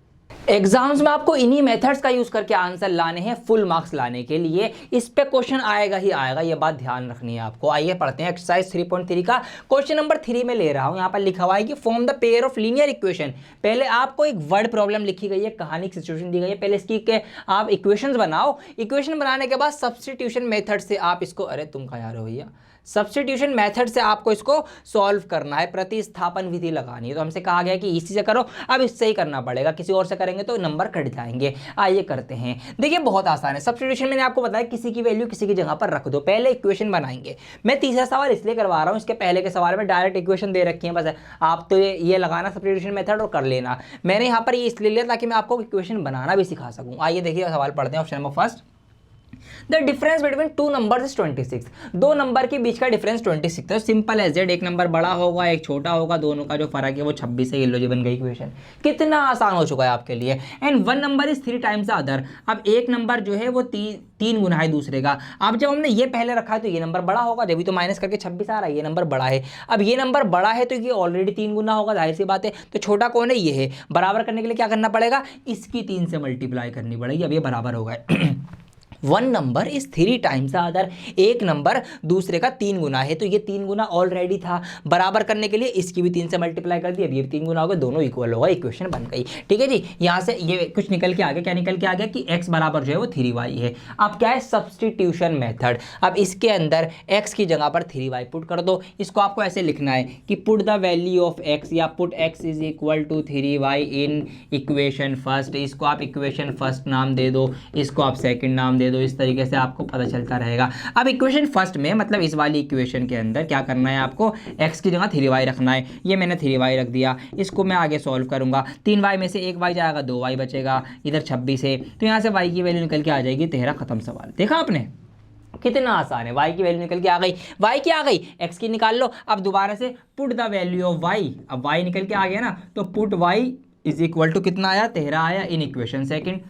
एग्जाम्स में आपको इन्हीं मेथड्स का यूज करके आंसर लाने हैं, फुल मार्क्स लाने के लिए। इस पे क्वेश्चन आएगा ही आएगा, ये बात ध्यान रखनी है आपको। आइए पढ़ते हैं एक्सरसाइज 3.3 का क्वेश्चन नंबर 3 में ले रहा हूं। यहाँ पर लिखा हुआ है कि form the pair of linear equation. पहले आपको एक वर्ड प्रॉब्लम लिखी गई है, कहानी की सिचुएशन दी गई है, पहले इसकी के आप इक्वेशन बनाओ। इक्वेशन बनाने के बाद सब्स्टिट्यूशन मेथड से आप इसको, अरे तुम कहाँ जा रहे हो भैया, सब्स्टिट्यूशन मेथड से आपको इसको सॉल्व करना है, प्रतिस्थापन विधि लगानी है। तो हमसे कहा गया कि इसी से करो, अब इससे ही करना पड़ेगा, किसी और से करेंगे तो नंबर कट जाएंगे। आइए करते हैं। देखिए बहुत आसान है। सब्स्टिट्यूशन मैंने आपको बताया किसी की वैल्यू किसी की जगह पर रख दो, पहले इक्वेशन बनाएंगे। मैं तीसरा सवाल इसलिए करवा रहा हूँ, इसके पहले के सवाल में डायरेक्ट इक्वेशन दे रखी है, बस आप तो ये लगाना सब्स्टिट्यूशन मेथड और कर लेना। मैंने यहाँ पर ये इसलिए लिया ताकि मैं आपको इक्वेशन बनाना भी सिखा सकूँ। आइए देखिए सवाल पढ़ते हैं। Option number first, the difference between two numbers is 26। दो नंबर के बीच का डिफरेंस 26 है। सिंपल है जेड, एक नंबर बड़ा होगा एक छोटा होगा, दोनों का जो फर्क है वो 26 है। ये लो जी बन गई इक्वेशन। कितना आसान हो चुका है आपके लिए। And one number is 3 times the other. अब एक नंबर जो है वो तीन गुना है दूसरे का। अब जब हमने ये पहले रखा है तो ये नंबर बड़ा होगा, जब भी तो माइनस करके 26 आ रहा है, ये नंबर बड़ा है। अब ये नंबर बड़ा है तो ये ऑलरेडी 3 गुना होगा, जाहिर सी बात है। तो छोटा कौन है, ये है। बराबर करने के लिए क्या करना पड़ेगा, इसकी 3 से मल्टीप्लाई करनी पड़ेगी। अब ये बराबर होगा। One number is 3 times the other. एक नंबर दूसरे का 3 गुना है, तो ये 3 गुना ऑलरेडी था। बराबर करने के लिए इसकी भी 3 से मल्टीप्लाई कर दी, अब ये 3 गुना हो गया, दोनों इक्वल होगा, इक्वेशन बन गई। ठीक है जी। यहाँ से ये कुछ निकल के आ गया, क्या निकल के आ गया कि x बराबर जो है वो 3y है। अब क्या है, सब्स्टिट्यूशन मेथड। अब इसके अंदर x की जगह पर 3y पुट कर दो। इसको आपको ऐसे लिखना है कि put the value of x, या put x is equal to 3y in equation first. इसको आप इक्वेशन फर्स्ट नाम दे दो, इसको आप सेकंड नाम दे दो। इस तरीके से आपको पता चलता रहेगा। अब इक्वेशन फर्स्ट में मतलब इस वाली इक्वेशन के अंदर क्या करना है, आपको x की जगह 3y रखना है। ये मैंने 3y रख दिया। इसको मैं आगे सॉल्व करूंगा। 3y में से 1y जाएगा, 2y बचेगा, इधर 26 है, तो यहाँ से y की वैल्यू निकल के आ जाएगी 13। खत्म सवाल। देखा आपने कितना आसान है। y की वैल्यू निकल के आ गई, y की आ गई, x की निकाल लो। अब दोबारा से put the value of y। अब y निकल के आ गया ना, तो put y is equal to कितना आया, 13 आया in equation second.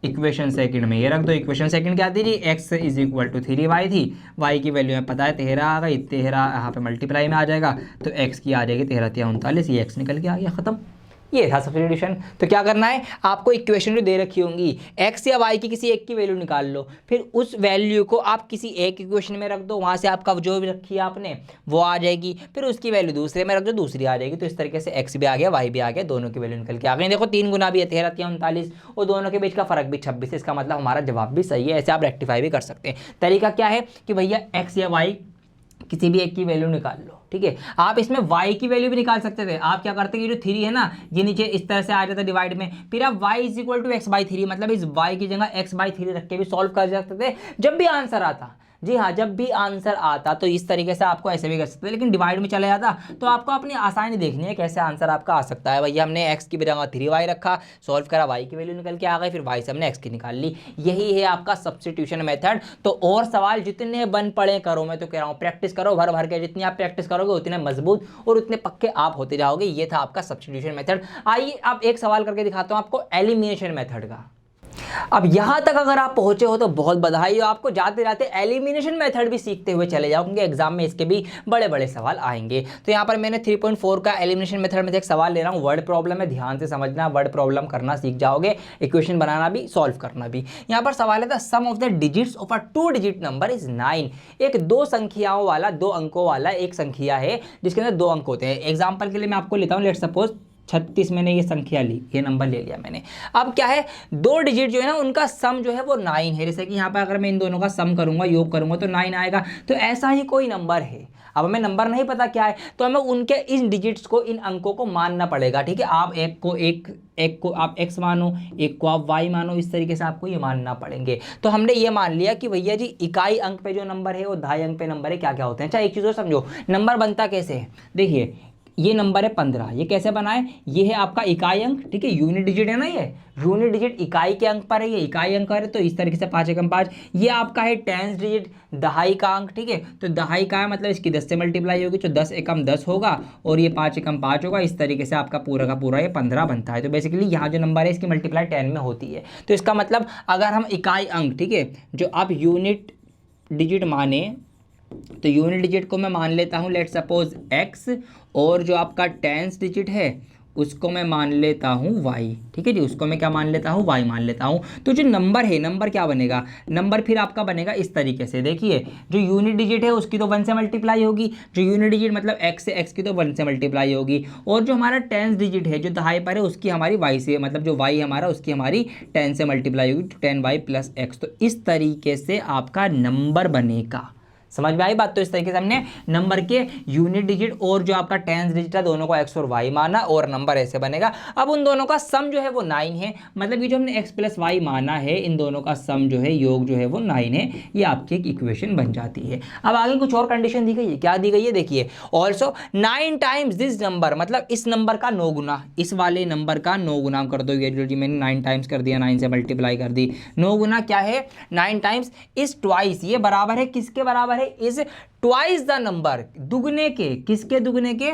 Equation second में ये रख दो। इक्वेशन सेकंड क्या थी जी, x is equal to 3y थी। y की वैल्यू में पता है 13 आ गई, 13 यहाँ पे मल्टीप्लाई में आ जाएगा, तो x की आ जाएगी 13 × 39। ये x निकल के आ गया, खत्म। ये था सब्स्टिट्यूशन। तो क्या करना है आपको, इक्वेशन जो दे रखी होंगी x या y की किसी एक की वैल्यू निकाल लो, फिर उस वैल्यू को आप किसी एक इक्वेशन में रख दो, वहाँ से आपका जो भी रखी है आपने वो आ जाएगी, फिर उसकी वैल्यू दूसरे में रख दो, दूसरी आ जाएगी। तो इस तरीके से x भी आ गया, y भी आ गया, दोनों की वैल्यू निकल के आ गई। देखो 3 गुना भी है, 13 × 39, और दोनों के बीच का फर्क भी 26 है। इसका मतलब हमारा जवाब भी सही है। ऐसे आप रेक्टिफाई भी कर सकते हैं। तरीका क्या है कि भैया x या y किसी भी एक की वैल्यू निकाल लो। ठीक है, आप इसमें y की वैल्यू भी निकाल सकते थे। आप क्या करते हैं, ये जो 3 है ना, ये नीचे इस तरह से आ जाता है डिवाइड में, फिर आप y is equal to x/3, मतलब इस y की जगह x/3 रख के भी सॉल्व कर सकते थे। जब भी आंसर आता जी हाँ, जब भी आंसर आता तो इस तरीके से आपको ऐसे भी कर सकते हैं, लेकिन डिवाइड में चले जाता तो आपको अपनी आसानी देखनी है कैसे आंसर आपका आ सकता है। भैया हमने x की जगह 3y रखा, सॉल्व करा, y की वैल्यू निकल के आ गई, फिर y से हमने x की निकाल ली। यही है आपका सब्स्टिट्यूशन मेथड। तो और सवाल जितने बन पड़े करो, मैं तो कह रहा हूँ प्रैक्टिस करो भर भर के, जितनी आप प्रैक्टिस करोगे उतने मजबूत और उतने पक्के आप होते जाओगे। ये था आपका सब्स्टिट्यूशन मेथड। आइए अब एक सवाल करके दिखाता हूँ आपको एलिमिनेशन मेथड का। अब यहां तक अगर आप पहुंचे हो तो बहुत बधाई हो आपको, जाते जाते एलिमिनेशन मेथड भी सीखते हुए चले जाओ, क्योंकि एग्जाम में इसके भी बड़े बड़े सवाल आएंगे। तो यहां पर मैंने 3.4 का एलिमिनेशन मेथड में से एक सवाल ले रहा हूं, वर्ड प्रॉब्लम है, ध्यान से समझना, वर्ड प्रॉब्लम करना सीख जाओगे, इक्वेशन बनाना भी, सॉल्व करना भी। यहां पर सवाल है the sum of the digits of a 2 digit number is 9। एक 2 संख्याओं वाला, 2 अंकों वाला एक संख्या है जिसके अंदर 2 अंक होते हैं। एग्जाम्पल के लिए मैं आपको लेता हूं, लेट सपोज 36 मैंने ये संख्या ली, ये नंबर ले लिया मैंने। अब क्या है, 2 डिजिट जो है ना उनका सम जो है वो 9 है। जैसे कि यहाँ पर अगर मैं इन दोनों का सम करूंगा, योग करूंगा तो 9 आएगा। तो ऐसा ही कोई नंबर है। अब हमें नंबर नहीं पता क्या है, तो हमें उनके इन डिजिट्स को, इन अंकों को मानना पड़ेगा। ठीक है, आप एक को आप x मानो, एक को आप y मानो, इस तरीके से आपको ये मानना पड़ेंगे। तो हमने ये मान लिया कि भैया जी इकाई अंक पे जो नंबर है वो दहाई अंक पे नंबर है, क्या क्या होते हैं। अच्छा एक चीज़ और समझो, नंबर बनता कैसे है। देखिए ये नंबर है 15, ये कैसे बनाए, ये है आपका इकाई अंक, ठीक है, यूनिट डिजिट है ना, ये यूनिट डिजिट इकाई के अंक पर है, ये इकाई अंक है, तो इस तरीके से 5 एकम 5। ये आपका है टेंस डिजिट, दहाई का अंक, ठीक है, तो दहाई का है मतलब इसकी 10 से मल्टीप्लाई होगी, तो 10 एकम 10 होगा और ये 5 एकम 5 होगा। इस तरीके से आपका पूरा का पूरा ये 15 बनता है। तो बेसिकली यहाँ जो नंबर है इसकी मल्टीप्लाई 10 में होती है। तो इसका मतलब अगर हम इकाई अंक, ठीक है, जो आप यूनिट डिजिट माने, तो यूनिट डिजिट को मैं मान लेता हूँ लेट सपोज x, और जो आपका टेंस डिजिट है उसको मैं मान लेता हूँ y। ठीक है जी, उसको मैं क्या मान लेता हूँ, y मान लेता हूँ। तो जो नंबर है, नंबर क्या बनेगा, नंबर फिर आपका बनेगा इस तरीके से। देखिए जो यूनिट डिजिट है उसकी तो 1 से मल्टीप्लाई होगी, जो यूनिट डिजिट मतलब x से, x की तो 1 से मल्टीप्लाई होगी, और जो हमारा टेंस डिजिट है जो दहाई पर है उसकी हमारी y से, मतलब जो y हमारा उसकी हमारी 10 से मल्टीप्लाई होगी, तो 10y + x। तो इस तरीके से आपका नंबर बनेगा। समझ में आई बात। तो इस तरीके से हमने नंबर के यूनिट डिजिट और जो आपका टेंस डिजिट है दोनों को x और y माना, और नंबर ऐसे बनेगा। अब उन दोनों का सम जो है वो 9 है, मतलब ये जो हमने x + y माना है, इन दोनों का सम जो है, योग जो है वो 9 है। ये आपकी एक इक्वेशन बन जाती है। अब आगे कुछ और कंडीशन दी गई है, क्या दी गई है देखिए, ऑल्सो 9 टाइम्स दिस नंबर, मतलब इस नंबर का 9 गुना, इस वाले नंबर का 9 गुना कर दो। ये जी मैंने 9 टाइम्स कर दिया, 9 से मल्टीप्लाई कर दी, 9 गुना क्या है 9 टाइम्स इज ट्वाइस, ये बराबर है किसके बराबर है, इज ट्वाइस द नंबर, दुगने के, किसके दुगने के,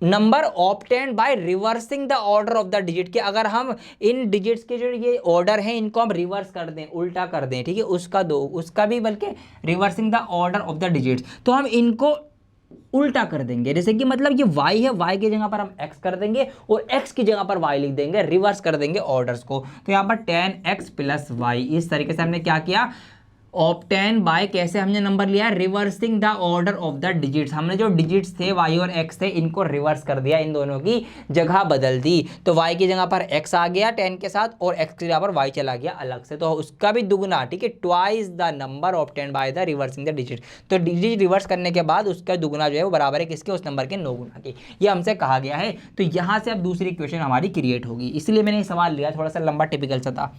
number obtained by reversing the order of the digit के। अगर हम इन डिजिट्स के जो ये ऑर्डर है इनको हम रिवर्स कर दें, उल्टा कर दें, ठीक है, उसका भी बल्कि reversing the order of the digits, तो हम इनको उल्टा कर देंगे। जैसे कि मतलब ये y है, y की जगह पर हम x कर देंगे और x की जगह पर y लिख देंगे, रिवर्स कर देंगे ऑर्डर्स को। तो यहाँ पर 10x + y, इस तरीके से हमने क्या किया, ऑब्टेन बाय, कैसे हमने नंबर लिया, reversing the order of the digits. हमने जो डिजिट्स थे y और x थे इनको रिवर्स कर दिया, इन दोनों की जगह बदल दी। तो y की जगह पर x आ गया 10 के साथ, और x की जगह पर y चला गया अलग से, तो उसका भी दुगना, ठीक है, twice the number obtain by the reversing the digit. तो डिजिट रिवर्स करने के बाद उसका दुगना जो है वो बराबर है किसके, उस नंबर के 9 गुना के, ये हमसे कहा गया है। तो यहाँ से अब दूसरी इक्वेशन हमारी क्रिएट होगी, इसलिए मैंने ये सवाल लिया, थोड़ा सा लंबा टिपिकल सा था।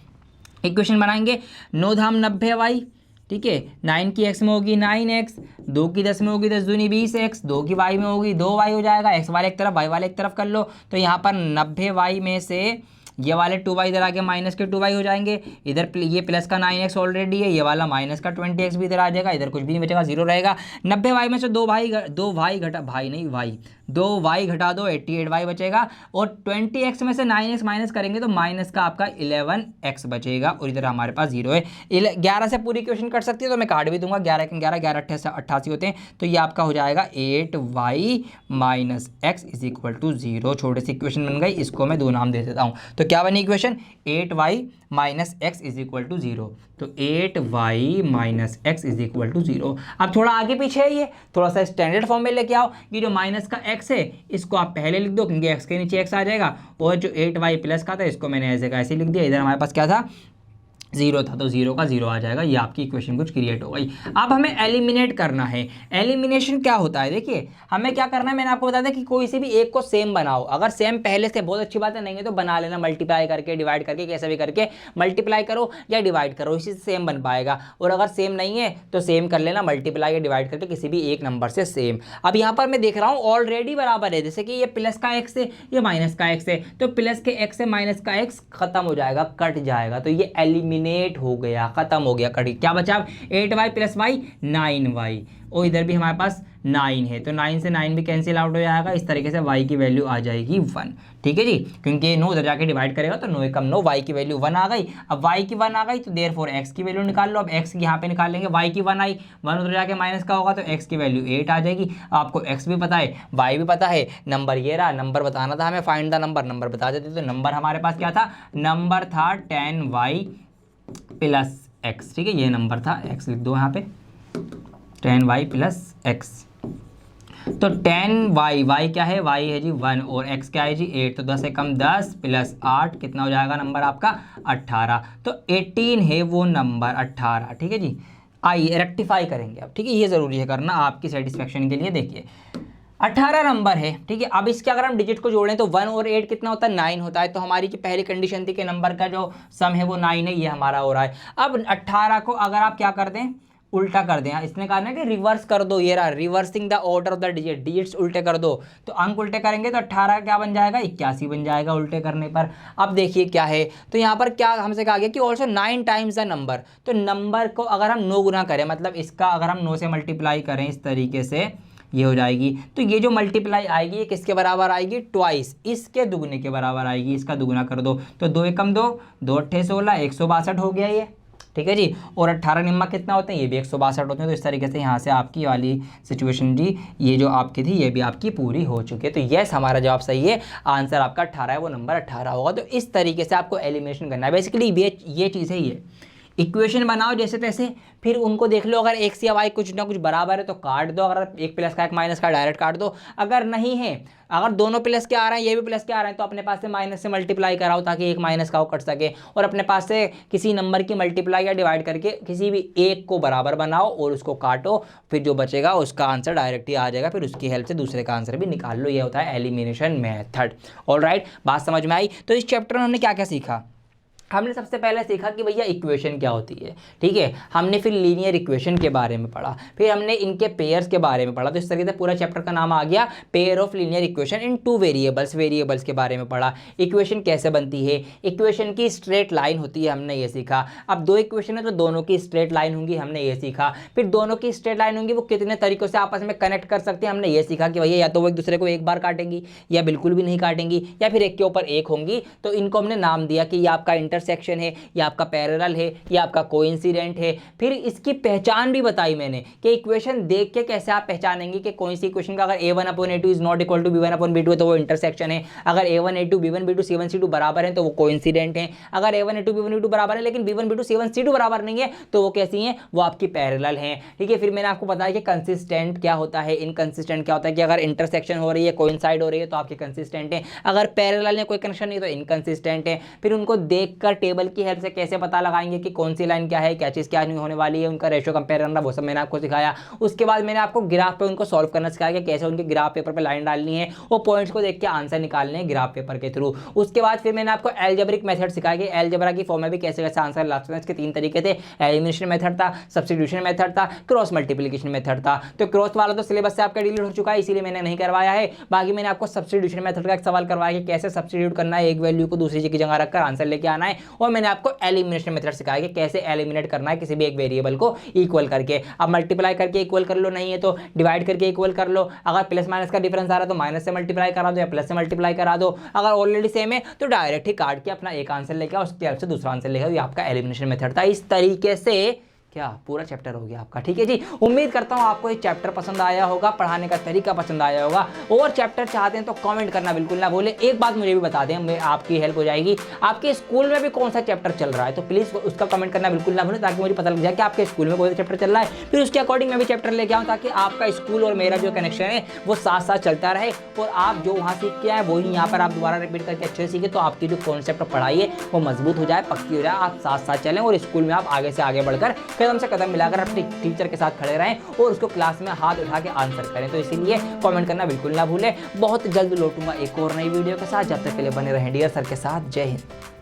इक्वेशन बनाएंगे, 9 धाम 90y, ठीक है, 9 की x में होगी 9x, 2 की 10 में होगी 10 दूनी 20x, 2 की y में होगी 2y हो जाएगा, x वाले एक तरफ y वाले एक तरफ कर लो। तो यहाँ पर 90y में से ये वाले 2y इधर आके माइनस के 2y हो जाएंगे, इधर ये प्लस का 9x ऑलरेडी है, ये वाला माइनस का 20x भी इधर आ जाएगा, इधर कुछ भी नहीं बचेगा, 0 रहेगा। 90y में से 2y घटा, भाई नहीं y, 2y घटा दो 88y बचेगा, और 20x में से 9x माइनस करेंगे तो माइनस का आपका 11x बचेगा, और इधर हमारे पास 0 है। 11 से पूरी इक्वेशन कट सकती है तो मैं काट भी दूंगा, 11 के 11, 11 88 होते हैं, तो ये आपका हो जाएगा 8y - x = 0। छोटी सी इक्वेशन बन गई, इसको मैं 2 नाम दे देता हूँ। तो क्या बनी इक्वेशन, 8y - x = 0। तो 8y - x = 0। अब थोड़ा आगे पीछे है, ये थोड़ा सा स्टैंडर्ड फॉर्म में लेके आओ। ये जो माइनस का x है इसको आप पहले लिख दो, क्योंकि x के नीचे x आ जाएगा, और जो 8y प्लस का था इसको मैंने ऐसे का ऐसे लिख दिया। इधर हमारे पास क्या था, जीरो था तो जीरो का जीरो आ जाएगा। ये आपकी इक्वेशन कुछ क्रिएट हो गई। अब हमें एलिमिनेट करना है। एलिमिनेशन क्या होता है, देखिए हमें क्या करना है, मैंने आपको बताया था कि कोई से भी एक को सेम बनाओ। अगर सेम पहले से बहुत अच्छी बात है, नहीं है तो बना लेना, मल्टीप्लाई करके डिवाइड करके कैसे भी करके मल्टीप्लाई करो या डिवाइड करो, इसी से सेम बन पाएगा। और अगर सेम नहीं है तो सेम कर लेना, मल्टीप्लाई या डिवाइड करके किसी भी एक नंबर से सेम। अब यहाँ पर मैं देख रहा हूँ ऑलरेडी बराबर है, जैसे कि ये प्लस का एक्स है, ये माइनस का एक्स है, तो प्लस के एक्स से माइनस का एक्स खत्म हो जाएगा, कट जाएगा, तो ये एलिमिनेट हो गया, खत्म हो गया, कट। क्या बचा अब 8y प्लस वाई 9y, और इधर भी हमारे पास 9 है, तो 9 से 9 भी कैंसिल आउट हो जाएगा। इस तरीके से y की वैल्यू आ जाएगी 1। ठीक है जी, क्योंकि 9 उधर जाके डिवाइड करेगा तो 9 कम 9, y की वैल्यू 1 आ गई। अब y की 1 आ गई तो देयरफॉर x की वैल्यू निकाल लो। अब x यहाँ पे निकाल लेंगे, y की 1 आई, 1 उधर जाके माइनस का होगा तो x की वैल्यू 8 आ जाएगी। आपको x भी पता है, y भी पता है, नंबर ये रहा। नंबर बताना था हमें, फाइंड द नंबर, नंबर बता देते तो नंबर हमारे पास क्या था, नंबर था 10y प्लस x। ठीक है, ये नंबर था, x लिख दो यहाँ पे, 10y प्लस x। तो 10y, y क्या है, y है जी 1, और x क्या है जी 8, तो 10 से कम 10 प्लस 8 कितना हो जाएगा नंबर आपका 18। तो 18 है वो नंबर 18। ठीक है जी, आइए रेक्टिफाई करेंगे अब। ठीक है, ये ज़रूरी है करना आपकी सेटिस्फेक्शन के लिए। देखिए 18 नंबर है, ठीक है। अब इसके अगर हम डिजिट को जोड़ें तो 1 और 8 कितना होता है, 9 होता है। तो हमारी जो पहली कंडीशन थी कि नंबर का जो सम है वो 9 है, ये हमारा हो रहा है। अब 18 को अगर आप क्या कर दें, उल्टा कर दें, इसने कहा ना कि रिवर्स कर दो, ये रहा reversing the order of the digit, digits उल्टे कर दो, तो अंक उल्टे करेंगे तो 18 क्या बन जाएगा, 81 बन जाएगा उल्टे करने पर। अब देखिए क्या है, तो यहाँ पर क्या हमसे कहा गया कि ऑल्सो 9 टाइम्स द नंबर, तो नंबर को अगर हम 9 गुना करें, मतलब इसका अगर हम 9 से मल्टीप्लाई करें इस तरीके से, ये हो जाएगी, तो ये जो मल्टीप्लाई आएगी ये किसके बराबर आएगी, ट्वाइस, इसके दुगने के बराबर आएगी। इसका दुगना कर दो तो 2 एकम 2, 2 अट्ठे 16, 162 हो गया ये। ठीक है जी, और 18 निम्मा कितना होते हैं, ये भी 162 होते हैं। तो इस तरीके से यहाँ से आपकी वाली सिचुएशन जी, ये जो आपकी थी ये भी आपकी पूरी हो चुकी है। तो यस, हमारा जवाब सही है, आंसर आपका 18 है, वो नंबर 18 होगा। तो इस तरीके से आपको एलिमिनेशन करना है। बेसिकली ये चीज़ है, ये इक्वेशन बनाओ जैसे तैसे, फिर उनको देख लो, अगर x या y कुछ ना कुछ बराबर है तो काट दो, अगर एक प्लस का एक माइनस का डायरेक्ट काट दो, अगर नहीं है, अगर दोनों प्लस के आ रहे हैं ये भी प्लस के आ रहे हैं तो अपने पास से माइनस से मल्टीप्लाई कराओ ताकि एक माइनस का वो कट सके, और अपने पास से किसी नंबर की मल्टीप्लाई या डिवाइड करके किसी भी एक को बराबर बनाओ और उसको काटो, फिर जो बचेगा उसका आंसर डायरेक्ट ही आ जाएगा, फिर उसकी हेल्प से दूसरे का आंसर भी निकाल लो। ये होता है एलिमिनेशन मेथड। ऑलराइट, बात समझ में आई। तो इस चैप्टर में हमने क्या क्या सीखा, हमने सबसे पहले सीखा कि भैया इक्वेशन क्या होती है। ठीक है, हमने फिर लीनियर इक्वेशन के बारे में पढ़ा, फिर हमने इनके पेयर्स के बारे में पढ़ा। तो इस तरीके से पूरा चैप्टर का नाम आ गया pair of linear equation in 2 variables, variables के बारे में पढ़ा, इक्वेशन कैसे बनती है, इक्वेशन की स्ट्रेट लाइन होती है, हमने ये सीखा। अब 2 इक्वेशन है तो दोनों की स्ट्रेट लाइन होंगी, हमने ये सीखा। फिर दोनों की स्ट्रेट लाइन होंगी वो कितने तरीकों से आपस में कनेक्ट कर सकते हैं, हमने ये सीखा कि भैया या तो वो एक दूसरे को एक बार काटेंगी या बिल्कुल भी नहीं काटेंगी, या फिर एक के ऊपर एक होंगी। तो इनको हमने नाम दिया कि ये आपका इंटरसेक्शन है, ये आपका पैरेलल है, ये आपका कोइंसिडेंट है। फिर इसकी पहचान भी बताई मैंने कि इक्वेशन देख के कैसे आप पहचानेंगे कि कौन सी इक्वेशन का अगर a1/a2 is not equal to b1/b2 है तो वो इंटरसेक्शन है, अगर a1a2 b1b2 c1c2 बराबर है तो वो कोइंसिडेंट है, अगर a1a2 b1b2 बराबर है लेकिन b1b2 c1c2 बराबर नहीं है तो वो कैसी हैं, वो आपकी पैरेलल हैं। ठीक है, फिर मैंने आपको बताया कि कंसिस्टेंट क्या होता है, इनकंसिस्टेंट क्या होता है, कि अगर इंटरसेक्शन हो रही है, कोइंसाइड हो रही है तो आपके कंसिस्टेंट है, अगर पैरेलल में कोई कनेक्शन नहीं तो इनकंसिस्टेंट है। फिर उनको देखकर टेबल की हेल्प से कैसे पता लगाएंगे कि कौन सी लाइन क्या है, क्या चीज़ क्या नहीं होने वाली है, उनका रेशियो कंपेयर करना, वो सब मैंने आपको सिखाया। उसके बाद मैंने आपको ग्राफ पे उनको सॉल्व करना सिखाया कि कैसे उनके ग्राफ पेपर पे लाइन डालनी है, वो पॉइंट्स को देख के आंसर निकालने हैं ग्राफ पेपर के थ्रू। उसके बाद फिर मैंने आपको एल्जेब्रिक मेथड सिखाया कि एल्जेब्रा की फॉर्म में भी कैसे कैसे आंसर ला सकते हैं। इसके 3 तरीके थे, एलिमिनेशन मेथड था, सब्स्टिट्यूशन मेथड था, क्रॉस मल्टीप्लिकेशन मेथड था। तो क्रॉस वाला तो सिलेबस से आपका डिलीट हो चुका है, इसीलिए मैंने नहीं करवाया है। बाकी मैंने आपको सब्स्टिट्यूशन मेथड का एक सवाल करवाया कि कैसे सब्स्टिट्यूट करना है, एक वैल्यू को दूसरी की जगह रखकर आंसर लेके आना है, और मैंने आपको एलिमिनेशन मेथड सिखाया कि कैसे एलिमिनेट करना है किसी भी एक वेरिएबल को इक्वल करके। अब मल्टीप्लाई करके इक्वल कर लो, नहीं है तो डिवाइड करके इक्वल कर लो, अगर प्लस माइनस का डिफरेंस आ रहा है तो माइनस से मल्टीप्लाई करा दो या प्लस से मल्टीप्लाई करा दो, अगर ऑलरेडी सेम है तो डायरेक्ट ही काट के अपना एक आंसर लेके उसके हेल्प से दूसरा आंसर लेकर, ये आपका एलिमिनेशन मेथड था। इस तरीके से क्या पूरा चैप्टर हो गया आपका। ठीक है जी, उम्मीद करता हूँ आपको ये चैप्टर पसंद आया होगा, पढ़ाने का तरीका पसंद आया होगा। और चैप्टर चाहते हैं तो कमेंट करना बिल्कुल ना भूलें। एक बात मुझे भी बता दें, मैं आपकी हेल्प हो जाएगी, आपके स्कूल में भी कौन सा चैप्टर चल रहा है तो प्लीज़ उसका कमेंट करना बिल्कुल ना भूलें, ताकि मुझे पता लग जाए कि आपके स्कूल में कौन सा चैप्टर चल रहा है। फिर उसके अकॉर्डिंग मैं भी चैप्टर लेके आऊँ, ताकि आपका स्कूल और मेरा जो कनेक्शन है वो साथ साथ चलता रहे, और आप जो वहाँ सीख के आए वही यहाँ पर आप दोबारा रिपीट करके अच्छे से सीखे, तो आपकी जो कॉन्सेप्ट पढ़ाई है वो मजबूत हो जाए, पक्की हो जाए, आप साथ साथ चलें और स्कूल में आप आगे से आगे बढ़कर कदम से कदम मिलाकर अपने टीचर के साथ खड़े रहें और उसको क्लास में हाथ उठा के आंसर करें। तो इसीलिए कमेंट करना बिल्कुल ना भूलें। बहुत जल्द लौटूंगा एक और नई वीडियो के साथ, जब तक के लिए बने रहें डियर सर के साथ। जय हिंद।